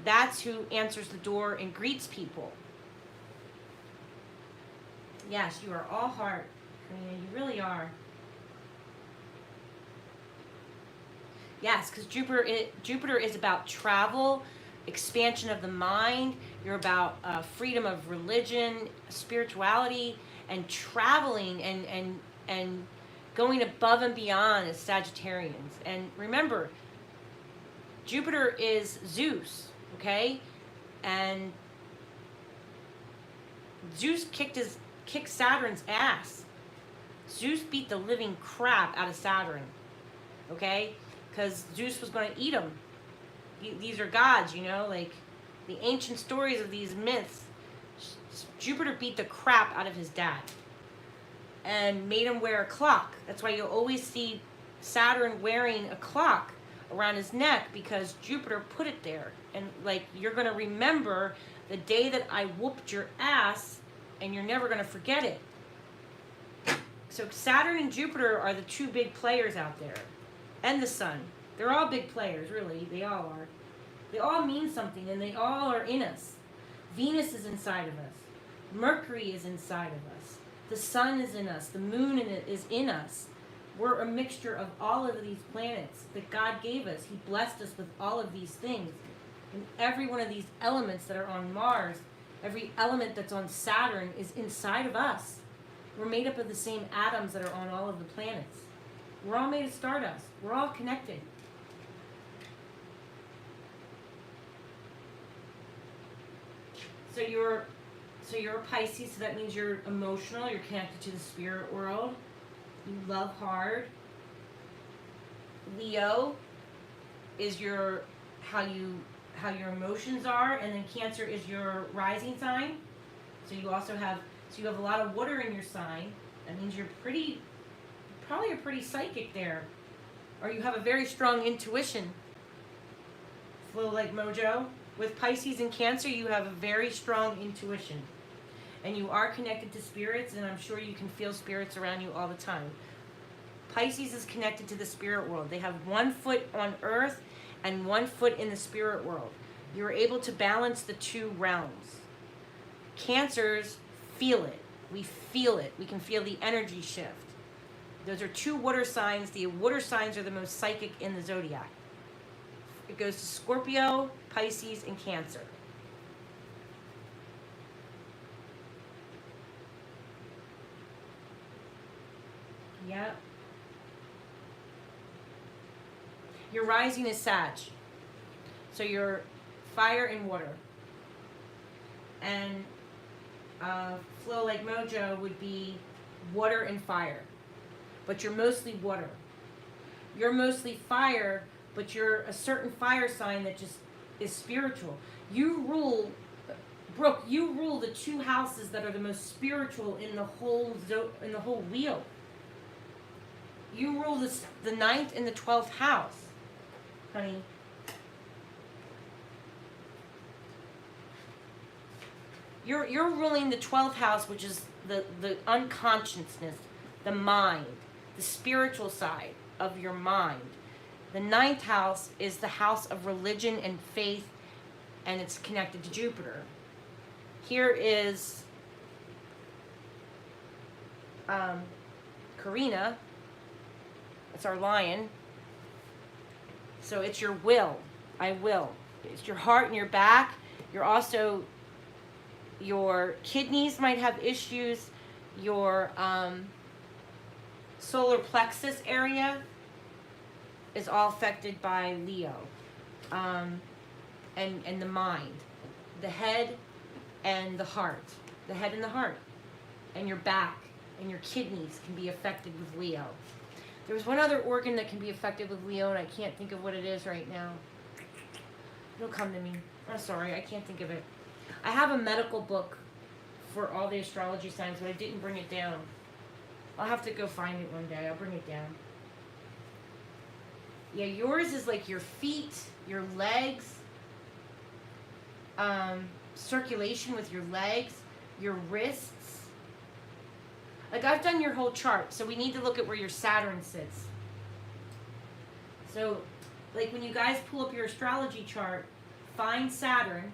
That's who answers the door and greets people. Yes, you are all heart. I mean, you really are. Yes, because Jupiter is about travel, expansion of the mind. You're about freedom of religion, spirituality, and traveling and going above and beyond as Sagittarians. And remember, Jupiter is Zeus, okay? And Zeus kicked Saturn's ass. Zeus beat the living crap out of Saturn, okay? Because Zeus was going to eat him. These are gods, you know, like the ancient stories of these myths. Jupiter beat the crap out of his dad and made him wear a clock. That's why you always see Saturn wearing a clock around his neck, because Jupiter put it there. And like, you're going to remember the day that I whooped your ass, and you're never going to forget it. So Saturn and Jupiter are the two big players out there. And the sun. They're all big players, really. They all are. They all mean something, and they all are in us. Venus is inside of us. Mercury is inside of us. The sun is in us. The moon is in us. We're a mixture of all of these planets that God gave us. He blessed us with all of these things. And every one of these elements that are on Mars, every element that's on Saturn is inside of us. We're made up of the same atoms that are on all of the planets. We're all made of stardust. We're all connected. So you're a Pisces, so that means you're emotional, you're connected to the spirit world. You love hard. Leo is how your emotions are, and then Cancer is your rising sign. So you have a lot of water in your sign. That means you're probably pretty psychic there. Or you have a very strong intuition. Flow like Mojo. With Pisces and Cancer, you have a very strong intuition. And you are connected to spirits, and I'm sure you can feel spirits around you all the time. Pisces is connected to the spirit world. They have 1 foot on earth and 1 foot in the spirit world. You're able to balance the two realms. Cancers feel it. We feel it. We can feel the energy shift. Those are two water signs. The water signs are the most psychic in the zodiac. It goes to Scorpio, Pisces, and Cancer. Yep. Your rising is Sag. So you're fire and water. And Flow like Mojo would be water and fire. But you're mostly water. You're mostly fire, but you're a certain fire sign that just is spiritual. You rule, Brooke, you rule the two houses that are the most spiritual in the whole wheel. You rule the 9th and the 12th house, honey. You're ruling the 12th house, which is the unconsciousness, the mind, the spiritual side of your mind. The 9th house is the house of religion and faith, and it's connected to Jupiter. Here is Karina. It's our lion. So it's your will. I will. It's your heart and your back. You're also Your kidneys might have issues. Your solar plexus area is all affected by Leo. And the mind, the head and the heart, the head and the heart, and your back and your kidneys can be affected with Leo. There's one other organ that can be affected with Leo, and I can't think of what it is right now. It'll come to me. I'm sorry, I can't think of it. I have a medical book for all the astrology signs, but I didn't bring it down. I'll have to go find it one day. I'll bring it down. Yeah, yours is like your feet, your legs, circulation with your legs, your wrists. Like, I've done your whole chart, so we need to look at where your Saturn sits. So, like, when you guys pull up your astrology chart, find Saturn,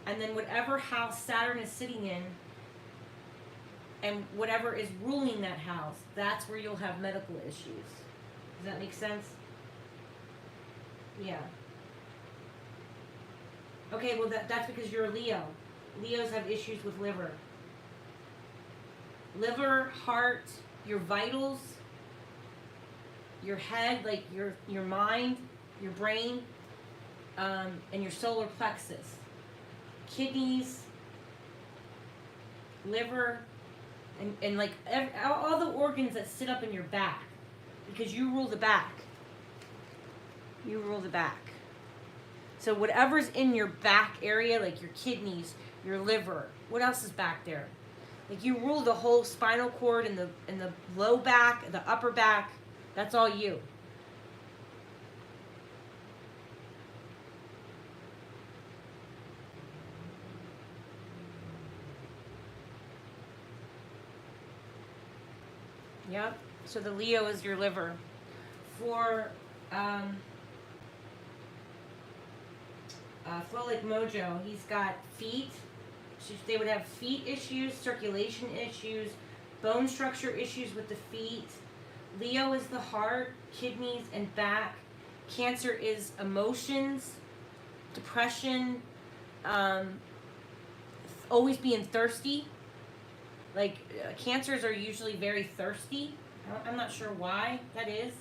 and then whatever house Saturn is sitting in, and whatever is ruling that house, that's where you'll have medical issues. Does that make sense? Yeah. Okay, well that's because you're a Leo. Leos have issues with liver. Liver, heart, your vitals, your head, like your mind, your brain, and your solar plexus. Kidneys, liver, and like all the organs that sit up in your back. Because you rule the back. You rule the back. So whatever's in your back area, like your kidneys, your liver, what else is back there? Like, you rule the whole spinal cord and the low back, the upper back. That's all you. Yep. So the Leo is your liver. For Flow Like Mojo, he's got feet. They would have feet issues, circulation issues, bone structure issues with the feet. Leo is the heart, kidneys, and back. Cancer is emotions, depression, always being thirsty. Like, cancers are usually very thirsty. I'm not sure why that is.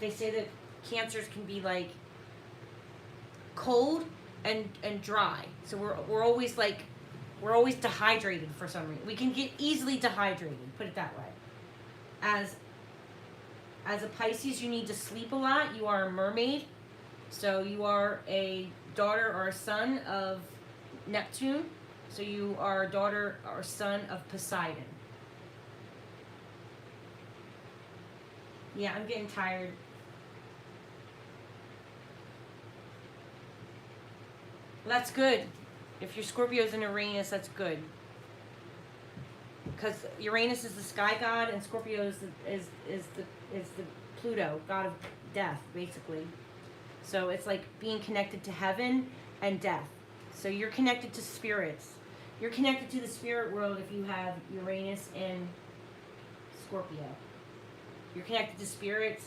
They say that cancers can be like cold and dry. So we're always like, we're always dehydrated for some reason. We can get easily dehydrated, put it that way. As a Pisces, you need to sleep a lot. You are a mermaid. So you are a daughter or a son of Neptune. So you are a daughter or son of Poseidon. Yeah, I'm getting tired. Well, that's good. If your Scorpio's in Uranus, that's good. Because Uranus is the sky god, and Scorpio is the Pluto, god of death, basically. So it's like being connected to heaven and death. So you're connected to spirits. You're connected to the spirit world if you have Uranus in Scorpio. You're connected to spirits.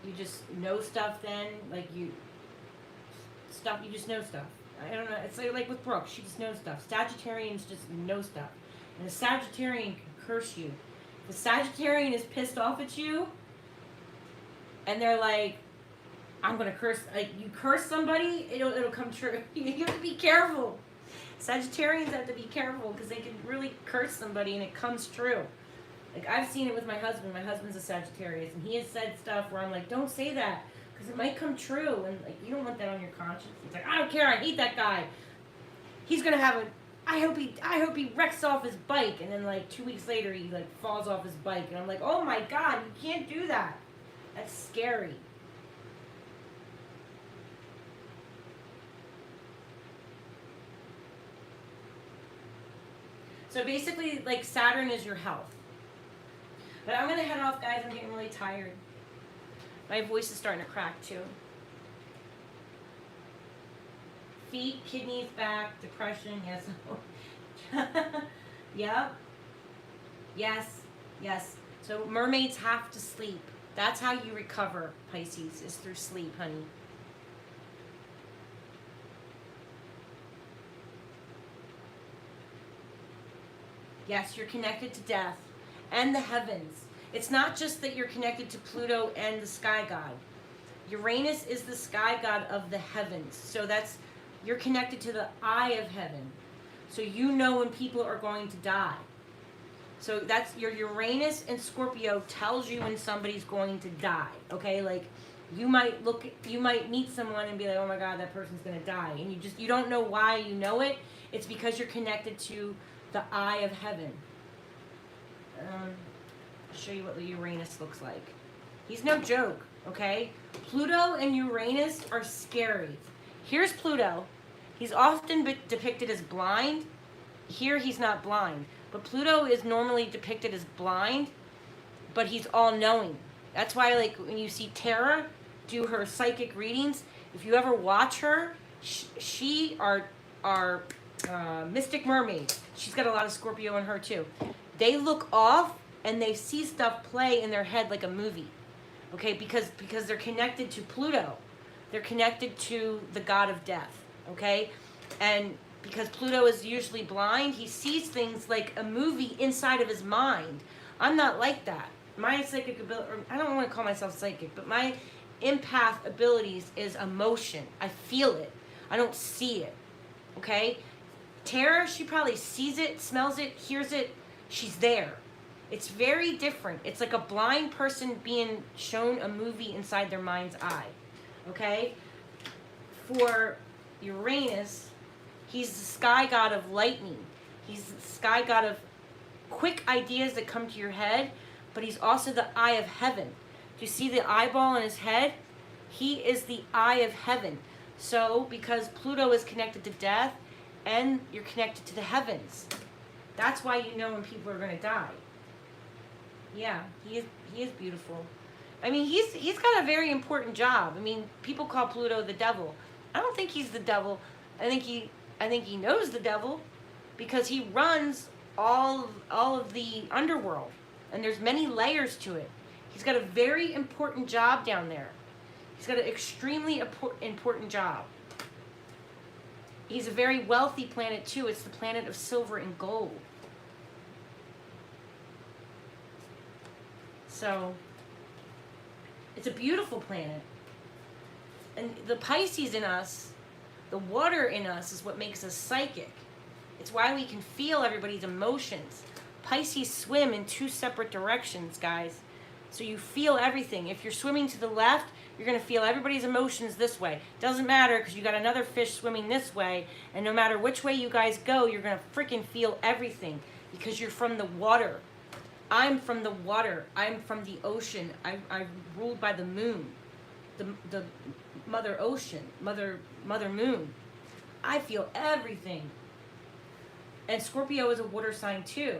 You just know stuff then. Like, you just know stuff. I don't know. It's like with Brooke. She just knows stuff. Sagittarians just know stuff. And a Sagittarian can curse you. If a Sagittarian is pissed off at you, and they're like, I'm going to curse. Like, you curse somebody, it'll come true. You have to be careful. Sagittarians have to be careful because they can really curse somebody and it comes true. Like, I've seen it with my husband. My husband's a Sagittarius, and he has said stuff where I'm like, don't say that because it might come true. And, like, you don't want that on your conscience. It's like, I don't care. I hate that guy. He's going to have I hope he wrecks off his bike. And then, like, 2 weeks later, he, like, falls off his bike. And I'm like, oh, my God, you can't do that. That's scary. So basically, like, Saturn is your health. But I'm going to head off, guys. I'm getting really tired. My voice is starting to crack, too. Feet, kidneys, back, depression, yes. Yep. Yes, yes. So mermaids have to sleep. That's how you recover, Pisces, is through sleep, honey. Yes, you're connected to death and the heavens. It's not just that you're connected to Pluto and the sky god. Uranus is the sky god of the heavens. So that's, you're connected to the eye of heaven. So you know when people are going to die. So that's your Uranus and Scorpio tells you when somebody's going to die. Okay, like you might meet someone and be like, oh my God, that person's gonna die, and you don't know why you know it. It's because you're connected to the eye of heaven. I'll show you what the Uranus looks like. He's no joke. Okay, Pluto and Uranus are scary. Here's Pluto. He's often depicted as blind. Here he's not blind. But Pluto is normally depicted as blind, but he's all-knowing. That's why, like, when you see Tara do her psychic readings, if you ever watch her, she are mystic mermaid. She's got a lot of Scorpio in her, too. They look off, and they see stuff play in their head like a movie. Okay, because they're connected to Pluto. They're connected to the god of death, okay? And because Pluto is usually blind, he sees things like a movie inside of his mind. I'm not like that. My psychic ability, I don't want to call myself psychic, but my empath abilities is emotion. I feel it. I don't see it, okay? Tara, she probably sees it, smells it, hears it. She's there. It's very different. It's like a blind person being shown a movie inside their mind's eye, okay? For Uranus, he's the sky god of lightning. He's the sky god of quick ideas that come to your head, but he's also the eye of heaven. Do you see the eyeball in his head? He is the eye of heaven. So, because Pluto is connected to death, and you're connected to the heavens, that's why you know when people are going to die. Yeah, he is beautiful. I mean, he's got a very important job. I mean, people call Pluto the devil. I don't think he's the devil. I think he knows the devil, because he runs all of the underworld, and there's many layers to it. He's got a very important job down there. He's got an extremely important job. He's a very wealthy planet too. It's the planet of silver and gold. So it's a beautiful planet. And the Pisces in us, the water in us, is what makes us psychic. It's why we can feel everybody's emotions. Pisces swim in two separate directions, guys. So you feel everything. If you're swimming to the left, you're going to feel everybody's emotions this way. Doesn't matter, because you got another fish swimming this way, and no matter which way you guys go, you're going to freaking feel everything, because you're from the water. I'm from the water. I'm from the ocean. I'm ruled by the moon, the mother ocean, mother moon. I feel everything. And Scorpio is a water sign too.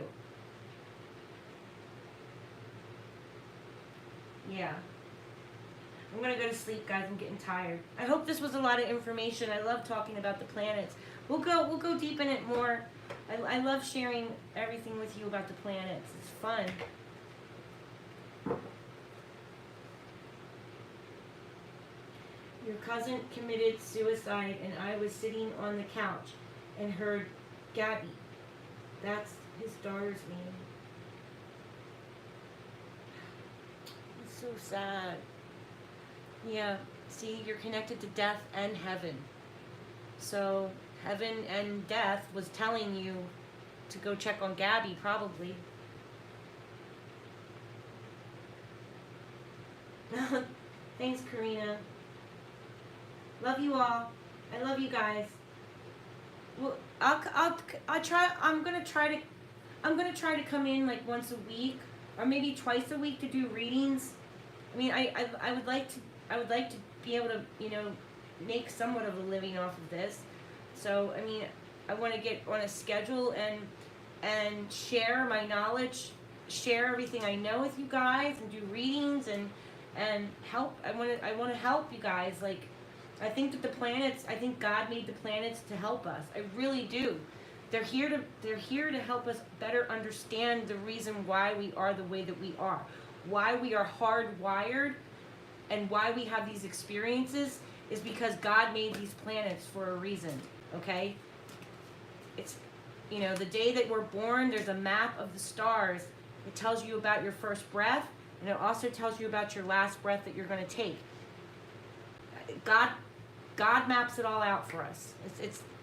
Yeah. I'm going to go to sleep, guys. I'm getting tired. I hope this was a lot of information. I love talking about the planets. We'll go deep in it more. I love sharing everything with you about the planets. It's fun. Your cousin committed suicide, and I was sitting on the couch and heard Gabby. That's his daughter's name. It's so sad. Yeah, see, you're connected to death and heaven. So heaven and death was telling you to go check on Gabby, probably. Thanks, Karina. Love you all. I love you guys. Well, I'm gonna try to come in like once a week, or maybe twice a week, to do readings. I mean, I would like to be able to, make somewhat of a living off of this. So, I mean, I want to get on a schedule and share my knowledge, share everything I know with you guys, and do readings and help. I want to help you guys. Like, I think that I think God made the planets to help us. I really do. They're here to help us better understand the reason why we are the way that we are, why we are hardwired, and why we have these experiences is because God made these planets for a reason. Okay? You know, the day that we're born, there's a map of the stars. It tells you about your first breath, and it also tells you about your last breath that you're going to take. God maps it all out for us.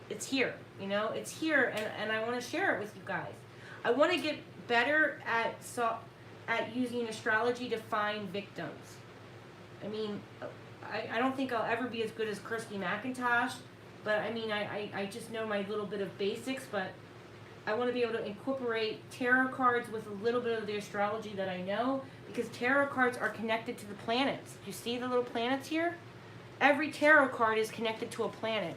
It's here, you know, it's here, and I want to share it with you guys. I want to get better at using astrology to find victims. I mean, I don't think I'll ever be as good as Kirsty McIntosh, but I mean, I just know my little bit of basics, but I want to be able to incorporate tarot cards with a little bit of the astrology that I know, because tarot cards are connected to the planets. You see the little planets here? Every tarot card is connected to a planet.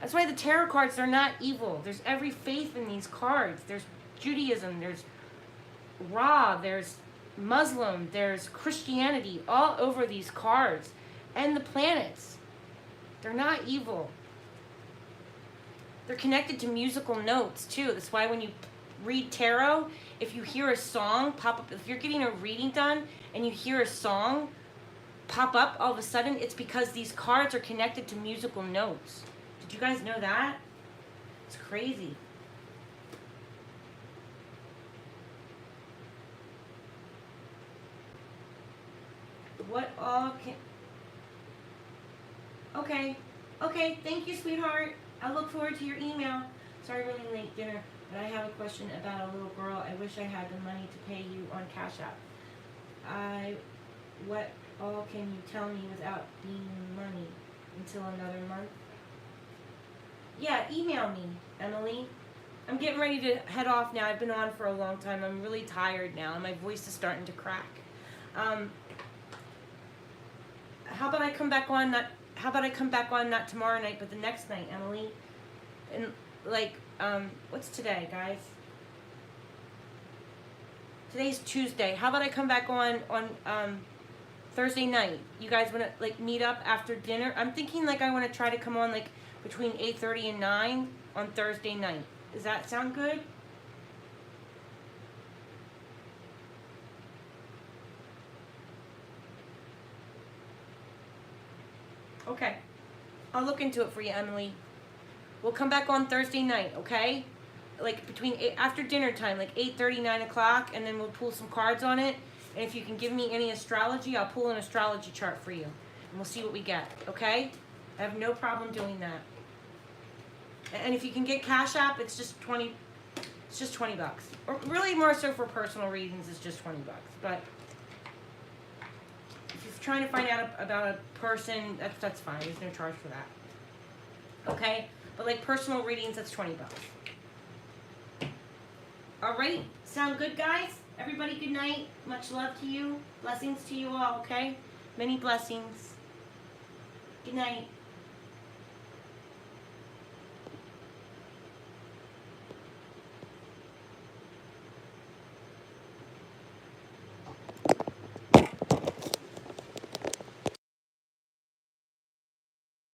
That's why the tarot cards are not evil. There's every faith in these cards. There's Judaism, there's Ra, there's Muslim, there's Christianity all over these cards. And the planets. They're not evil. They're connected to musical notes too. That's why when you read tarot, if you hear a song pop up, if you're getting a reading done and you hear a song pop up all of a sudden, it's because these cards are connected to musical notes. Did you guys know that? It's crazy. What all can... Okay, thank you, sweetheart. I look forward to your email. Sorry, really late dinner, but I have a question about a little girl. I wish I had the money to pay you on Cash App. What all can you tell me without being money until another month? Yeah, email me, Emily. I'm getting ready to head off now. I've been on for a long time. I'm really tired now, and my voice is starting to crack. How about I come back on not tomorrow night, but the next night, Emily? And like, what's today, guys? Today's Tuesday. How about I come back on Thursday night? You guys want to like meet up after dinner? I'm thinking like I want to try to come on like between 8:30 and 9 on Thursday night. Does that sound good? Okay. I'll look into it for you, Emily. We'll come back on Thursday night, okay? Like between after dinner time, like 8:30, 9 o'clock, and then we'll pull some cards on it. And if you can give me any astrology, I'll pull an astrology chart for you. And we'll see what we get, okay? I have no problem doing that. And if you can get Cash App, it's just 20 bucks. Or really more so for personal reasons, it's just 20 bucks. But if you're trying to find out about a person, that's fine. There's no charge for that. Okay? But like personal readings, that's 20 bucks. All right? Sound good, guys? Everybody, good night. Much love to you. Blessings to you all, okay? Many blessings. Good night.